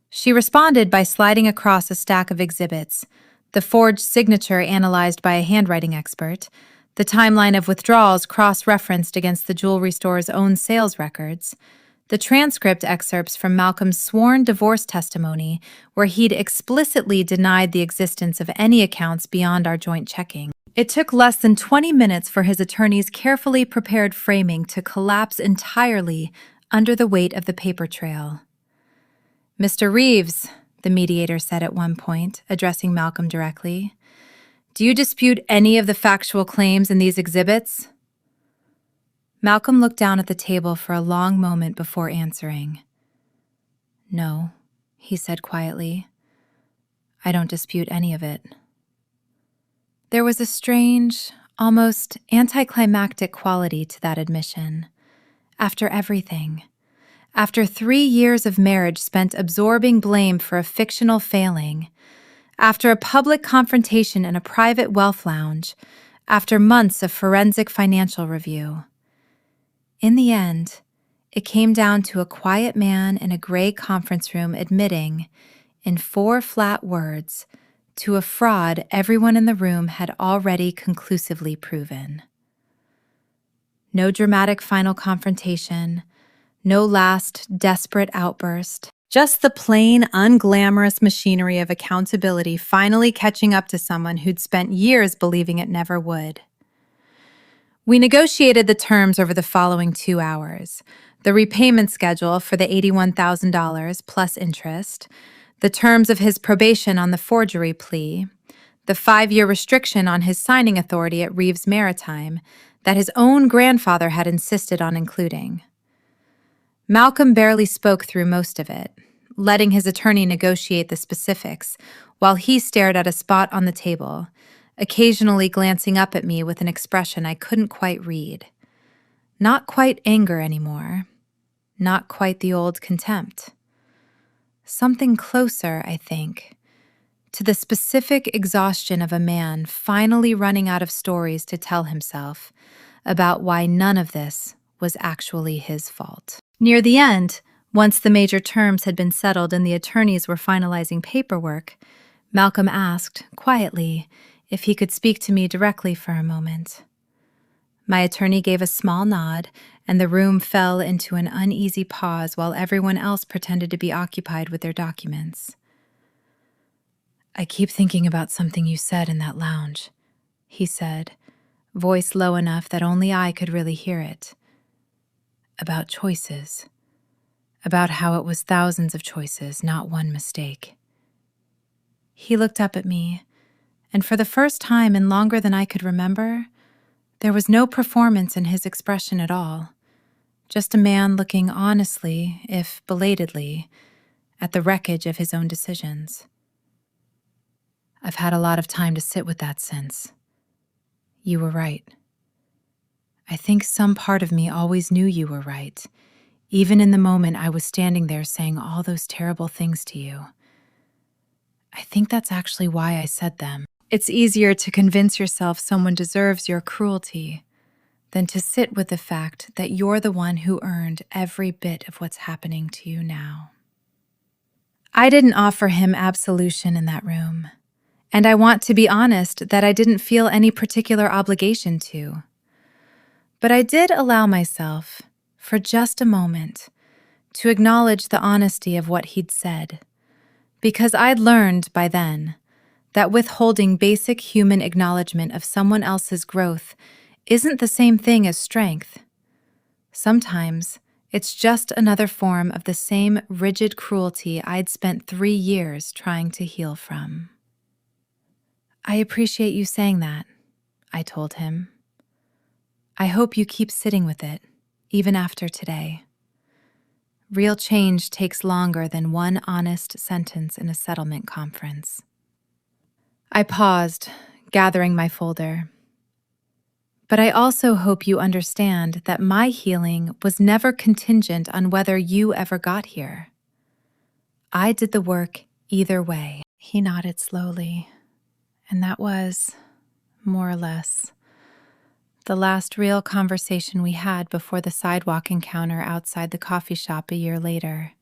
Speaker 1: She responded by sliding across a stack of exhibits, the forged signature analyzed by a handwriting expert, the timeline of withdrawals cross-referenced against the jewelry store's own sales records, the transcript excerpts from Malcolm's sworn divorce testimony where he'd explicitly denied the existence of any accounts beyond our joint checking. It took less than 20 minutes for his attorney's carefully prepared framing to collapse entirely under the weight of the paper trail. "Mr. Reeves," the mediator said at one point, addressing Malcolm directly, "do you dispute any of the factual claims in these exhibits?" Malcolm looked down at the table for a long moment before answering. "No," he said quietly. "I don't dispute any of it." There was a strange, almost anticlimactic quality to that admission. After everything, after 3 years of marriage spent absorbing blame for a fictional failing, after a public confrontation in a private wealth lounge, after months of forensic financial review. In the end, It came down to a quiet man in a gray conference room admitting, in 4 flat words, to a fraud everyone in the room had already conclusively proven. No dramatic final confrontation, no last desperate outburst, just the plain, unglamorous machinery of accountability finally catching up to someone who'd spent years believing it never would. We negotiated the terms over the following 2 hours: the repayment schedule for the $81,000 plus interest, the terms of his probation on the forgery plea, the 5-year restriction on his signing authority at Reeves Maritime that his own grandfather had insisted on including. Malcolm barely spoke through most of it, letting his attorney negotiate the specifics while he stared at a spot on the table, occasionally glancing up at me with an expression I couldn't quite read. Not quite anger anymore. Not quite the old contempt. Something closer, I think, to the specific exhaustion of a man finally running out of stories to tell himself about why none of this was actually his fault. Near the end, once the major terms had been settled and the attorneys were finalizing paperwork, Malcolm asked, quietly, if he could speak to me directly for a moment. My attorney gave a small nod, and the room fell into an uneasy pause while everyone else pretended to be occupied with their documents. "I keep thinking about something you said in that lounge," he said, voice low enough that only I could really hear it. "About choices. About how it was thousands of choices, not one mistake." He looked up at me, and for the first time in longer than I could remember, there was no performance in his expression at all, just a man looking honestly, if belatedly, at the wreckage of his own decisions. "I've had a lot of time to sit with that since. You were right. I think some part of me always knew you were right, even in the moment I was standing there saying all those terrible things to you. I think that's actually why I said them. It's easier to convince yourself someone deserves your cruelty than to sit with the fact that you're the one who earned every bit of what's happening to you now." I didn't offer him absolution in that room, and I want to be honest that I didn't feel any particular obligation to. But I did allow myself, for just a moment, to acknowledge the honesty of what he'd said, because I'd learned by then that withholding basic human acknowledgement of someone else's growth isn't the same thing as strength. Sometimes it's just another form of the same rigid cruelty I'd spent 3 years trying to heal from. "I appreciate you saying that," I told him. "I hope you keep sitting with it, even after today. Real change takes longer than one honest sentence in a settlement conference." I paused, gathering my folder. "But I also hope you understand that my healing was never contingent on whether you ever got here. I did the work either way." He nodded slowly, and that was, more or less, the last real conversation we had before the sidewalk encounter outside the coffee shop a year later.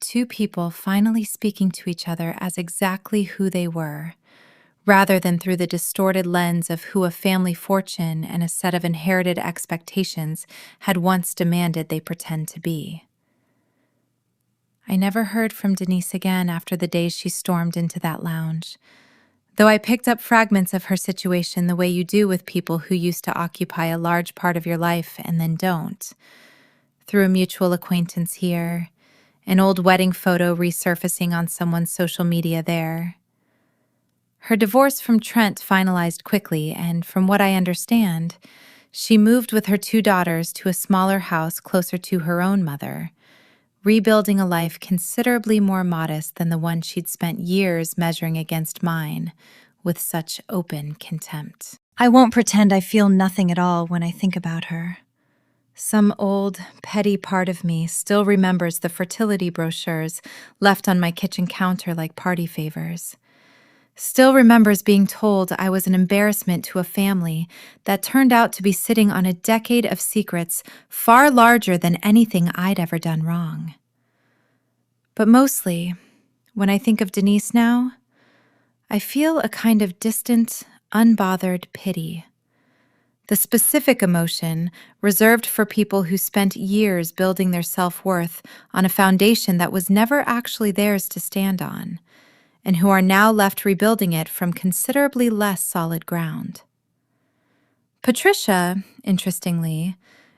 Speaker 1: 2 people finally speaking to each other as exactly who they were, rather than through the distorted lens of who a family fortune and a set of inherited expectations had once demanded they pretend to be. I never heard from Denise again after the day she stormed into that lounge, though I picked up fragments of her situation the way you do with people who used to occupy a large part of your life and then don't, through a mutual acquaintance here, an old wedding photo resurfacing on someone's social media there. Her divorce from Trent finalized quickly, and from what I understand, she moved with her 2 daughters to a smaller house closer to her own mother, rebuilding a life considerably more modest than the one she'd spent years measuring against mine with such open contempt. I won't pretend I feel nothing at all when I think about her. Some old, petty part of me still remembers the fertility brochures left on my kitchen counter like party favors, still remembers being told I was an embarrassment to a family that turned out to be sitting on a decade of secrets far larger than anything I'd ever done wrong. But mostly, when I think of Denise now, I feel a kind of distant, unbothered pity. The specific emotion reserved for people who spent years building their self-worth on a foundation that was never actually theirs to stand on, and who are now left rebuilding it from considerably less solid ground. Patricia, interestingly,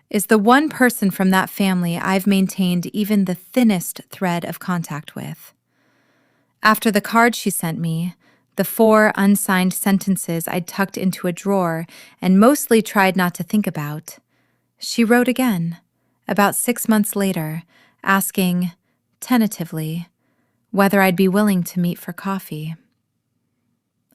Speaker 1: is the one person from that family I've maintained even the thinnest thread of contact with. After the card she sent me, the 4 unsigned sentences I'd tucked into a drawer and mostly tried not to think about, she wrote again, about 6 months later, asking, tentatively, whether I'd be willing to meet for coffee.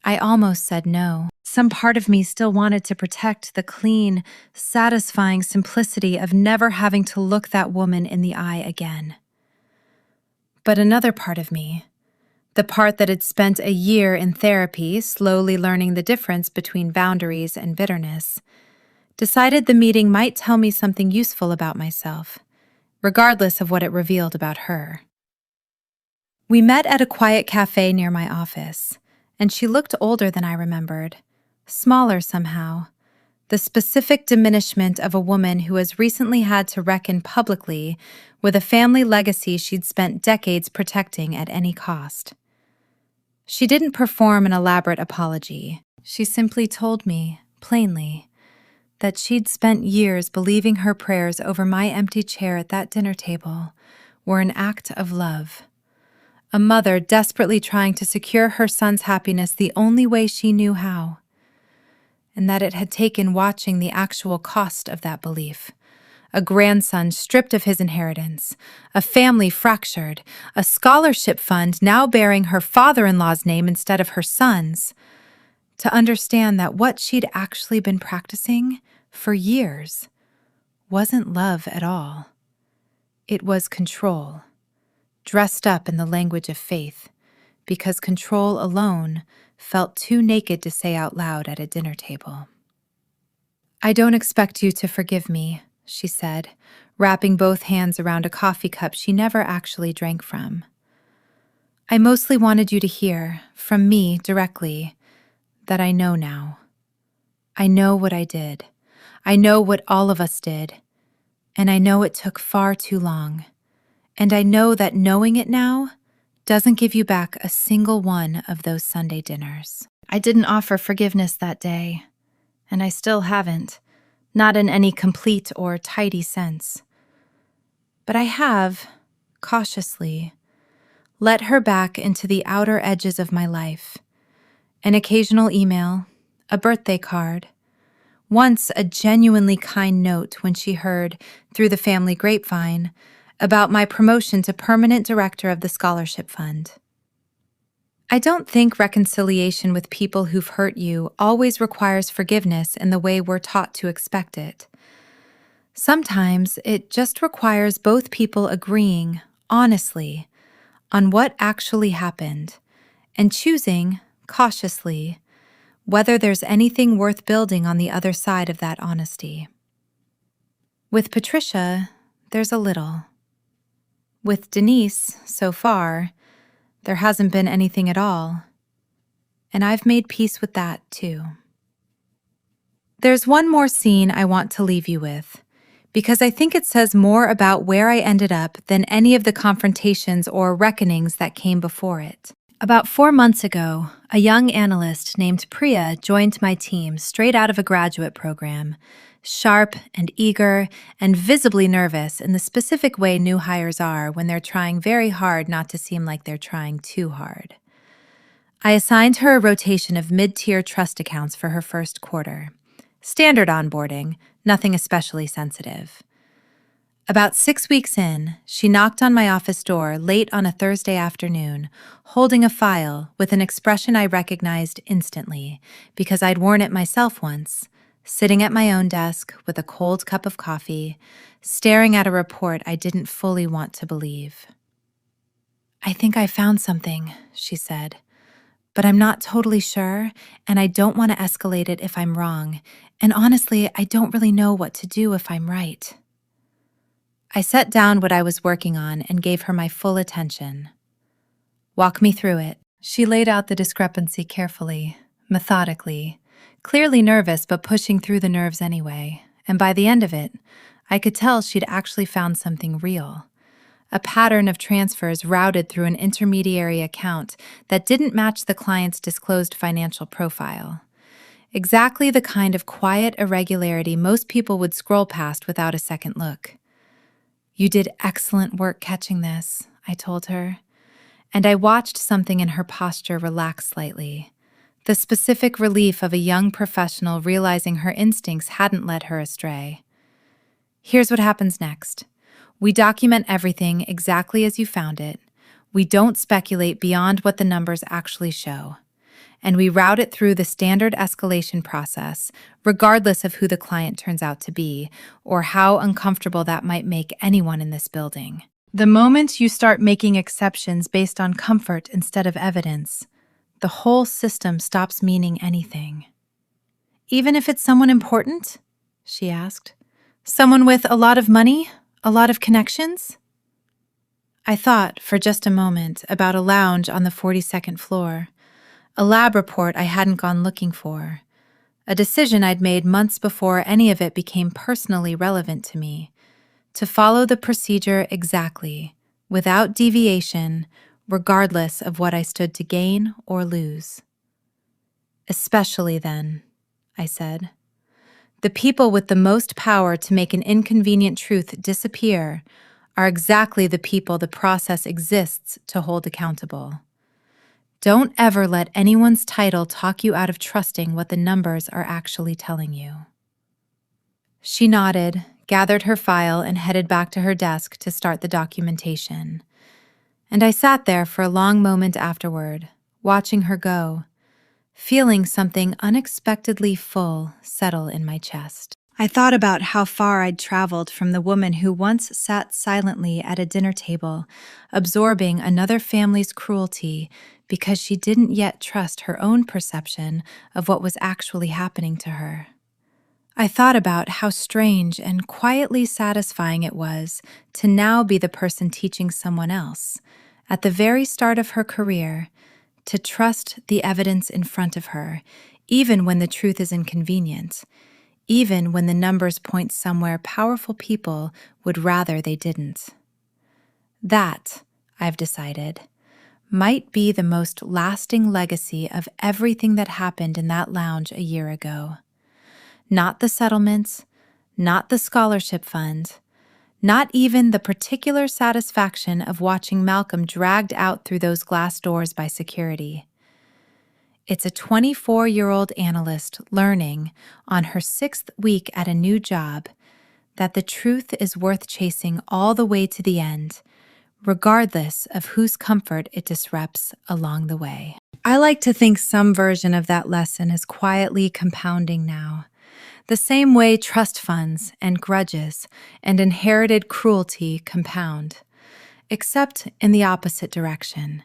Speaker 1: I almost said no. Some part of me still wanted to protect the clean, satisfying simplicity of never having to look that woman in the eye again. But another part of me, the part that had spent a year in therapy slowly learning the difference between boundaries and bitterness, decided the meeting might tell me something useful about myself, regardless of what it revealed about her. We met at a quiet cafe near my office, and she looked older than I remembered, smaller somehow, the specific diminishment of a woman who has recently had to reckon publicly with a family legacy she'd spent decades protecting at any cost. She didn't perform an elaborate apology. She simply told me, plainly, that she'd spent years believing her prayers over my empty chair at that dinner table were an act of love. A mother desperately trying to secure her son's happiness the only way she knew how. And that it had taken watching the actual cost of that belief. A grandson stripped of his inheritance, a family fractured, a scholarship fund now bearing her father-in-law's name instead of her son's, to understand that what she'd actually been practicing for years wasn't love at all. It was control, dressed up in the language of faith, because control alone felt too naked to say out loud at a dinner table. "I don't expect you to forgive me," she said, wrapping both hands around a coffee cup she never actually drank from. "I mostly wanted you to hear, from me directly, that I know now. I know what I did. I know what all of us did. And I know it took far too long. And I know that knowing it now doesn't give you back a single one of those Sunday dinners. I didn't offer forgiveness that day, and I still haven't, not in any complete or tidy sense. But I have, cautiously, let her back into the outer edges of my life. An occasional email, a birthday card, once a genuinely kind note when she heard, through the family grapevine, about my promotion to permanent director of the scholarship fund. I don't think reconciliation with people who've hurt you always requires forgiveness in the way we're taught to expect it. Sometimes it just requires both people agreeing, honestly, on what actually happened, and choosing, cautiously, whether there's anything worth building on the other side of that honesty. With Patricia, there's a little. With Denise, so far, there hasn't been anything at all. And I've made peace with that, too. There's one more scene I want to leave you with, because I think it says more about where I ended up than any of the confrontations or reckonings that came before it. About 4 months ago, a young analyst named Priya joined my team straight out of a graduate program, sharp and eager and visibly nervous in the specific way new hires are when they're trying very hard not to seem like they're trying too hard. I assigned her a rotation of mid-tier trust accounts for her first quarter. Standard onboarding, nothing especially sensitive. About 6 weeks in, she knocked on my office door late on a Thursday afternoon, holding a file with an expression I recognized instantly because I'd worn it myself once, sitting at my own desk with a cold cup of coffee, staring at a report I didn't fully want to believe. "I think I found something," she said, but I'm not totally sure, and I don't want to escalate it if I'm wrong. And honestly, I don't really know what to do if I'm right. I set down what I was working on and gave her my full attention. Walk me through it. She laid out the discrepancy carefully, methodically, clearly nervous but pushing through the nerves anyway. And by the end of it, I could tell she'd actually found something real. A pattern of transfers routed through an intermediary account that didn't match the client's disclosed financial profile. Exactly the kind of quiet irregularity most people would scroll past without a second look. You did excellent work catching this, I told her, and I watched something in her posture relax slightly. The specific relief of a young professional realizing her instincts hadn't led her astray. Here's what happens next. We document everything exactly as you found it. We don't speculate beyond what the numbers actually show. And we route it through the standard escalation process, regardless of who the client turns out to be, or how uncomfortable that might make anyone in this building. The moment you start making exceptions based on comfort instead of evidence, the whole system stops meaning anything. Even if it's someone important? She asked. Someone with a lot of money? A lot of connections? I thought, for just a moment, about a lounge on the 42nd floor. A lab report I hadn't gone looking for. A decision I'd made months before any of it became personally relevant to me. To follow the procedure exactly, without deviation, regardless of what I stood to gain or lose. Especially then, I said. The people with the most power to make an inconvenient truth disappear are exactly the people the process exists to hold accountable. Don't ever let anyone's title talk you out of trusting what the numbers are actually telling you. She nodded, gathered her file, and headed back to her desk to start the documentation. And I sat there for a long moment afterward, watching her go, feeling something unexpectedly full settle in my chest. I thought about how far I'd traveled from the woman who once sat silently at a dinner table, absorbing another family's cruelty because she didn't yet trust her own perception of what was actually happening to her. I thought about how strange and quietly satisfying it was to now be the person teaching someone else, at the very start of her career, to trust the evidence in front of her, even when the truth is inconvenient, even when the numbers point somewhere powerful people would rather they didn't. That, I've decided, might be the most lasting legacy of everything that happened in that lounge a year ago. Not the settlements, not the scholarship fund, not even the particular satisfaction of watching Malcolm dragged out through those glass doors by security. It's a 24-year-old analyst learning, on her 6th week at a new job, that the truth is worth chasing all the way to the end, regardless of whose comfort it disrupts along the way. I like to think some version of that lesson is quietly compounding now. The same way trust funds and grudges and inherited cruelty compound, except in the opposite direction,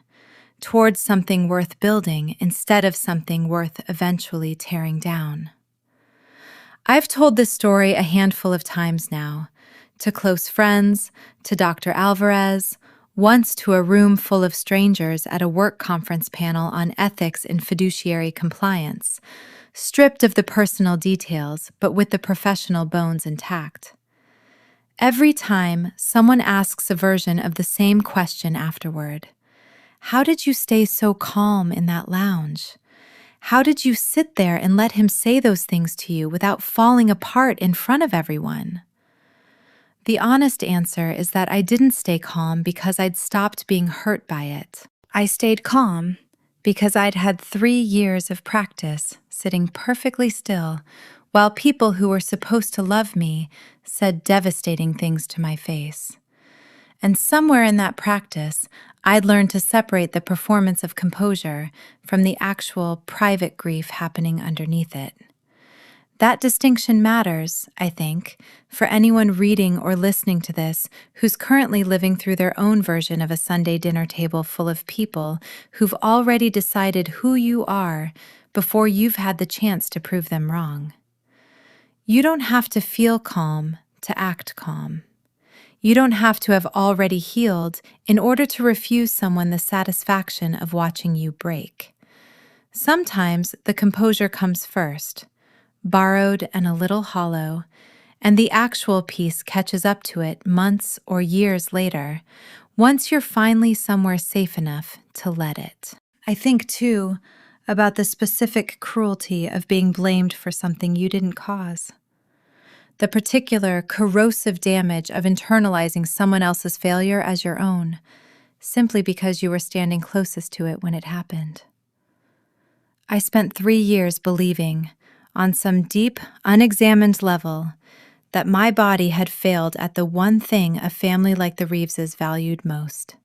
Speaker 1: towards something worth building instead of something worth eventually tearing down. I've told this story a handful of times now, to close friends, to Dr. Alvarez, once to a room full of strangers at a work conference panel on ethics and fiduciary compliance, stripped of the personal details, but with the professional bones intact. Every time, someone asks a version of the same question afterward. How did you stay so calm in that lounge? How did you sit there and let him say those things to you without falling apart in front of everyone? The honest answer is that I didn't stay calm because I'd stopped being hurt by it. I stayed calm because I'd had 3 years of practice sitting perfectly still while people who were supposed to love me said devastating things to my face. And somewhere in that practice, I'd learned to separate the performance of composure from the actual private grief happening underneath it. That distinction matters, I think, for anyone reading or listening to this who's currently living through their own version of a Sunday dinner table full of people who've already decided who you are before you've had the chance to prove them wrong. You don't have to feel calm to act calm. You don't have to have already healed in order to refuse someone the satisfaction of watching you break. Sometimes the composure comes first, borrowed and a little hollow, and the actual piece catches up to it months or years later, once you're finally somewhere safe enough to let it. I think, too, about the specific cruelty of being blamed for something you didn't cause. The particular corrosive damage of internalizing someone else's failure as your own, simply because you were standing closest to it when it happened. I spent 3 years believing, on some deep, unexamined level, that my body had failed at the one thing a family like the Reeveses valued most.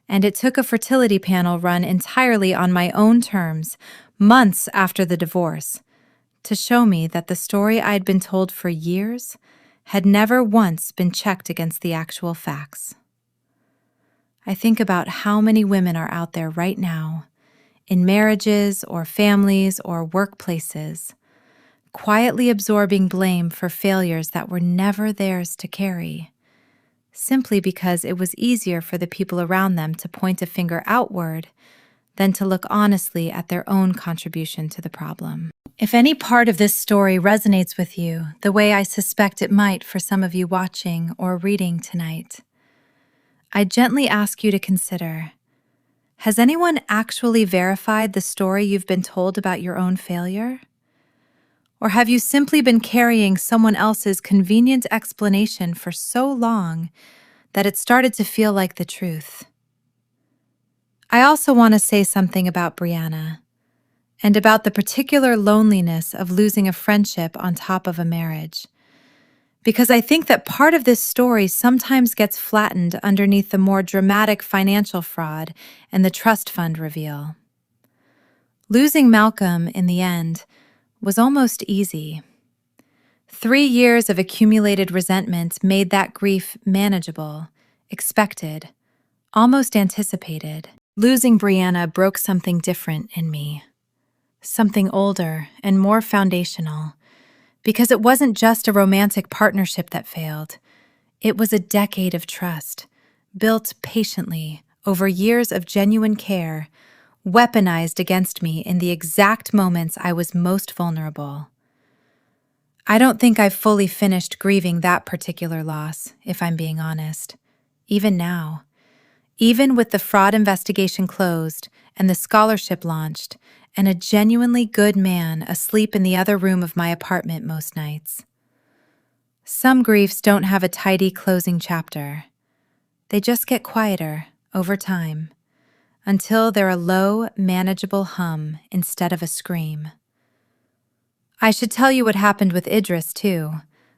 Speaker 1: And it took a fertility panel run entirely on my own terms, months after the divorce, to show me that the story I'd been told for years had never once been checked against the actual facts. I think about how many women are out there right now, in marriages or families or workplaces, quietly absorbing blame for failures that were never theirs to carry, simply because it was easier for the people around them to point a finger outward than to look honestly at their own contribution to the problem. If any part of this story resonates with you, the way I suspect it might for some of you watching or reading tonight, I gently ask you to consider, has anyone actually verified the story you've been told about your own failure? Or have you simply been carrying someone else's convenient explanation for so long that it started to feel like the truth? I also want to say something about Brianna, and about the particular loneliness of losing a friendship on top of a marriage, because I think that part of this story sometimes gets flattened underneath the more dramatic financial fraud and the trust fund reveal. Losing Malcolm, in the end, was almost easy. 3 years of accumulated resentment made that grief manageable, expected, almost anticipated. Losing Brianna broke something different in me, something older and more foundational, because it wasn't just a romantic partnership that failed. It was a decade of trust, built patiently over years of genuine care, weaponized against me in the exact moments I was most vulnerable. I don't think I've fully finished grieving that particular loss, if I'm being honest, even now. Even with the fraud investigation closed and the scholarship launched, and a genuinely good man asleep in the other room of my apartment most nights. Some griefs don't have a tidy closing chapter. They just get quieter over time, until they're a low, manageable hum instead of a scream. I should tell you what happened with Idris, too,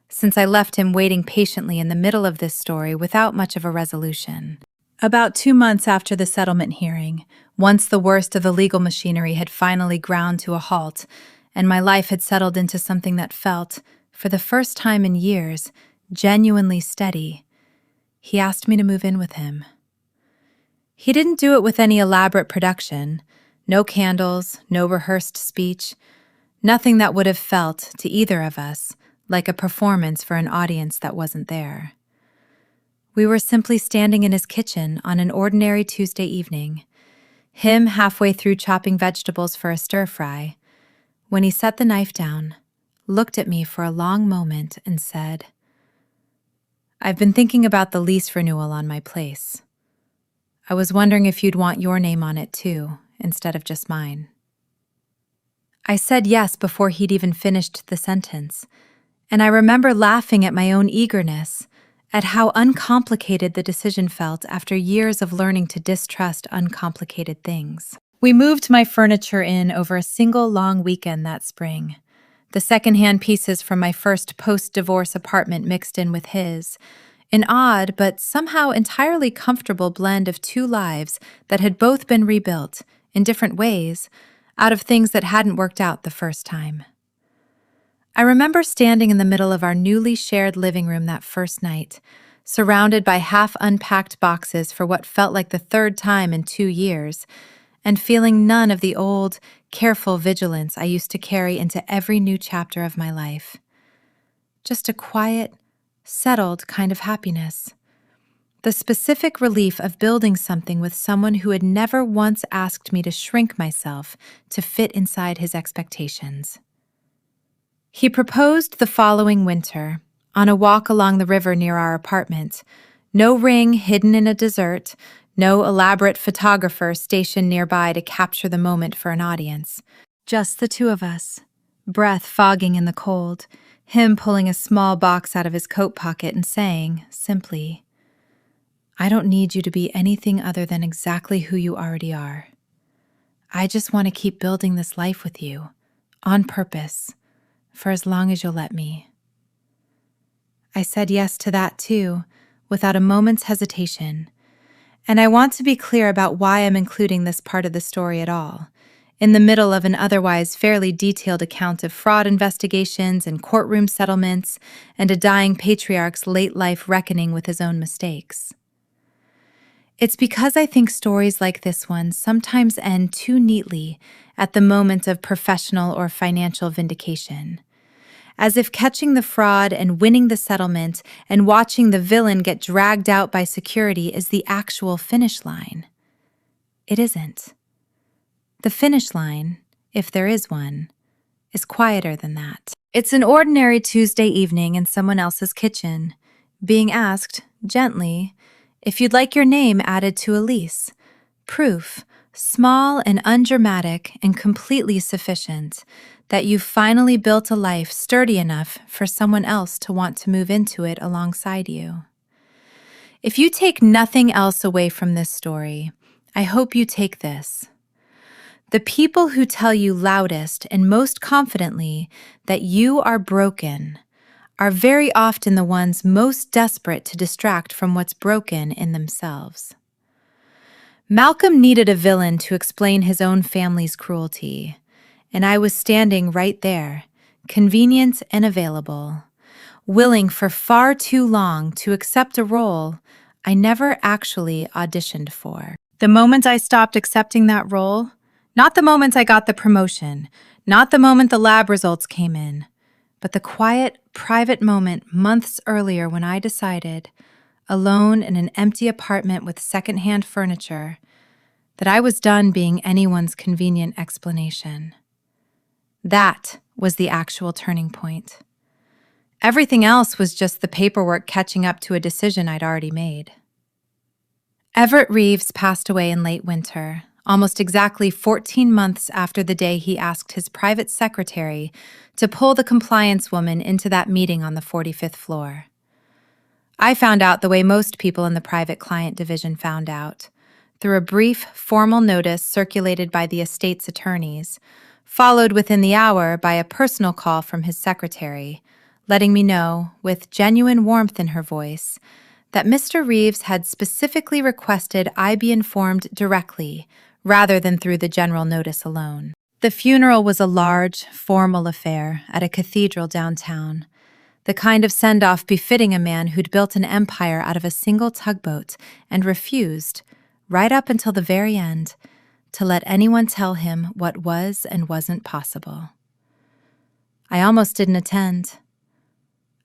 Speaker 1: since I left him waiting patiently in the middle of this story without much of a resolution. About 2 months after the settlement hearing, once the worst of the legal machinery had finally ground to a halt, and my life had settled into something that felt, for the first time in years, genuinely steady, he asked me to move in with him. He didn't do it with any elaborate production, no candles, no rehearsed speech, nothing that would have felt, to either of us, like a performance for an audience that wasn't there. We were simply standing in his kitchen on an ordinary Tuesday evening, him halfway through chopping vegetables for a stir-fry, when he set the knife down, looked at me for a long moment, and said, "I've been thinking about the lease renewal on my place. I was wondering if you'd want your name on it too, instead of just mine." I said yes before he'd even finished the sentence, and I remember laughing at my own eagerness, at how uncomplicated the decision felt after years of learning to distrust uncomplicated things. We moved my furniture in over a single long weekend that spring, the secondhand pieces from my first post-divorce apartment mixed in with his, an odd but somehow entirely comfortable blend of two lives that had both been rebuilt, in different ways, out of things that hadn't worked out the first time. I remember standing in the middle of our newly shared living room that first night, surrounded by half-unpacked boxes for what felt like the third time in 2 years, and feeling none of the old, careful vigilance I used to carry into every new chapter of my life. Just a quiet, settled kind of happiness. The specific relief of building something with someone who had never once asked me to shrink myself to fit inside his expectations. He proposed the following winter, on a walk along the river near our apartment. No ring hidden in a desert, no elaborate photographer stationed nearby to capture the moment for an audience. Just the two of us, breath fogging in the cold, him pulling a small box out of his coat pocket and saying, simply, "I don't need you to be anything other than exactly who you already are. I just want to keep building this life with you, on purpose, for as long as you'll let me." I said yes to that too, without a moment's hesitation. And I want to be clear about why I'm including this part of the story at all, in the middle of an otherwise fairly detailed account of fraud investigations and courtroom settlements and a dying patriarch's late life reckoning with his own mistakes. It's because I think stories like this one sometimes end too neatly at the moment of professional or financial vindication, as if catching the fraud and winning the settlement and watching the villain get dragged out by security is the actual finish line. It isn't. The finish line, if there is one, is quieter than that. It's an ordinary Tuesday evening in someone else's kitchen, being asked, gently, if you'd like your name added to a lease. Proof, small and undramatic and completely sufficient, that you've finally built a life sturdy enough for someone else to want to move into it alongside you. If you take nothing else away from this story, I hope you take this. The people who tell you loudest and most confidently that you are broken are very often the ones most desperate to distract from what's broken in themselves. Malcolm needed a villain to explain his own family's cruelty, and I was standing right there, convenient and available, willing for far too long to accept a role I never actually auditioned for. The moment I stopped accepting that role, not the moment I got the promotion, not the moment the lab results came in, but the quiet, private moment months earlier when I decided, alone in an empty apartment with secondhand furniture, that I was done being anyone's convenient explanation. That was the actual turning point. Everything else was just the paperwork catching up to a decision I'd already made. Everett Reeves passed away in late winter, almost exactly 14 months after the day he asked his private secretary to pull the compliance woman into that meeting on the 45th floor. I found out the way most people in the private client division found out, through a brief, formal notice circulated by the estate's attorneys, followed within the hour by a personal call from his secretary, letting me know, with genuine warmth in her voice, that Mr. Reeves had specifically requested I be informed directly, rather than through the general notice alone. The funeral was a large, formal affair at a cathedral downtown, the kind of send-off befitting a man who'd built an empire out of a single tugboat and refused, right up until the very end, to let anyone tell him what was and wasn't possible. I almost didn't attend.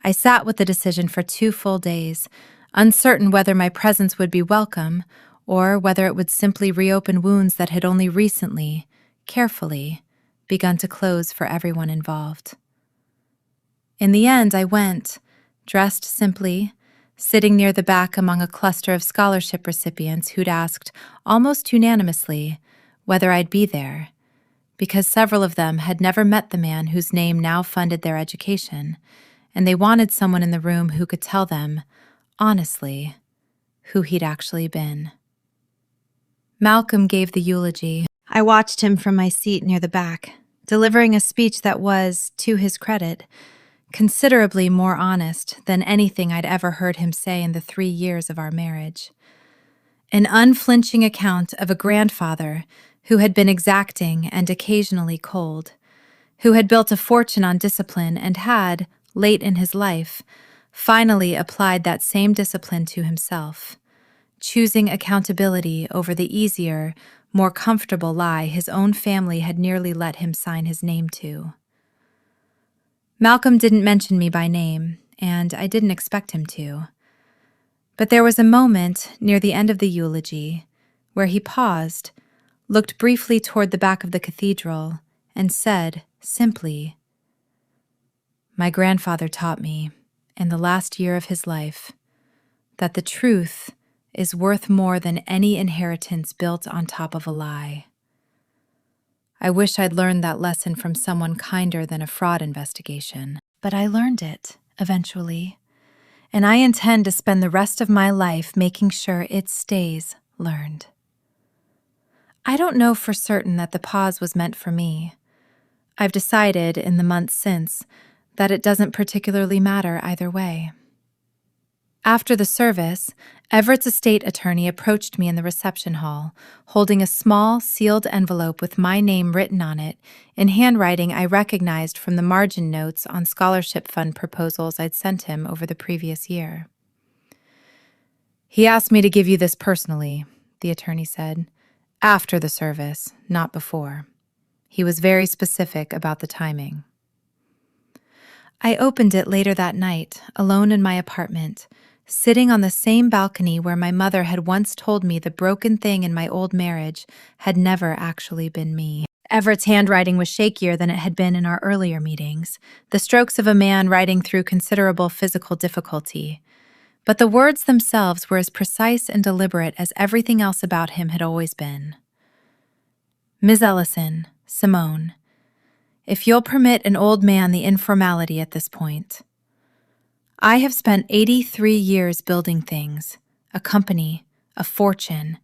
Speaker 1: I sat with the decision for 2 full days, uncertain whether my presence would be welcome or whether it would simply reopen wounds that had only recently, carefully, begun to close for everyone involved. In the end, I went, dressed simply, sitting near the back among a cluster of scholarship recipients who'd asked, almost unanimously, whether I'd be there, because several of them had never met the man whose name now funded their education, and they wanted someone in the room who could tell them, honestly, who he'd actually been. Malcolm gave the eulogy. I watched him from my seat near the back, delivering a speech that was, to his credit, considerably more honest than anything I'd ever heard him say in the 3 years of our marriage. An unflinching account of a grandfather who had been exacting and occasionally cold, who had built a fortune on discipline and had, late in his life, finally applied that same discipline to himself, choosing accountability over the easier, more comfortable lie his own family had nearly let him sign his name to. Malcolm didn't mention me by name, and I didn't expect him to. But there was a moment near the end of the eulogy where he paused, looked briefly toward the back of the cathedral, and said, simply, "My grandfather taught me, in the last year of his life, that the truth is worth more than any inheritance built on top of a lie. I wish I'd learned that lesson from someone kinder than a fraud investigation, but I learned it, eventually, and I intend to spend the rest of my life making sure it stays learned." I don't know for certain that the pause was meant for me. I've decided, in the months since, that it doesn't particularly matter either way. After the service, Everett's estate attorney approached me in the reception hall, holding a small, sealed envelope with my name written on it, in handwriting I recognized from the margin notes on scholarship fund proposals I'd sent him over the previous year. "He asked me to give you this personally," the attorney said, "after the service, not before. He was very specific about the timing." I opened it later that night, alone in my apartment, sitting on the same balcony where my mother had once told me the broken thing in my old marriage had never actually been me. Everett's handwriting was shakier than it had been in our earlier meetings, the strokes of a man writing through considerable physical difficulty. But the words themselves were as precise and deliberate as everything else about him had always been. "Ms. Ellison, Simone, if you'll permit an old man the informality at this point. I have spent 83 years building things, a company, a fortune,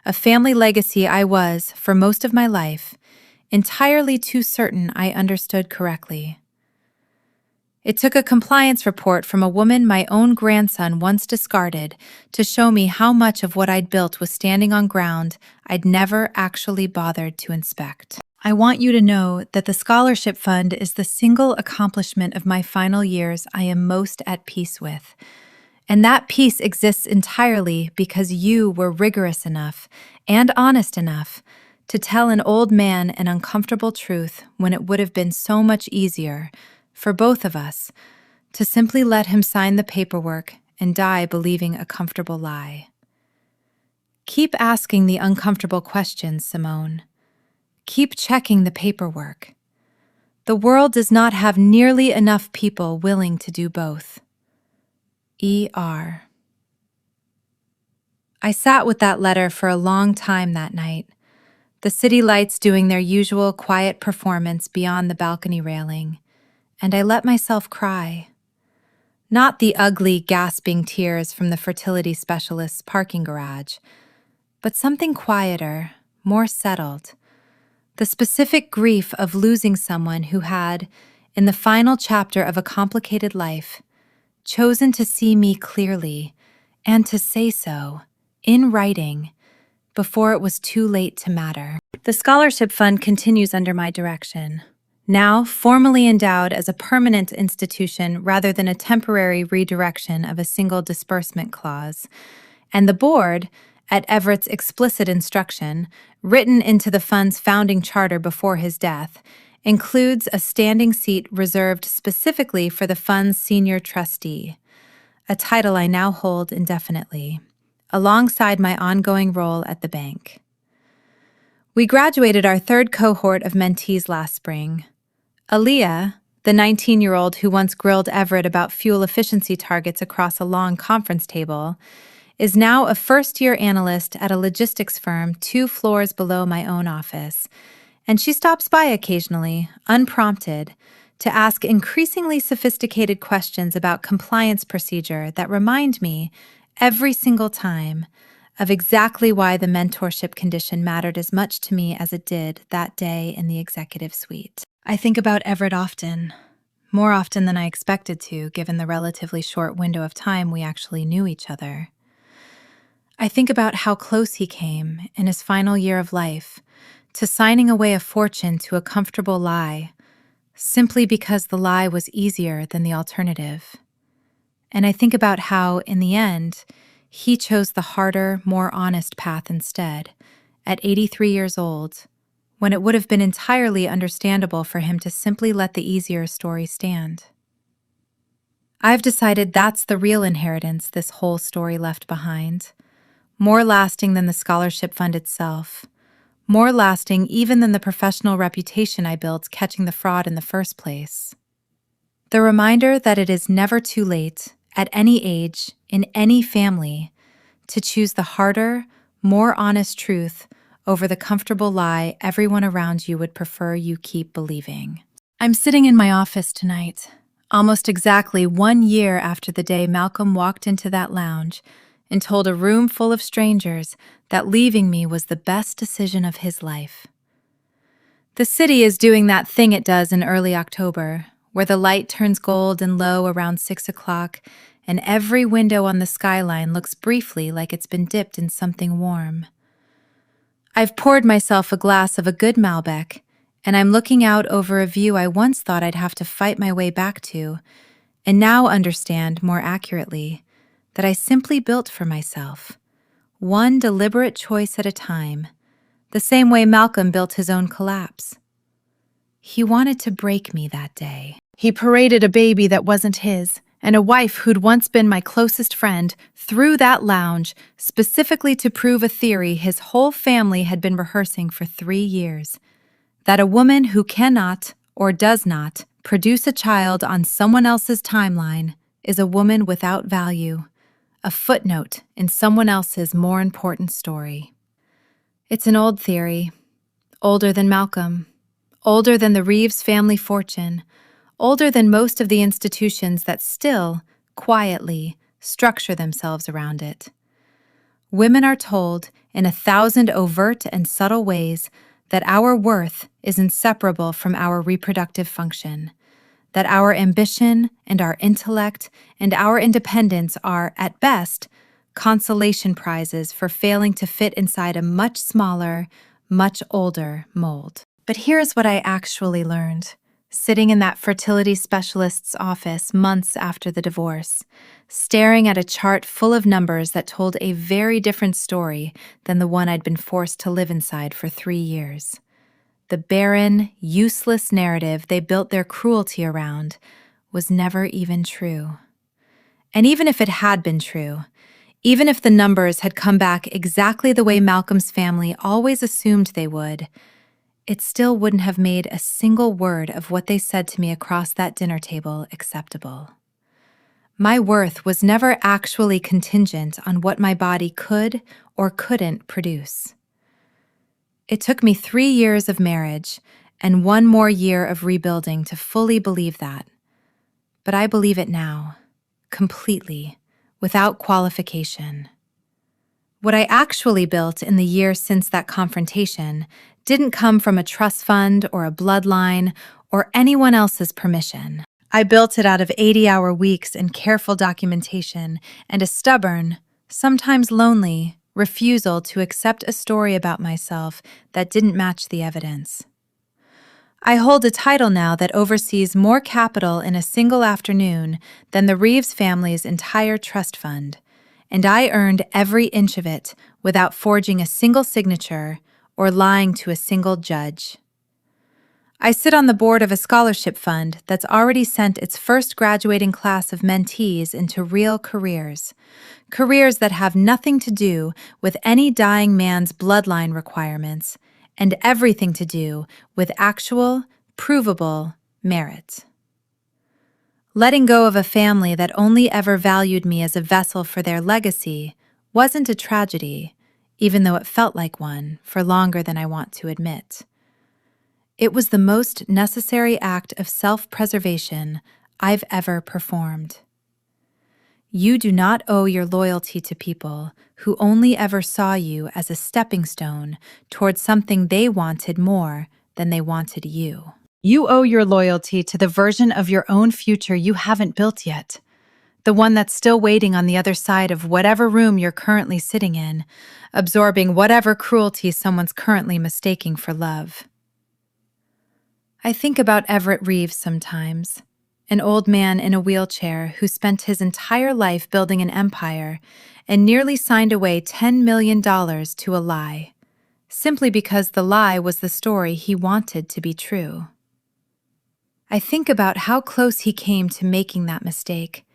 Speaker 1: a family legacy I was, for most of my life, entirely too certain I understood correctly. It took a compliance report from a woman my own grandson once discarded to show me how much of what I'd built was standing on ground I'd never actually bothered to inspect. I want you to know that the scholarship fund is the single accomplishment of my final years I am most at peace with. And that peace exists entirely because you were rigorous enough and honest enough to tell an old man an uncomfortable truth when it would have been so much easier, for both of us, to simply let him sign the paperwork and die believing a comfortable lie. Keep asking the uncomfortable questions, Simone. Keep checking the paperwork. The world does not have nearly enough people willing to do both. E.R." I sat with that letter for a long time that night, the city lights doing their usual quiet performance beyond the balcony railing, and I let myself cry. Not the ugly, gasping tears from the fertility specialist's parking garage, but something quieter, more settled. The specific grief of losing someone who had, in the final chapter of a complicated life, chosen to see me clearly and to say so, in writing, before it was too late to matter. The scholarship fund continues under my direction, now formally endowed as a permanent institution rather than a temporary redirection of a single disbursement clause, and the board, at Everett's explicit instruction, written into the fund's founding charter before his death, includes a standing seat reserved specifically for the fund's senior trustee, a title I now hold indefinitely, alongside my ongoing role at the bank. We graduated our third cohort of mentees last spring. Aaliyah, the 19-year-old who once grilled Everett about fuel efficiency targets across a long conference table, is now a first-year analyst at a logistics firm 2 floors below my own office, and she stops by occasionally, unprompted, to ask increasingly sophisticated questions about compliance procedure that remind me, every single time, of exactly why the mentorship condition mattered as much to me as it did that day in the executive suite. I think about Everett often, more often than I expected to, given the relatively short window of time we actually knew each other. I think about how close he came, in his final year of life, to signing away a fortune to a comfortable lie, simply because the lie was easier than the alternative. And I think about how, in the end, he chose the harder, more honest path instead, at 83 years old, when it would have been entirely understandable for him to simply let the easier story stand. I've decided that's the real inheritance this whole story left behind, more lasting than the scholarship fund itself, more lasting even than the professional reputation I built catching the fraud in the first place. The reminder that it is never too late, at any age, in any family, to choose the harder, more honest truth over the comfortable lie everyone around you would prefer you keep believing. I'm sitting in my office tonight, almost exactly 1 year after the day Malcolm walked into that lounge and told a room full of strangers that leaving me was the best decision of his life. The city is doing that thing it does in early October, where the light turns gold and low around 6 o'clock, and every window on the skyline looks briefly like it's been dipped in something warm. I've poured myself a glass of a good Malbec, and I'm looking out over a view I once thought I'd have to fight my way back to, and now understand more accurately that I simply built for myself, one deliberate choice at a time, the same way Malcolm built his own collapse. He wanted to break me that day. He paraded a baby that wasn't his, and a wife who'd once been my closest friend, through that lounge, specifically to prove a theory his whole family had been rehearsing for 3 years. That a woman who cannot, or does not, produce a child on someone else's timeline is a woman without value, a footnote in someone else's more important story. It's an old theory, older than Malcolm, older than the Reeves family fortune, older than most of the institutions that still, quietly, structure themselves around it. Women are told, in 1,000 overt and subtle ways, that our worth is inseparable from our reproductive function, that our ambition and our intellect and our independence are, at best, consolation prizes for failing to fit inside a much smaller, much older mold. But here's what I actually learned, sitting in that fertility specialist's office months after the divorce, staring at a chart full of numbers that told a very different story than the one I'd been forced to live inside for 3 years. The barren, useless narrative they built their cruelty around was never even true. And even if it had been true, even if the numbers had come back exactly the way Malcolm's family always assumed they would, it still wouldn't have made a single word of what they said to me across that dinner table acceptable. My worth was never actually contingent on what my body could or couldn't produce. It took me 3 years of marriage and 1 more year of rebuilding to fully believe that. But I believe it now, completely, without qualification. What I actually built in the year since that confrontation didn't come from a trust fund or a bloodline or anyone else's permission. I built it out of 80-hour weeks and careful documentation and a stubborn, sometimes lonely, refusal to accept a story about myself that didn't match the evidence. I hold a title now that oversees more capital in a single afternoon than the Reeves family's entire trust fund, and I earned every inch of it without forging a single signature or lying to a single judge. I sit on the board of a scholarship fund that's already sent its first graduating class of mentees into real careers, careers that have nothing to do with any dying man's bloodline requirements and everything to do with actual, provable merit. Letting go of a family that only ever valued me as a vessel for their legacy wasn't a tragedy, even though it felt like one for longer than I want to admit. It was the most necessary act of self-preservation I've ever performed. You do not owe your loyalty to people who only ever saw you as a stepping stone towards something they wanted more than they wanted you. You owe your loyalty to the version of your own future you haven't built yet, the one that's still waiting on the other side of whatever room you're currently sitting in, absorbing whatever cruelty someone's currently mistaking for love. I think about Everett Reeves sometimes, an old man in a wheelchair who spent his entire life building an empire and nearly signed away $10 million to a lie, simply because the lie was the story he wanted to be true. I think about how close he came to making that mistake,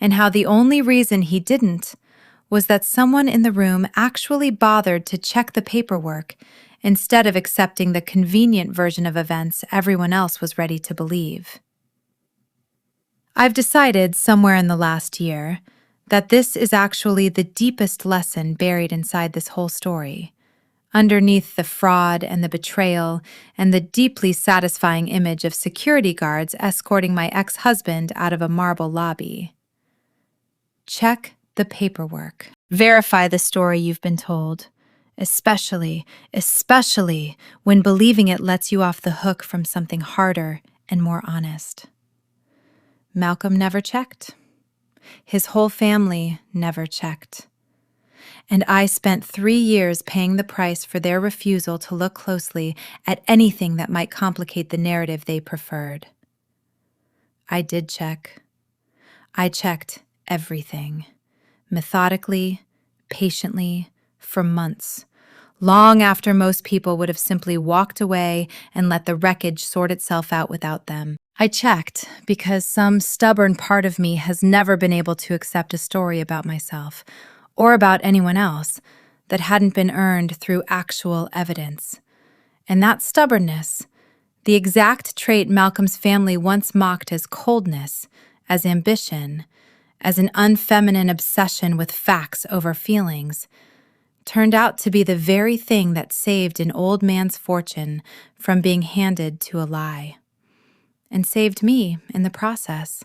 Speaker 1: and how the only reason he didn't was that someone in the room actually bothered to check the paperwork instead of accepting the convenient version of events everyone else was ready to believe. I've decided somewhere in the last year that this is actually the deepest lesson buried inside this whole story, underneath the fraud and the betrayal and the deeply satisfying image of security guards escorting my ex-husband out of a marble lobby. Check the paperwork. Verify the story you've been told, especially when believing it lets you off the hook from something harder and more honest. Malcolm never checked. His whole family never checked. And I spent 3 years paying the price for their refusal to look closely at anything that might complicate the narrative they preferred. I did check. I checked everything, methodically, patiently, for months, long after most people would have simply walked away and let the wreckage sort itself out without them. I checked because some stubborn part of me has never been able to accept a story about myself, or about anyone else, that hadn't been earned through actual evidence. And that stubbornness, the exact trait Malcolm's family once mocked as coldness, as ambition, as an unfeminine obsession with facts over feelings, turned out to be the very thing that saved an old man's fortune from being handed to a lie. And saved me, in the process,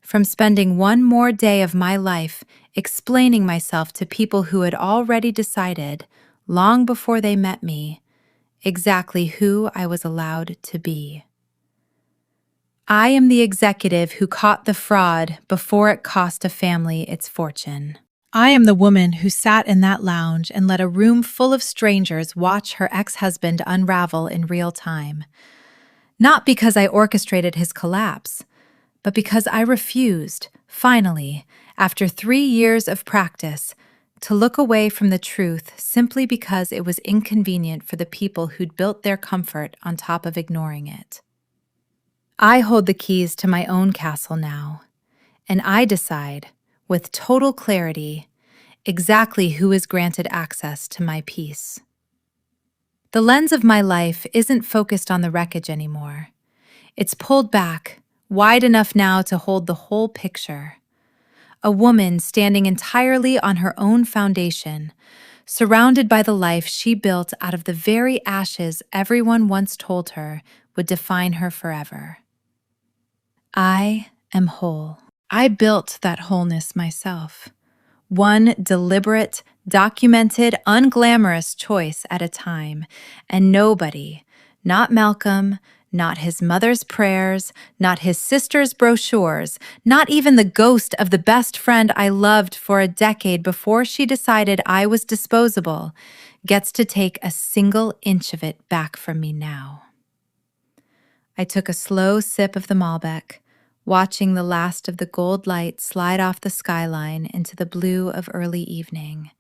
Speaker 1: from spending one more day of my life explaining myself to people who had already decided, long before they met me, exactly who I was allowed to be. I am the executive who caught the fraud before it cost a family its fortune. I am the woman who sat in that lounge and let a room full of strangers watch her ex-husband unravel in real time. Not because I orchestrated his collapse, but because I refused, finally, after 3 years of practice, to look away from the truth simply because it was inconvenient for the people who'd built their comfort on top of ignoring it. I hold the keys to my own castle now, and I decide, with total clarity, exactly who is granted access to my peace. The lens of my life isn't focused on the wreckage anymore. It's pulled back, wide enough now to hold the whole picture. A woman standing entirely on her own foundation, surrounded by the life she built out of the very ashes everyone once told her would define her forever. I am whole. I built that wholeness myself. One deliberate, documented, unglamorous choice at a time, and nobody, not Malcolm, not his mother's prayers, not his sister's brochures, not even the ghost of the best friend I loved for a decade before she decided I was disposable, gets to take a single inch of it back from me now. I took a slow sip of the Malbec, watching the last of the gold light slide off the skyline into the blue of early evening,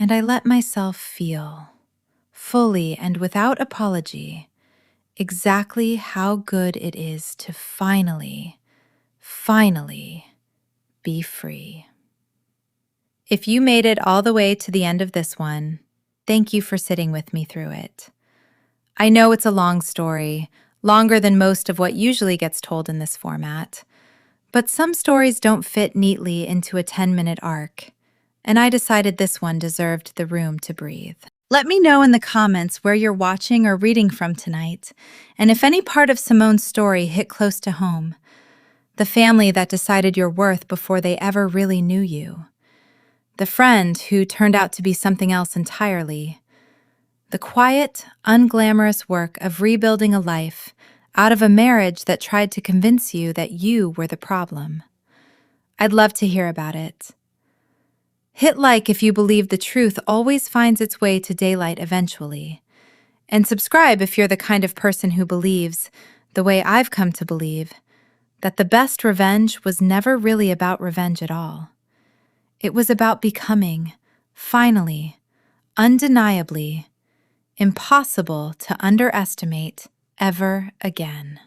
Speaker 1: and I let myself feel, fully and without apology, exactly how good it is to finally be free. If you made it all the way to the end of this one, thank you for sitting with me through it. I know it's a long story, longer than most of what usually gets told in this format, but some stories don't fit neatly into a 10-minute arc, and I decided this one deserved the room to breathe. Let me know in the comments where you're watching or reading from tonight, and if any part of Simone's story hit close to home. The family that decided your worth before they ever really knew you. The friend who turned out to be something else entirely. The quiet, unglamorous work of rebuilding a life out of a marriage that tried to convince you that you were the problem. I'd love to hear about it. Hit like if you believe the truth always finds its way to daylight eventually. And subscribe if you're the kind of person who believes, the way I've come to believe, that the best revenge was never really about revenge at all. It was about becoming, finally, undeniably, impossible to underestimate ever again.